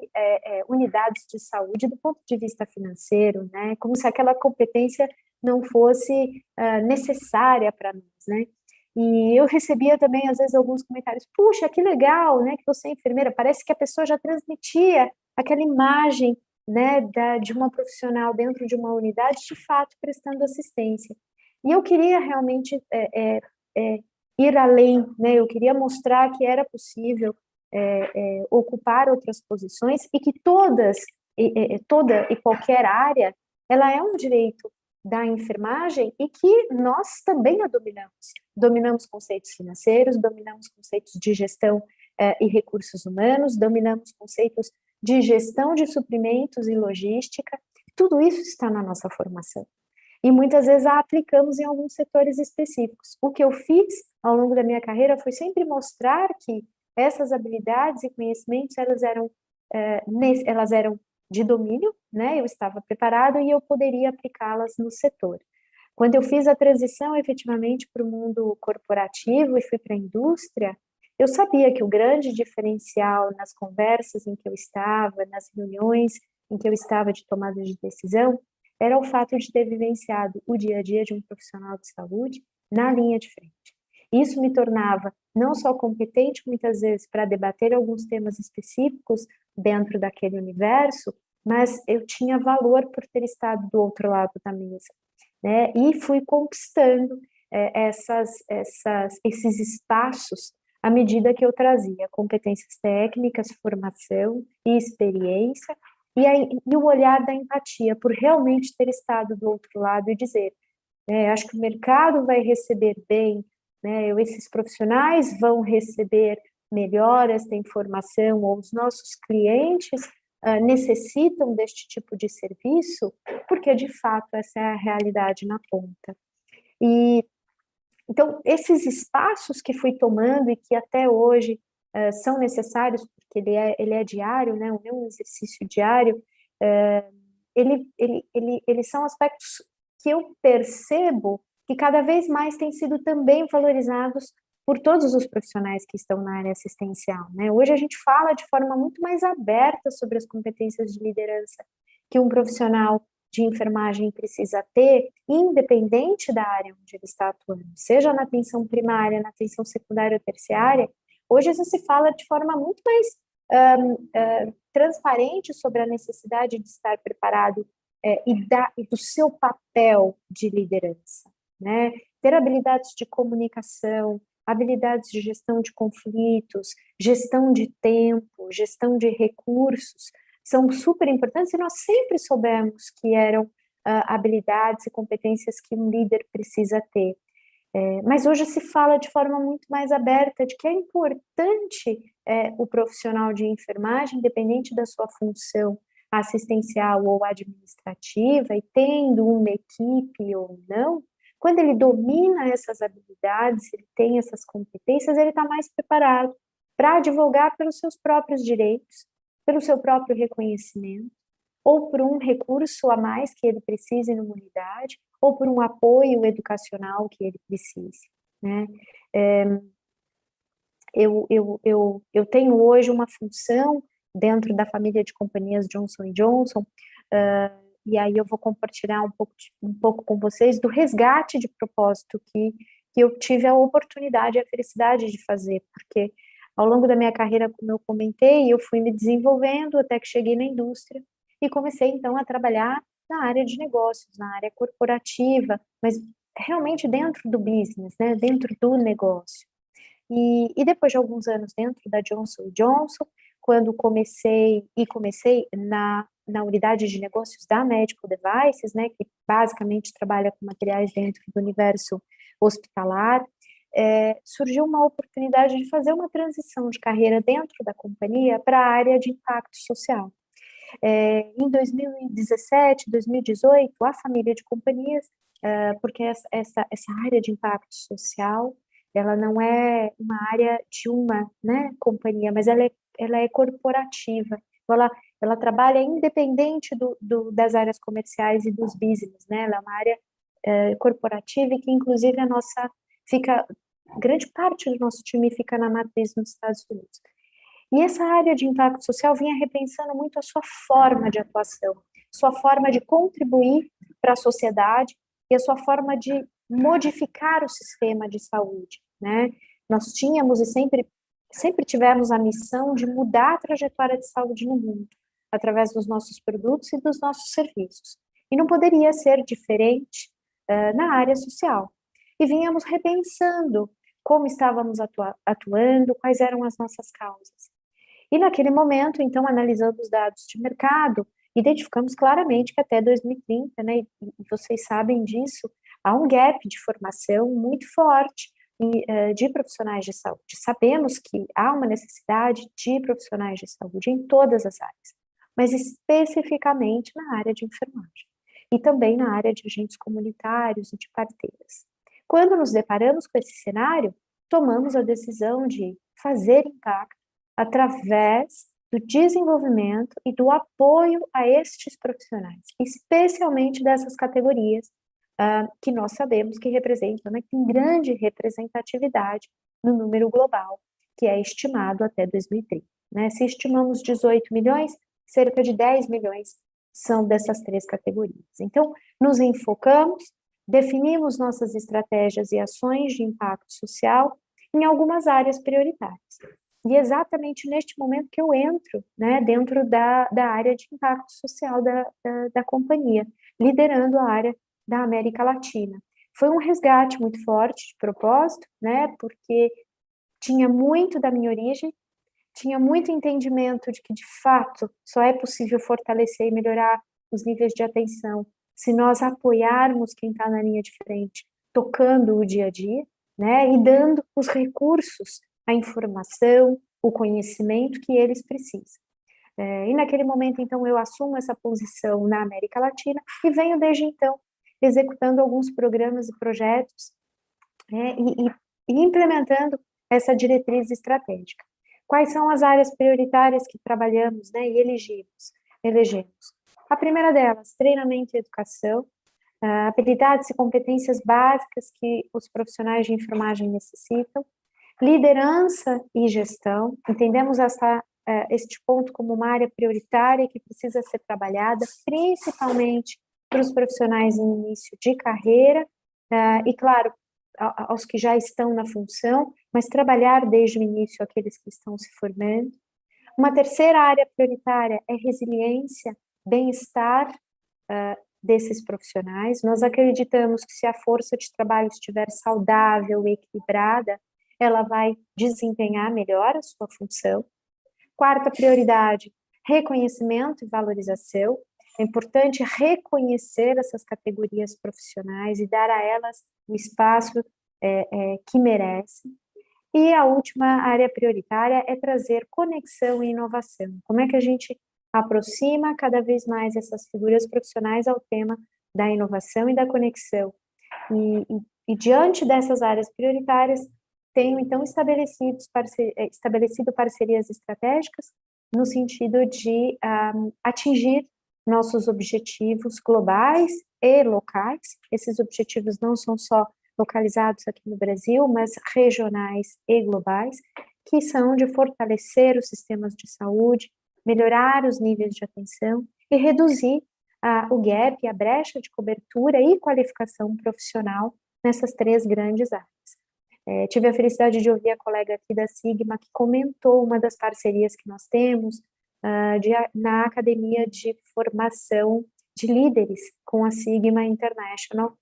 unidades de saúde do ponto de vista financeiro, né? Como se aquela competência não fosse necessária para nós, né? E eu recebia também, às vezes, alguns comentários, puxa, que legal, né, que você é enfermeira, parece que a pessoa já transmitia aquela imagem, né, de uma profissional dentro de uma unidade, de fato, prestando assistência. E eu queria realmente ir além, né, eu queria mostrar que era possível ocupar outras posições e que toda e qualquer área, ela é um direito da enfermagem e que nós também a dominamos. Dominamos conceitos financeiros, dominamos conceitos de gestão e recursos humanos, dominamos conceitos de gestão de suprimentos e logística, tudo isso está na nossa formação. E muitas vezes a aplicamos em alguns setores específicos. O que eu fiz ao longo da minha carreira foi sempre mostrar que essas habilidades e conhecimentos, elas eram de domínio, né? Eu estava preparada e eu poderia aplicá-las no setor. Quando eu fiz a transição efetivamente para o mundo corporativo e fui para a indústria, eu sabia que o grande diferencial nas conversas em que eu estava, nas reuniões em que eu estava de tomada de decisão, era o fato de ter vivenciado o dia a dia de um profissional de saúde na linha de frente. Isso me tornava não só competente, muitas vezes, para debater alguns temas específicos dentro daquele universo, mas eu tinha valor por ter estado do outro lado da mesa, né? E fui conquistando esses espaços à medida que eu trazia competências técnicas, formação e experiência, e o olhar da empatia, por realmente ter estado do outro lado e dizer, acho que o mercado vai receber bem, né, esses profissionais vão receber melhor esta informação, ou os nossos clientes necessitam deste tipo de serviço, porque de fato essa é a realidade na ponta. E então esses espaços que fui tomando e que até hoje são necessários, porque ele é diário, né, o meu exercício diário, eles são aspectos que eu percebo que cada vez mais têm sido também valorizados por todos os profissionais que estão na área assistencial, né? Hoje a gente fala de forma muito mais aberta sobre as competências de liderança que um profissional de enfermagem precisa ter, independente da área onde ele está atuando, seja na atenção primária, na atenção secundária ou terciária. Hoje já se fala de forma muito mais transparente sobre a necessidade de estar preparado e do seu papel de liderança, né? Ter habilidades de comunicação, habilidades de gestão de conflitos, gestão de tempo, gestão de recursos, são super importantes e nós sempre soubemos que eram habilidades e competências que um líder precisa ter. Mas hoje se fala de forma muito mais aberta de que é importante o profissional de enfermagem, independente da sua função assistencial ou administrativa, e tendo uma equipe ou não, quando ele domina essas habilidades, ele tem essas competências, ele está mais preparado para advogar pelos seus próprios direitos, pelo seu próprio reconhecimento, ou por um recurso a mais que ele precise numa unidade, ou por um apoio educacional que ele precise, né? Eu tenho hoje uma função dentro da família de companhias Johnson & Johnson, e aí eu vou compartilhar um pouco com vocês do resgate de propósito que eu tive a oportunidade e a felicidade de fazer, porque ao longo da minha carreira, como eu comentei, eu fui me desenvolvendo até que cheguei na indústria e comecei então a trabalhar na área de negócios, na área corporativa, mas realmente dentro do business, né, dentro do negócio. E depois de alguns anos dentro da Johnson & Johnson, quando comecei na unidade de negócios da Medical Devices, né, que basicamente trabalha com materiais dentro do universo hospitalar, surgiu uma oportunidade de fazer uma transição de carreira dentro da companhia para a área de impacto social. Em 2017, 2018, a família de companhias, porque essa área de impacto social, ela não é uma área de uma, né, companhia, mas ela é corporativa, então ela trabalha independente das áreas comerciais e dos business, né, ela é uma área corporativa e que inclusive grande parte do nosso time fica na matriz nos Estados Unidos. E essa área de impacto social vinha repensando muito a sua forma de atuação, sua forma de contribuir para a sociedade e a sua forma de modificar o sistema de saúde, né? Nós tínhamos e sempre tivemos a missão de mudar a trajetória de saúde no mundo, através dos nossos produtos e dos nossos serviços. E não poderia ser diferente na área social. E vínhamos repensando como estávamos atuando, quais eram as nossas causas. E naquele momento, então, analisando os dados de mercado, identificamos claramente que até 2030, né, e vocês sabem disso, há um gap de formação muito forte de profissionais de saúde. Sabemos que há uma necessidade de profissionais de saúde em todas as áreas, mas especificamente na área de enfermagem e também na área de agentes comunitários e de parteiras. Quando nos deparamos com esse cenário, tomamos a decisão de fazer impacto através do desenvolvimento e do apoio a estes profissionais, especialmente dessas categorias que nós sabemos que representam, né, que tem grande representatividade no número global, que é estimado até 2030. Né? Se estimamos 18 milhões, cerca de 10 milhões são dessas três categorias. Então, nos enfocamos, definimos nossas estratégias e ações de impacto social em algumas áreas prioritárias. E exatamente neste momento que eu entro, né, dentro da área de impacto social da companhia, liderando a área da América Latina. Foi um resgate muito forte de propósito, né, porque tinha muito da minha origem, tinha muito entendimento de que, de fato, só é possível fortalecer e melhorar os níveis de atenção se nós apoiarmos quem está na linha de frente, tocando o dia a dia, né, e dando os recursos, a informação, o conhecimento que eles precisam. E naquele momento, então, eu assumo essa posição na América Latina e venho desde então executando alguns programas e projetos e implementando essa diretriz estratégica. Quais são as áreas prioritárias que trabalhamos, né, e elegemos? A primeira delas, treinamento e educação, habilidades e competências básicas que os profissionais de enfermagem necessitam, liderança e gestão, entendemos este ponto como uma área prioritária que precisa ser trabalhada, principalmente para os profissionais em início de carreira, e claro, aos que já estão na função, mas trabalhar desde o início aqueles que estão se formando. Uma terceira área prioritária é resiliência, bem-estar desses profissionais. Nós acreditamos que se a força de trabalho estiver saudável e equilibrada, ela vai desempenhar melhor a sua função. Quarta prioridade, reconhecimento e valorização. É importante reconhecer essas categorias profissionais e dar a elas o espaço que merecem. E a última área prioritária é trazer conexão e inovação. Como é que a gente aproxima cada vez mais essas figuras profissionais ao tema da inovação e da conexão? E diante dessas áreas prioritárias, tenho, então, estabelecido parcerias estratégicas no sentido de atingir nossos objetivos globais e locais. Esses objetivos não são só localizados aqui no Brasil, mas regionais e globais, que são de fortalecer os sistemas de saúde, melhorar os níveis de atenção e reduzir o gap, a brecha de cobertura e qualificação profissional nessas 3 grandes áreas. Tive a felicidade de ouvir a colega aqui da Sigma que comentou uma das parcerias que nós temos na Academia de Formação de Líderes com a Sigma International.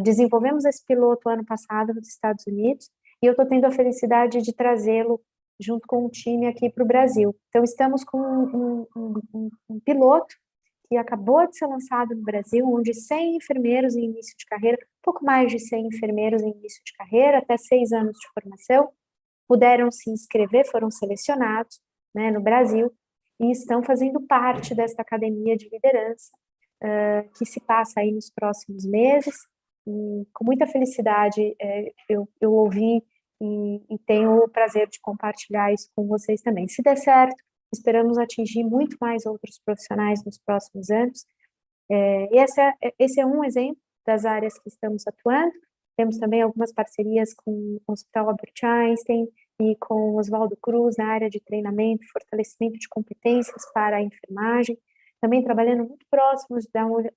Desenvolvemos esse piloto ano passado nos Estados Unidos e eu estou tendo a felicidade de trazê-lo junto com o time aqui para o Brasil. Então, estamos com um piloto que acabou de ser lançado no Brasil, onde 100 enfermeiros em início de carreira, pouco mais de 100 enfermeiros em início de carreira, até 6 anos de formação, puderam se inscrever, foram selecionados, né, no Brasil, e estão fazendo parte desta academia de liderança, que se passa aí nos próximos meses, e com muita felicidade eu ouvi e tenho o prazer de compartilhar isso com vocês também. Se der certo, esperamos atingir muito mais outros profissionais nos próximos anos. Esse é um exemplo das áreas que estamos atuando. Temos também algumas parcerias com o Hospital Albert Einstein e com o Oswaldo Cruz na área de treinamento e fortalecimento de competências para a enfermagem. Também trabalhando muito próximos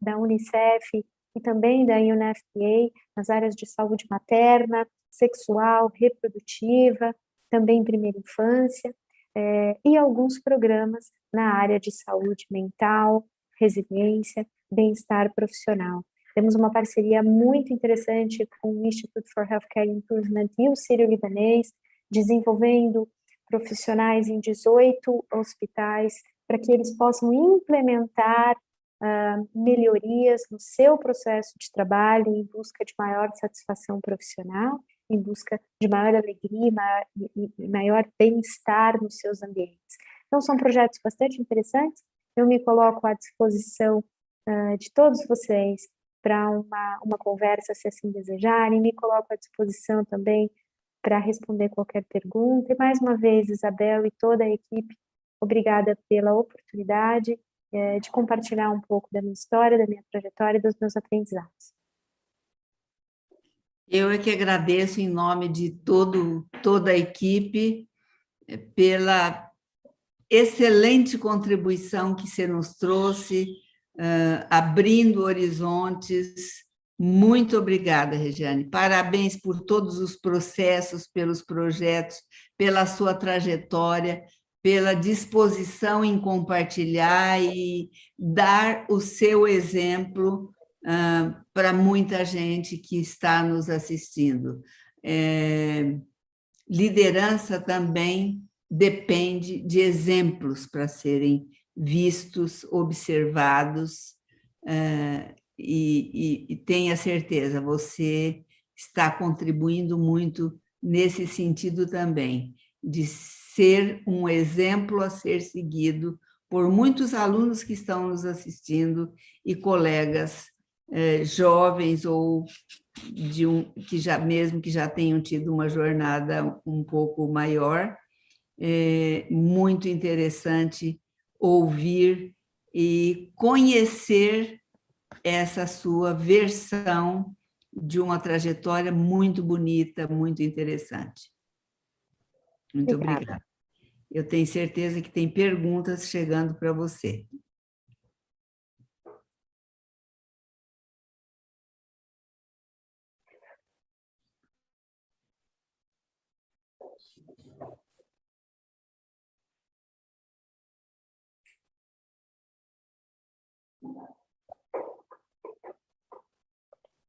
da Unicef e também da UNFPA nas áreas de saúde materna, sexual, reprodutiva, também primeira infância. E alguns programas na área de saúde mental, resiliência, bem-estar profissional. Temos uma parceria muito interessante com o Institute for Healthcare Improvement e o Sírio-Libanês, desenvolvendo profissionais em 18 hospitais para que eles possam implementar melhorias no seu processo de trabalho em busca de maior satisfação profissional, em busca de maior alegria e maior bem-estar nos seus ambientes. Então, são projetos bastante interessantes. Eu me coloco à disposição de todos vocês para uma conversa, se assim desejarem. Me coloco à disposição também para responder qualquer pergunta. E, mais uma vez, Isabel e toda a equipe, obrigada pela oportunidade de compartilhar um pouco da minha história, da minha trajetória e dos meus aprendizados. Eu é que agradeço em nome de toda a equipe pela excelente contribuição que você nos trouxe, abrindo horizontes. Muito obrigada, Regiane. Parabéns por todos os processos, pelos projetos, pela sua trajetória, pela disposição em compartilhar e dar o seu exemplo para muita gente que está nos assistindo. Liderança também depende de exemplos para serem vistos, observados, e tenha certeza, você está contribuindo muito nesse sentido também, de ser um exemplo a ser seguido por muitos alunos que estão nos assistindo e colegas jovens ou que já tenham tido uma jornada um pouco maior. Muito interessante ouvir e conhecer essa sua versão de uma trajetória muito bonita, muito interessante. Muito obrigada. Eu tenho certeza que tem perguntas chegando para você.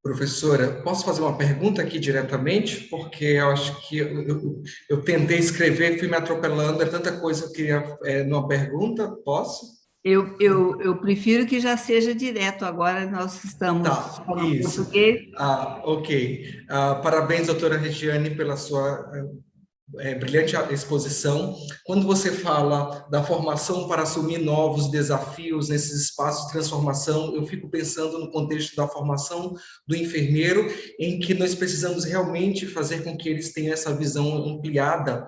Professora, posso fazer uma pergunta aqui diretamente? Porque eu acho que eu tentei escrever, fui me atropelando, é tanta coisa que eu queria numa pergunta, posso? Eu prefiro que já seja direto, agora nós estamos falando português. Ok. Parabéns, doutora Regiane, pela sua brilhante exposição. Quando você fala da formação para assumir novos desafios nesses espaços de transformação, eu fico pensando no contexto da formação do enfermeiro, em que nós precisamos realmente fazer com que eles tenham essa visão ampliada,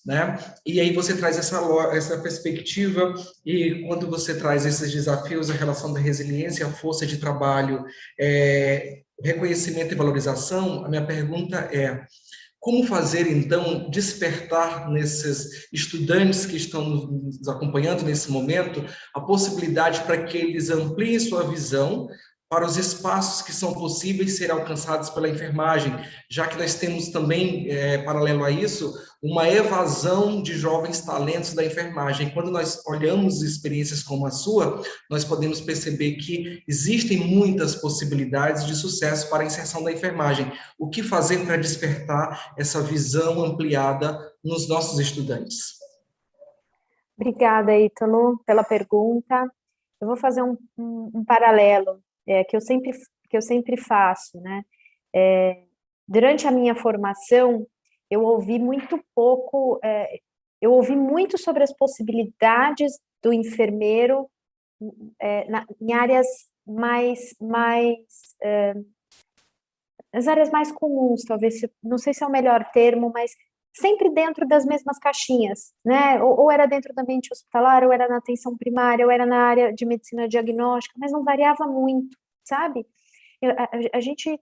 né? E aí você traz essa perspectiva, e quando você traz esses desafios, a relação da resiliência, a força de trabalho, reconhecimento e valorização, a minha pergunta é: como fazer, então, despertar nesses estudantes que estão nos acompanhando nesse momento a possibilidade para que eles ampliem sua visão para os espaços que são possíveis ser alcançados pela enfermagem, já que nós temos também, paralelo a isso, uma evasão de jovens talentos da enfermagem. Quando nós olhamos experiências como a sua, nós podemos perceber que existem muitas possibilidades de sucesso para a inserção da enfermagem. O que fazer para despertar essa visão ampliada nos nossos estudantes? Obrigada, Ítalo, pela pergunta. Eu vou fazer um paralelo que eu sempre faço, né? Durante a minha formação, eu ouvi muito pouco, eu ouvi muito sobre as possibilidades do enfermeiro em áreas as áreas mais comuns, talvez, não sei se é o melhor termo, mas sempre dentro das mesmas caixinhas, né? Ou era dentro do ambiente hospitalar, ou era na atenção primária, ou era na área de medicina diagnóstica, mas não variava muito, sabe? A gente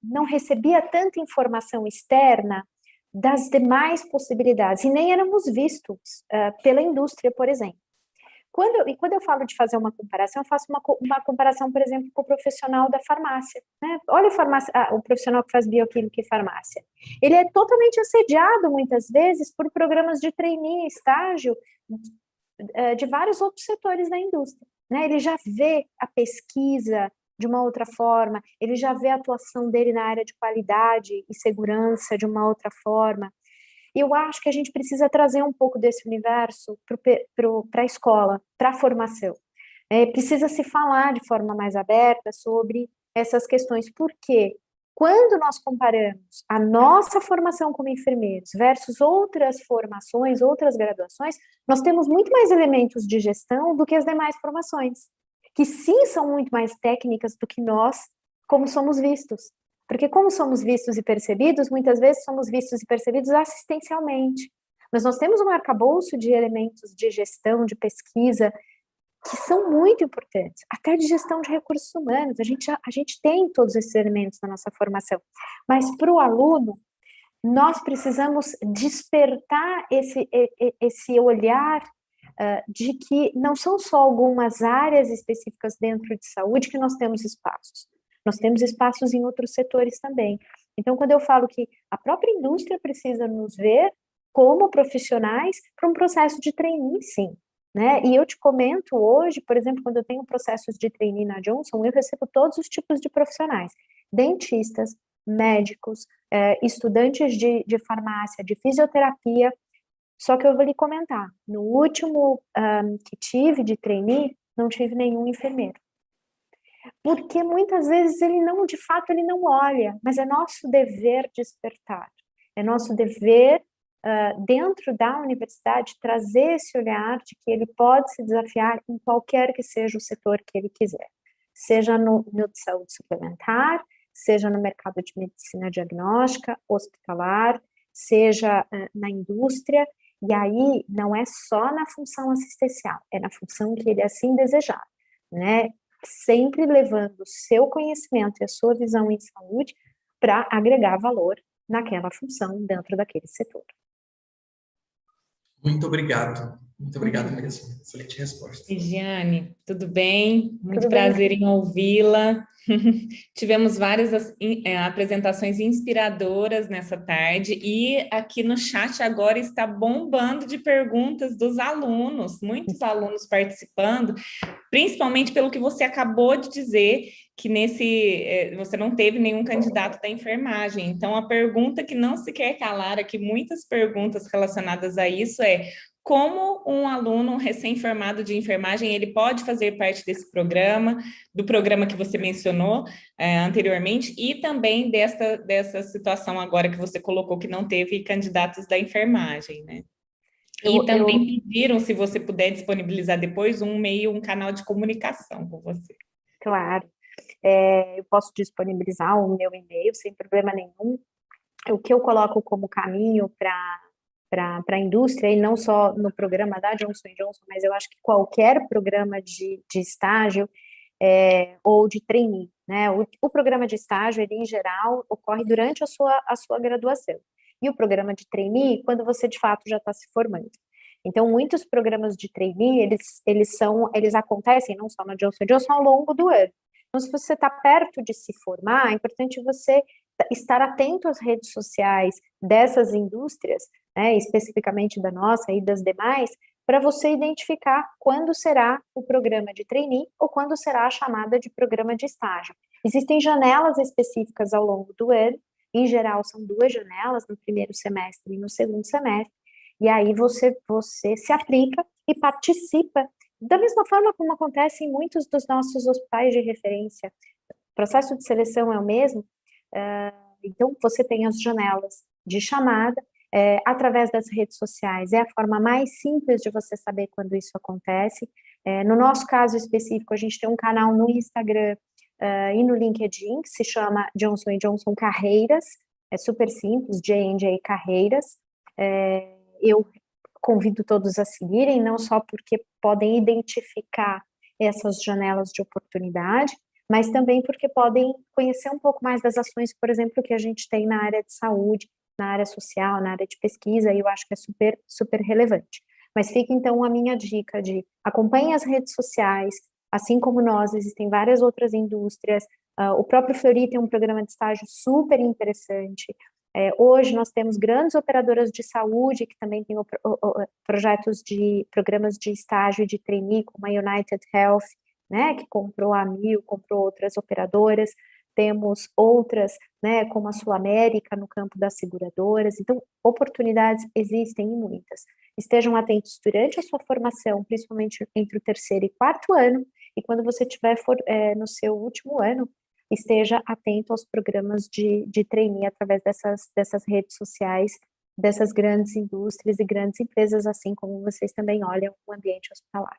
não recebia tanta informação externa das demais possibilidades, e nem éramos vistos pela indústria, por exemplo. Quando eu falo de fazer uma comparação, eu faço uma comparação, por exemplo, com o profissional da farmácia, né? Olha o profissional que faz bioquímica e farmácia. Ele é totalmente assediado, muitas vezes, por programas de trainee, estágio, de vários outros setores da indústria, né? Ele já vê a pesquisa de uma outra forma, ele já vê a atuação dele na área de qualidade e segurança de uma outra forma. E eu acho que a gente precisa trazer um pouco desse universo para a escola, para a formação. Precisa se falar de forma mais aberta sobre essas questões, porque quando nós comparamos a nossa formação como enfermeiros versus outras formações, outras graduações, nós temos muito mais elementos de gestão do que as demais formações, que sim são muito mais técnicas do que nós, como somos vistos. Porque como somos vistos e percebidos, muitas vezes somos vistos e percebidos assistencialmente. Mas nós temos um arcabouço de elementos de gestão, de pesquisa, que são muito importantes, até de gestão de recursos humanos. A gente tem todos esses elementos na nossa formação. Mas para o aluno, nós precisamos despertar esse olhar de que não são só algumas áreas específicas dentro de saúde que nós temos espaços. Nós temos espaços em outros setores também. Então, quando eu falo que a própria indústria precisa nos ver como profissionais para um processo de trainee, sim, né? E eu te comento hoje, por exemplo, quando eu tenho processos de trainee na Johnson, eu recebo todos os tipos de profissionais, dentistas, médicos, estudantes de farmácia, de fisioterapia. Só que eu vou lhe comentar, no último que tive de trainee, não tive nenhum enfermeiro. Porque muitas vezes de fato ele não olha, mas é nosso dever despertar, é nosso dever dentro da universidade trazer esse olhar de que ele pode se desafiar em qualquer que seja o setor que ele quiser, seja no de saúde suplementar, seja no mercado de medicina diagnóstica, hospitalar, seja na indústria, e aí não é só na função assistencial, é na função que ele assim desejar, né? Sempre levando o seu conhecimento e a sua visão em saúde para agregar valor naquela função dentro daquele setor. Muito obrigado mesmo. Excelente resposta. Regiane, tudo bem? Muito Tudo prazer bem. em ouvi-la. Tivemos várias apresentações inspiradoras nessa tarde e aqui no chat agora está bombando de perguntas dos alunos, muitos alunos participando, principalmente pelo que você acabou de dizer, que você não teve nenhum candidato da enfermagem. Então, a pergunta que não se quer calar aqui, muitas perguntas relacionadas a isso como um aluno recém-formado de enfermagem, ele pode fazer parte desse programa, do programa que você mencionou anteriormente, e também dessa situação agora que você colocou que não teve candidatos da enfermagem, né? E também pediram, se você puder disponibilizar depois, um canal de comunicação com você. Claro, eu posso disponibilizar o meu e-mail sem problema nenhum. O que eu coloco como caminho para a indústria, e não só no programa da Johnson & Johnson, mas eu acho que qualquer programa de estágio ou de trainee, né? O programa de estágio, ele, em geral, ocorre durante a sua graduação. E o programa de trainee, quando você, de fato, já está se formando. Então, muitos programas de trainee, eles acontecem, não só na Johnson & Johnson, ao longo do ano. Então, se você está perto de se formar, é importante você estar atento às redes sociais dessas indústrias, né, especificamente da nossa e das demais, para você identificar quando será o programa de trainee ou quando será a chamada de programa de estágio. Existem janelas específicas ao longo do ano, em geral são 2 janelas, no primeiro semestre e no segundo semestre, e aí você se aplica e participa, da mesma forma como acontece em muitos dos nossos hospitais de referência. O processo de seleção é o mesmo, então você tem as janelas de chamada, através das redes sociais, é a forma mais simples de você saber quando isso acontece. No nosso caso específico, a gente tem um canal no Instagram e no LinkedIn, que se chama Johnson & Johnson Carreiras, é super simples, J&J Carreiras. Eu convido todos a seguirem, não só porque podem identificar essas janelas de oportunidade, mas também porque podem conhecer um pouco mais das ações, por exemplo, que a gente tem na área de saúde, na área social, na área de pesquisa, e eu acho que é super, super relevante. Mas fica, então, a minha dica de acompanhe as redes sociais, assim como nós, existem várias outras indústrias, o próprio Fleury tem um programa de estágio super interessante. Hoje nós temos grandes operadoras de saúde que também têm programas de estágio e de trainee, como a United Health, né, que comprou a Meio, comprou outras operadoras. Temos outras, né, como a Sul América, no campo das seguradoras. Então, oportunidades existem e muitas. Estejam atentos durante a sua formação, principalmente entre o 3º e 4º ano, e quando você estiver no seu último ano, esteja atento aos programas de trainee através dessas redes sociais, dessas grandes indústrias e grandes empresas, assim como vocês também olham o ambiente hospitalar.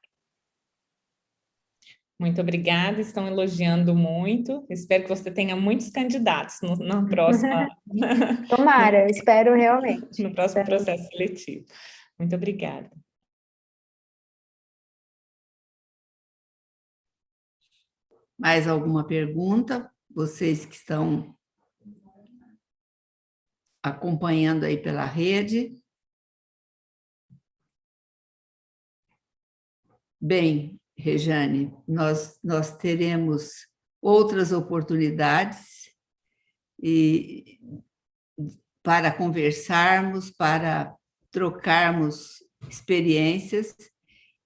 Muito obrigada, estão elogiando muito. Espero que você tenha muitos candidatos na próxima. Tomara, espero realmente. No próximo processo seletivo. Muito obrigada. Mais alguma pergunta? Vocês que estão acompanhando aí pela rede. Bem, Rejane, nós teremos outras oportunidades para conversarmos, para trocarmos experiências,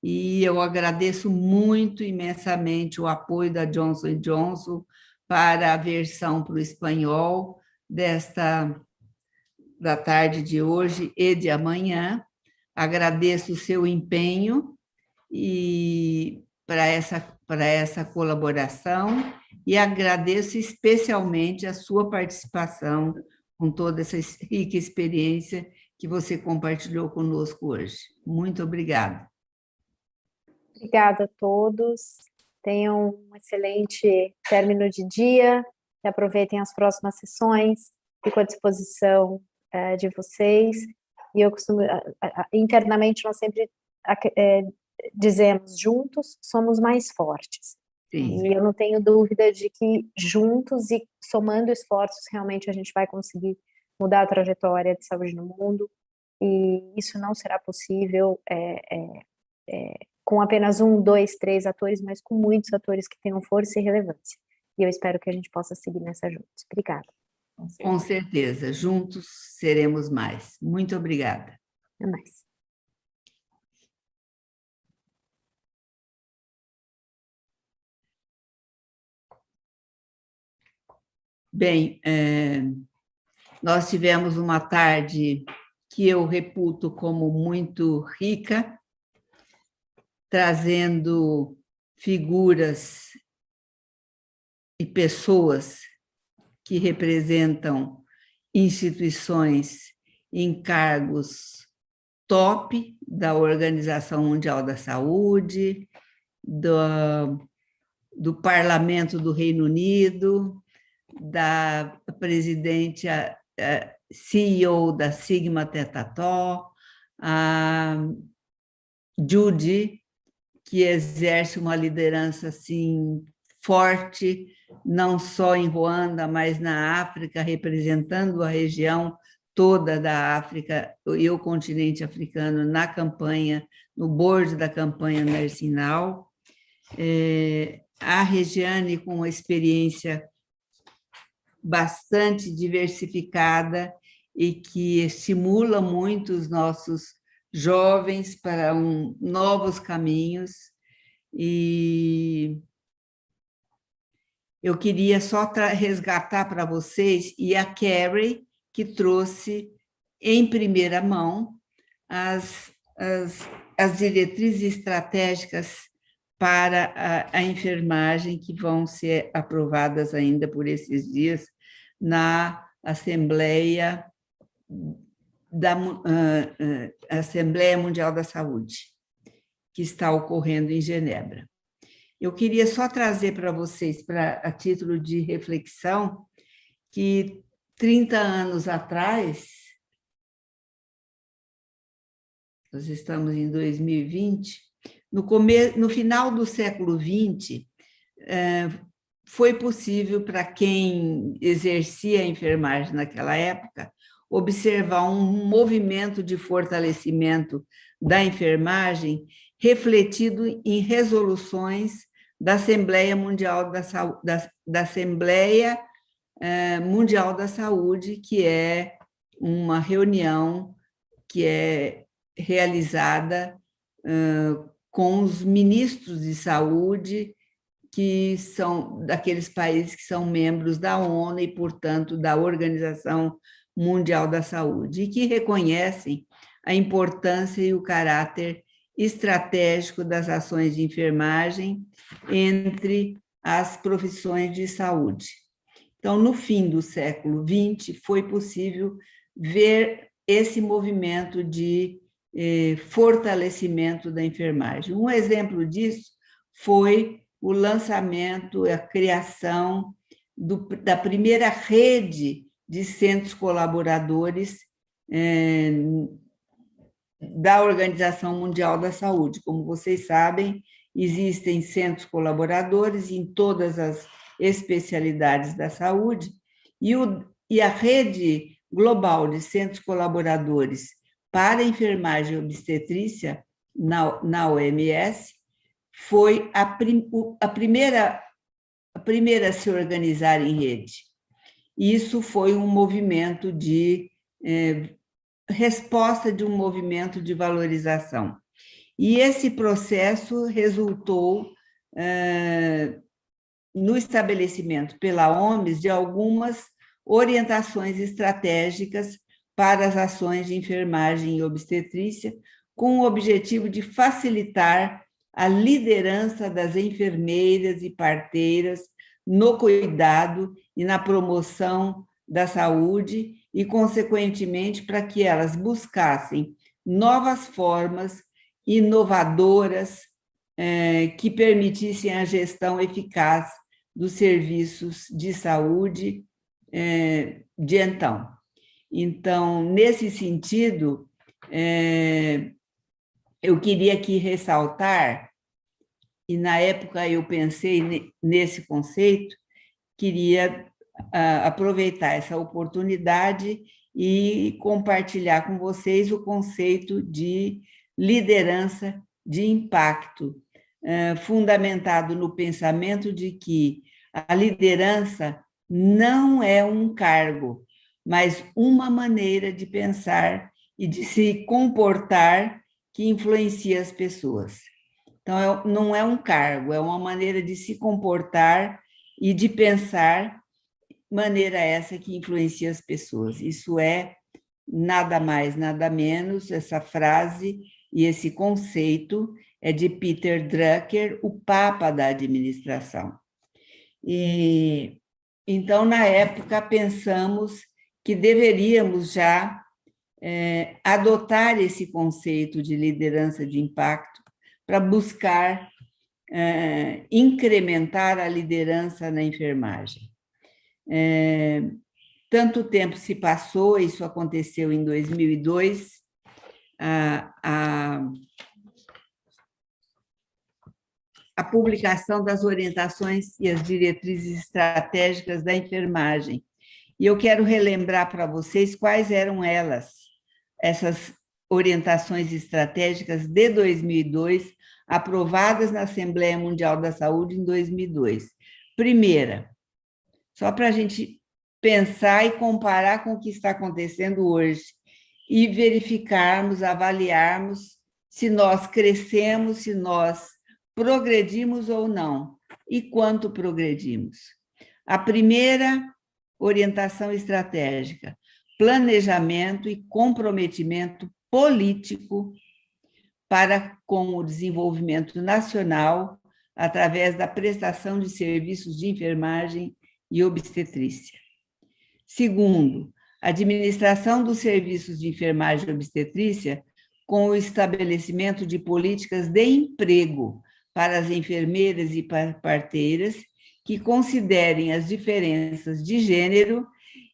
e eu agradeço muito, imensamente, o apoio da Johnson & Johnson para a versão para o espanhol da tarde de hoje e de amanhã. Agradeço o seu empenho e para essa colaboração, e agradeço especialmente a sua participação com toda essa rica experiência que você compartilhou conosco hoje. Muito obrigada. Obrigada a todos. Tenham um excelente término de dia, e aproveitem as próximas sessões. Fico à disposição de vocês. E eu costumo, internamente, nós sempre dizemos, juntos somos mais fortes. Sim. E eu não tenho dúvida de que juntos e somando esforços, realmente a gente vai conseguir mudar a trajetória de saúde no mundo, e isso não será possível com apenas 1, 2, 3 atores, mas com muitos atores que tenham força e relevância. E eu espero que a gente possa seguir nessa juntos. Obrigada. Com certeza, juntos seremos mais. Muito obrigada. Até mais. Bem, nós tivemos uma tarde que eu reputo como muito rica, trazendo figuras e pessoas que representam instituições em cargos top da Organização Mundial da Saúde, do Parlamento do Reino Unido, da presidente, CEO da Sigma Theta Tau, a Judy, que exerce uma liderança assim forte, não só em Ruanda, mas na África, representando a região toda da África e o continente africano na campanha, no board da Campanha Nursing Now. A Regiane, com uma experiência bastante diversificada e que estimula muito os nossos jovens para novos caminhos. E eu queria só resgatar para vocês, e a Carrie, que trouxe em primeira mão as diretrizes estratégicas para a enfermagem, que vão ser aprovadas ainda por esses dias na Assembleia Assembleia Mundial da Saúde, que está ocorrendo em Genebra. Eu queria só trazer para vocês, a título de reflexão, que 30 anos atrás, nós estamos em 2020, no final do século XX, foi possível para quem exercia a enfermagem naquela época observar um movimento de fortalecimento da enfermagem refletido em resoluções da Assembleia Mundial da Assembleia Mundial da Saúde, que é uma reunião que é realizada com os ministros de saúde, que são daqueles países que são membros da ONU e, portanto, da Organização Mundial da Saúde, e que reconhecem a importância e o caráter estratégico das ações de enfermagem entre as profissões de saúde. Então, no fim do século XX, foi possível ver esse movimento de fortalecimento da enfermagem. Um exemplo disso foi o lançamento, a criação da primeira rede de centros colaboradores da Organização Mundial da Saúde. Como vocês sabem, existem centros colaboradores em todas as especialidades da saúde, e a rede global de centros colaboradores para a enfermagem e obstetrícia na OMS foi a primeira a se organizar em rede. Isso foi um movimento de resposta de um movimento de valorização. E esse processo resultou no estabelecimento pela OMS de algumas orientações estratégicas para as ações de enfermagem e obstetrícia, com o objetivo de facilitar a liderança das enfermeiras e parteiras no cuidado e na promoção da saúde e, consequentemente, para que elas buscassem novas formas inovadoras que permitissem a gestão eficaz dos serviços de saúde de então. Então, nesse sentido, eu queria aqui ressaltar, e na época eu pensei nesse conceito, queria aproveitar essa oportunidade e compartilhar com vocês o conceito de liderança de impacto, fundamentado no pensamento de que a liderança não é um cargo, mas uma maneira de pensar e de se comportar que influencia as pessoas. Então, não é um cargo, é uma maneira de se comportar e de pensar, maneira essa que influencia as pessoas. Isso é nada mais, nada menos, essa frase e esse conceito é de Peter Drucker, o Papa da administração. E então, na época, pensamos que deveríamos já adotar esse conceito de liderança de impacto para buscar incrementar a liderança na enfermagem. Tanto tempo se passou, isso aconteceu em 2002, a publicação das orientações e as diretrizes estratégicas da enfermagem. E eu quero relembrar para vocês quais eram elas, essas orientações estratégicas de 2002, aprovadas na Assembleia Mundial da Saúde em 2002. Primeira, só para a gente pensar e comparar com o que está acontecendo hoje e verificarmos, avaliarmos se nós crescemos, se nós progredimos ou não, e quanto progredimos. A primeira orientação estratégica, planejamento e comprometimento político para com o desenvolvimento nacional através da prestação de serviços de enfermagem e obstetrícia. Segundo, administração dos serviços de enfermagem e obstetrícia com o estabelecimento de políticas de emprego para as enfermeiras e parteiras que considerem as diferenças de gênero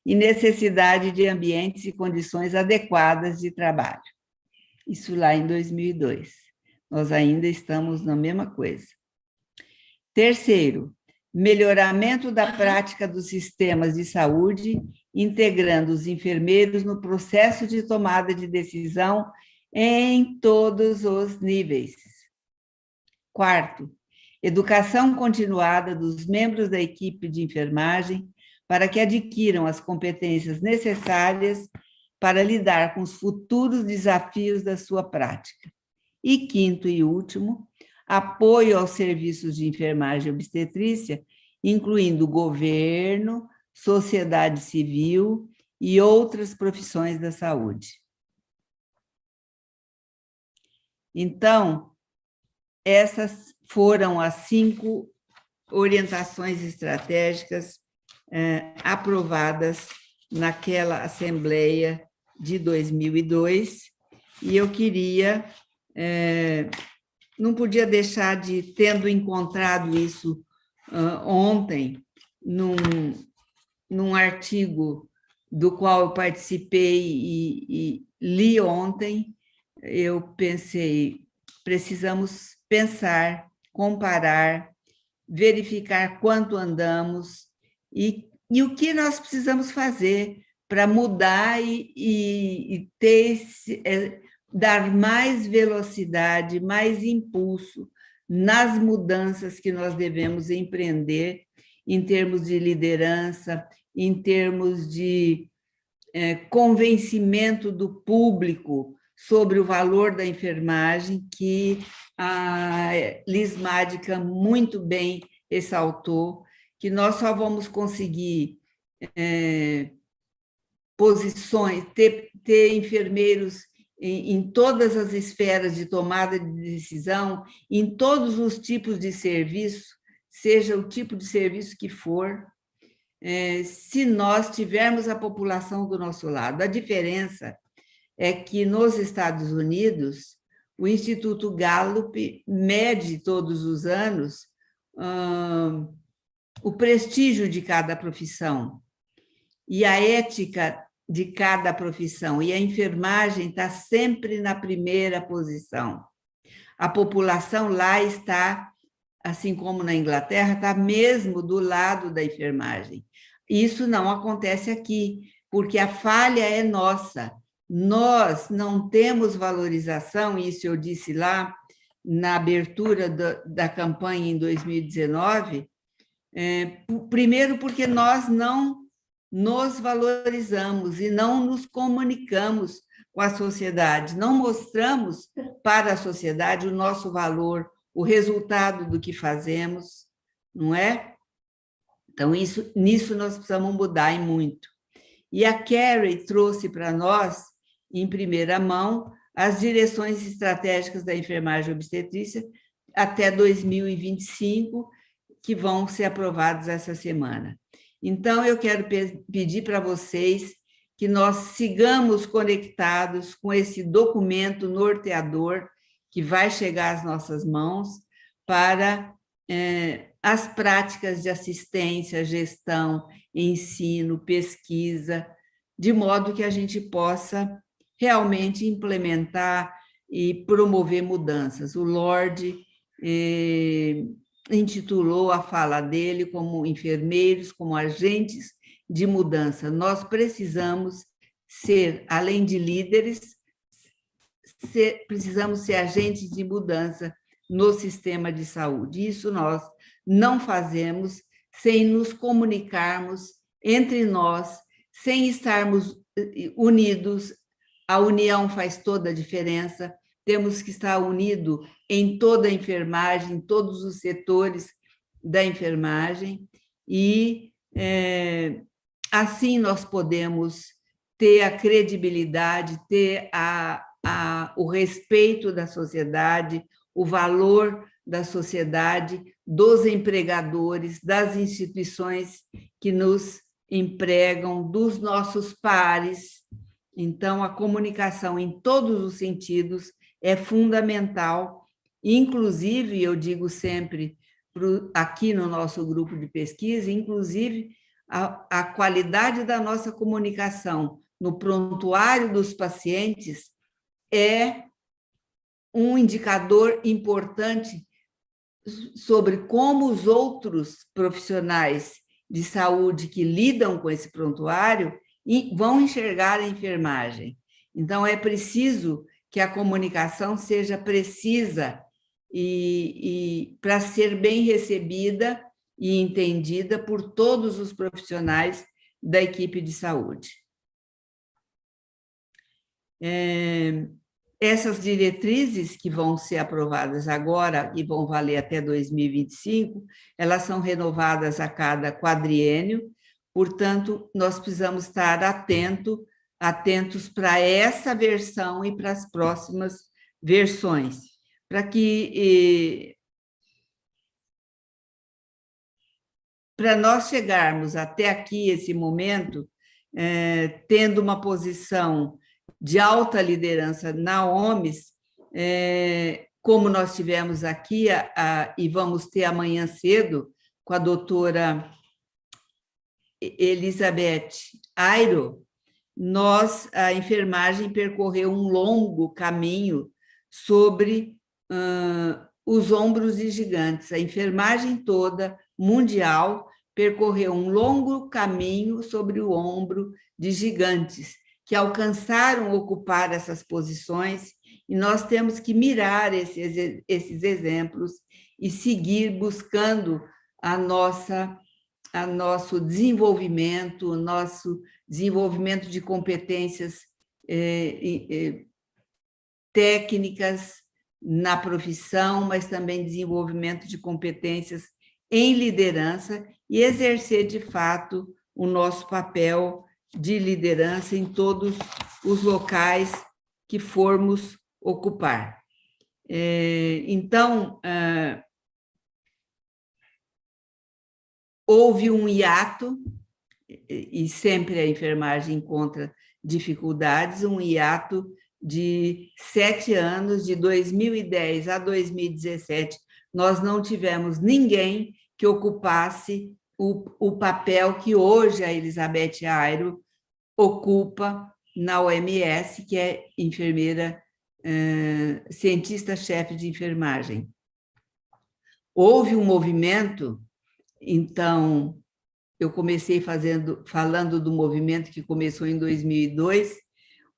e necessidade de ambientes e condições adequadas de trabalho. Isso lá em 2002. Nós ainda estamos na mesma coisa. Terceiro, melhoramento da prática dos sistemas de saúde, integrando os enfermeiros no processo de tomada de decisão em todos os níveis. Quarto, educação continuada dos membros da equipe de enfermagem para que adquiram as competências necessárias para lidar com os futuros desafios da sua prática. E quinto e último, apoio aos serviços de enfermagem e obstetrícia, incluindo governo, sociedade civil e outras profissões da saúde. Então, essas foram as 5 orientações estratégicas aprovadas naquela Assembleia de 2002, e eu queria, não podia deixar de, tendo encontrado isso ontem, num artigo do qual eu participei e li ontem, eu pensei, precisamos pensar, comparar, verificar quanto andamos e o que nós precisamos fazer para mudar e dar mais velocidade, mais impulso nas mudanças que nós devemos empreender em termos de liderança, em termos de convencimento do público sobre o valor da enfermagem, que a Liz Mádica muito bem ressaltou, que nós só vamos conseguir posições, ter enfermeiros em todas as esferas de tomada de decisão, em todos os tipos de serviço, seja o tipo de serviço que for, se nós tivermos a população do nosso lado. A diferença é que nos Estados Unidos, o Instituto Gallup mede todos os anos o prestígio de cada profissão e a ética de cada profissão, e a enfermagem está sempre na primeira posição. A população lá está, assim como na Inglaterra, está mesmo do lado da enfermagem. Isso não acontece aqui, porque a falha é nossa. Nós não temos valorização, isso eu disse lá na abertura da campanha em 2019, primeiro porque nós não nos valorizamos e não nos comunicamos com a sociedade, não mostramos para a sociedade o nosso valor, o resultado do que fazemos, não é? Então, nisso nós precisamos mudar e muito. E a Carrie trouxe para nós, em primeira mão, as direções estratégicas da enfermagem obstetrícia até 2025, que vão ser aprovadas essa semana. Então, eu quero pedir para vocês que nós sigamos conectados com esse documento norteador que vai chegar às nossas mãos para as práticas de assistência, gestão, ensino, pesquisa, de modo que a gente possa realmente implementar e promover mudanças. O Lorde intitulou a fala dele como enfermeiros, como agentes de mudança. Nós precisamos ser, além de líderes, precisamos ser agentes de mudança no sistema de saúde. Isso nós não fazemos sem nos comunicarmos entre nós, sem estarmos unidos. A união faz toda a diferença. Temos que estar unidos em toda a enfermagem, em todos os setores da enfermagem, e assim nós podemos ter a credibilidade, ter o respeito da sociedade, o valor da sociedade, dos empregadores, das instituições que nos empregam, dos nossos pares. Então, a comunicação em todos os sentidos é fundamental. Inclusive, eu digo sempre, aqui no nosso grupo de pesquisa, inclusive, a qualidade da nossa comunicação no prontuário dos pacientes é um indicador importante sobre como os outros profissionais de saúde que lidam com esse prontuário vão enxergar a enfermagem. Então, é preciso que a comunicação seja precisa e para ser bem recebida e entendida por todos os profissionais da equipe de saúde. Essas diretrizes que vão ser aprovadas agora e vão valer até 2025, elas são renovadas a cada quadriênio, portanto, nós precisamos estar atentos para essa versão e para as próximas versões, para que para nós chegarmos até aqui, esse momento, tendo uma posição de alta liderança na OMS, como nós tivemos aqui e vamos ter amanhã cedo com a doutora Elizabeth Airo, a enfermagem percorreu um longo caminho sobre os ombros de gigantes. A enfermagem toda, mundial, percorreu um longo caminho sobre o ombro de gigantes, que alcançaram ocupar essas posições, e nós temos que mirar esses exemplos e seguir buscando nosso desenvolvimento, nosso desenvolvimento de competências técnicas na profissão, mas também desenvolvimento de competências em liderança e exercer, de fato, o nosso papel de liderança em todos os locais que formos ocupar. Então, houve um hiato, e sempre a enfermagem encontra dificuldades, um hiato de 7 anos, de 2010 a 2017, nós não tivemos ninguém que ocupasse o papel que hoje a Elizabeth Airo ocupa na OMS, que é enfermeira, cientista-chefe de enfermagem. Houve um movimento, então, eu comecei falando do movimento que começou em 2002,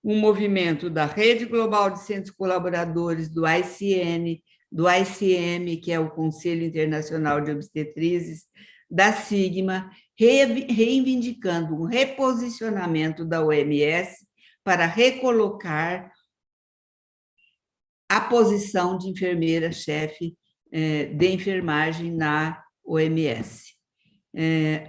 um movimento da Rede Global de Centros Colaboradores, do ICN, do ICM, que é o Conselho Internacional de Obstetrizes, da Sigma, reivindicando um reposicionamento da OMS para recolocar a posição de enfermeira-chefe de enfermagem na OMS.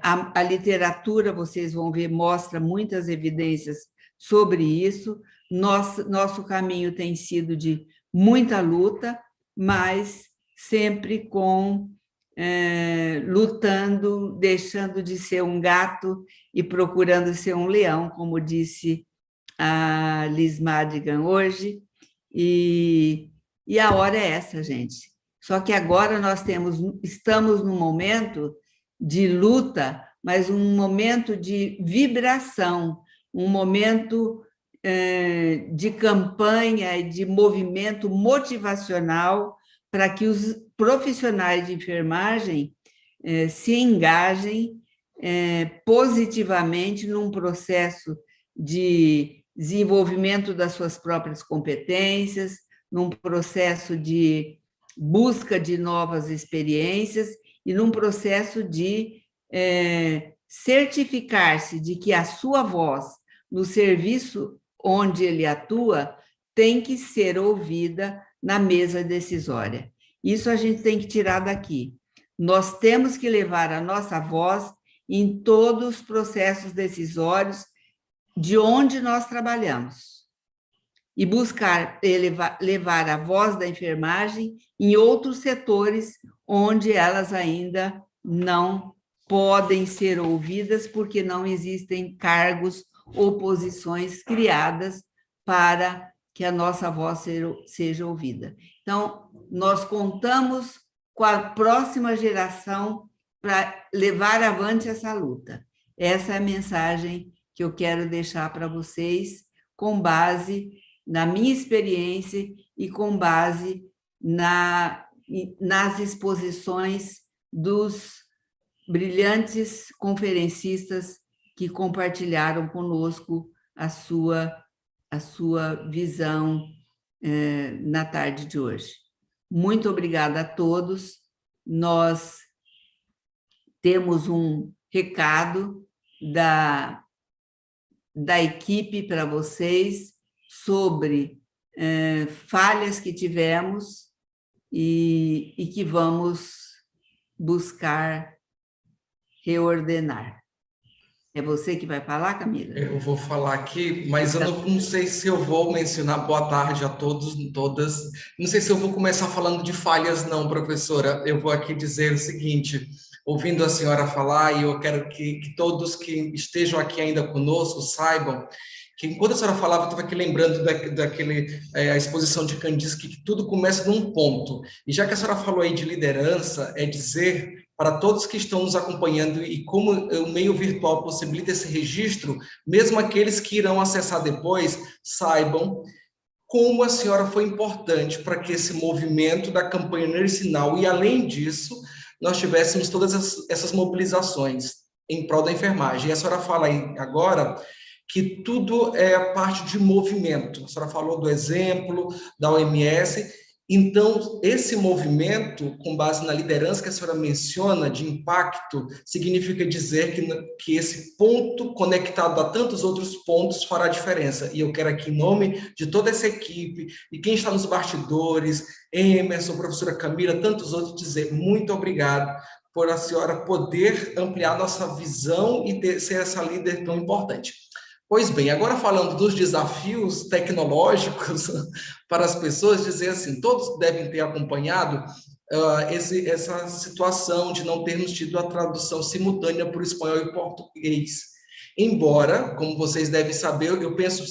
A literatura, vocês vão ver, mostra muitas evidências sobre isso. Nosso caminho tem sido de muita luta, mas sempre lutando, deixando de ser um gato e procurando ser um leão, como disse a Liz Madigan hoje, e a hora é essa, gente. Só que agora nós estamos num momento de luta, mas um momento de vibração, um momento de campanha e de movimento motivacional para que os profissionais de enfermagem se engajem positivamente num processo de desenvolvimento das suas próprias competências, num processo de busca de novas experiências e num processo de certificar-se de que a sua voz no serviço onde ele atua tem que ser ouvida na mesa decisória. Isso a gente tem que tirar daqui. Nós temos que levar a nossa voz em todos os processos decisórios de onde nós trabalhamos e buscar levar a voz da enfermagem em outros setores onde elas ainda não podem ser ouvidas porque não existem cargos ou posições criadas para que a nossa voz seja ouvida. Então, nós contamos com a próxima geração para levar avante essa luta. Essa é a mensagem que eu quero deixar para vocês, com base na minha experiência e com base nas exposições dos brilhantes conferencistas que compartilharam conosco a sua visão na tarde de hoje. Muito obrigada a todos. Nós temos um recado da equipe para vocês sobre falhas que tivemos e que vamos buscar reordenar. É você que vai falar, Camila? Eu vou falar aqui, mas eu não sei se eu vou mencionar boa tarde a todos e todas. Não sei se eu vou começar falando de falhas, não, professora. Eu vou aqui dizer o seguinte, ouvindo a senhora falar, e eu quero que todos que estejam aqui ainda conosco saibam que, enquanto a senhora falava, eu estava aqui lembrando a exposição de Candice, que tudo começa num ponto. E já que a senhora falou aí de liderança, é dizer para todos que estão nos acompanhando e como o meio virtual possibilita esse registro, mesmo aqueles que irão acessar depois, saibam como a senhora foi importante para que esse movimento da campanha Nursing Now, e além disso, nós tivéssemos todas essas mobilizações em prol da enfermagem. E a senhora fala aí agora que tudo é parte de movimento. A senhora falou do exemplo da OMS. Então, esse movimento, com base na liderança que a senhora menciona, de impacto, significa dizer que esse ponto conectado a tantos outros pontos fará diferença. E eu quero aqui, em nome de toda essa equipe, e quem está nos bastidores, Emerson, professora Camila, tantos outros, dizer muito obrigado por a senhora poder ampliar nossa visão e ser essa líder tão importante. Pois bem, agora falando dos desafios tecnológicos para as pessoas, dizer assim, todos devem ter acompanhado essa situação de não termos tido a tradução simultânea para o espanhol e português. Embora, como vocês devem saber, eu penso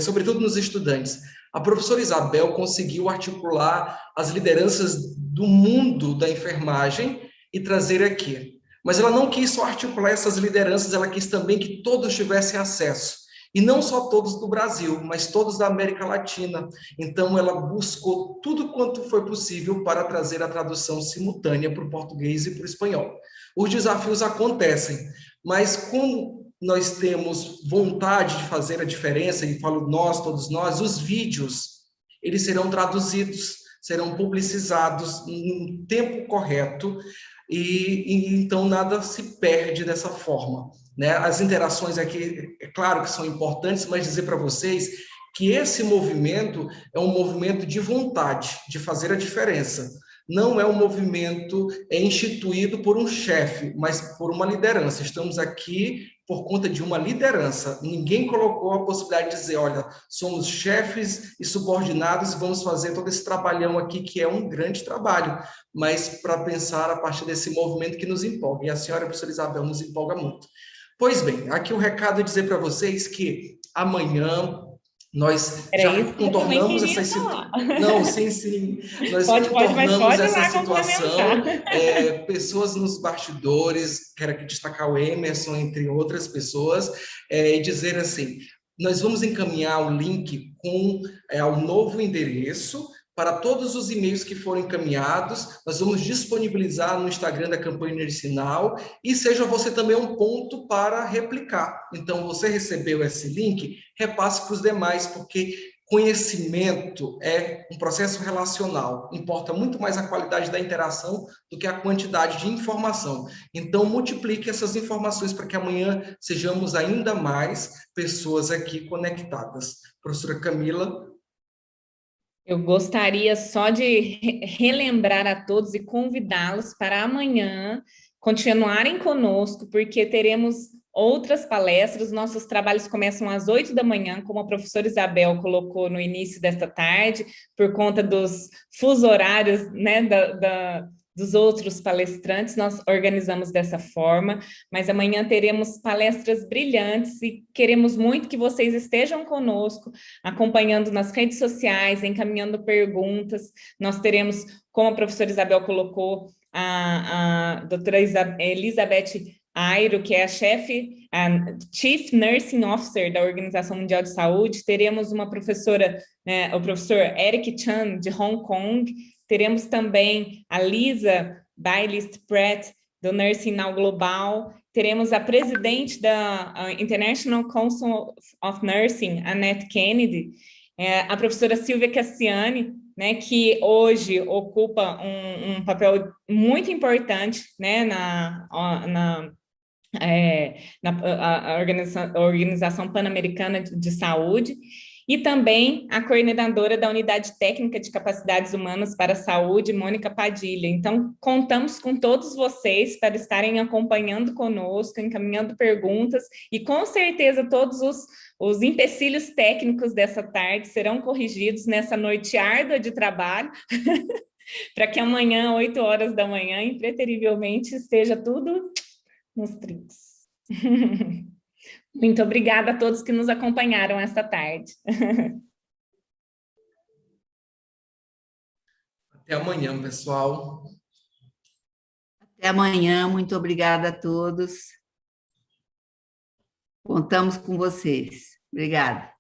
sobretudo nos estudantes, a professora Isabel conseguiu articular as lideranças do mundo da enfermagem e trazer aqui. Mas ela não quis só articular essas lideranças, ela quis também que todos tivessem acesso. E não só todos do Brasil, mas todos da América Latina. Então, ela buscou tudo quanto foi possível para trazer a tradução simultânea para o português e para o espanhol. Os desafios acontecem, mas como nós temos vontade de fazer a diferença, e falo nós, todos nós, os vídeos, eles serão traduzidos, serão publicizados no tempo correto, e então nada se perde dessa forma, né? As interações aqui, é claro que são importantes, mas dizer para vocês que esse movimento é um movimento de vontade, de fazer a diferença. não é um movimento instituído por um chefe, mas por uma liderança. Estamos aqui por conta de uma liderança. Ninguém colocou a possibilidade de dizer, olha, somos chefes e subordinados e vamos fazer todo esse trabalhão aqui, que é um grande trabalho, mas para pensar a partir desse movimento que nos empolga. E a senhora, professora Isabel, nos empolga muito. Pois bem, aqui o recado é dizer para vocês que amanhã nós já contornamos essa situação. Não, sim. Nós contornamos essa situação. Pessoas nos bastidores, quero aqui destacar o Emerson, entre outras pessoas, e dizer assim, nós vamos encaminhar o link com ao novo endereço para todos os e-mails que foram encaminhados. Nós vamos disponibilizar no Instagram da Campanha Nursing Now, e seja você também um ponto para replicar. Então, você recebeu esse link, repasse para os demais, porque conhecimento é um processo relacional. Importa muito mais a qualidade da interação do que a quantidade de informação. Então, multiplique essas informações para que amanhã sejamos ainda mais pessoas aqui conectadas. Professora Camila. Eu gostaria só de relembrar a todos e convidá-los para amanhã continuarem conosco, porque teremos outras palestras. Nossos trabalhos começam às 8 da manhã, como a professora Isabel colocou no início desta tarde, por conta dos fusos horários, né, dos outros palestrantes, nós organizamos dessa forma, mas amanhã teremos palestras brilhantes e queremos muito que vocês estejam conosco, acompanhando nas redes sociais, encaminhando perguntas. Nós teremos, como a professora Isabel colocou, a doutora Elizabeth Airo, que é a Chief Nursing Officer da Organização Mundial de Saúde. Teremos uma professora, o professor Eric Chan, de Hong Kong. Teremos também a Lisa Bailist-Pratt, do Nursing Now Global. Teremos a presidente da International Council of Nursing, Annette Kennedy, a professora Silvia Cassiani, né, que hoje ocupa um papel muito importante, né, na Organização Pan-Americana de Saúde, e também a coordenadora da Unidade Técnica de Capacidades Humanas para a Saúde, Mônica Padilha. Então, contamos com todos vocês para estarem acompanhando conosco, encaminhando perguntas, e com certeza todos os empecilhos técnicos dessa tarde serão corrigidos nessa noite árdua de trabalho, para que amanhã, 8 horas da manhã, impreterivelmente, esteja tudo nos trinks. Muito obrigada a todos que nos acompanharam esta tarde. Até amanhã, pessoal. Até amanhã, muito obrigada a todos. Contamos com vocês. Obrigada.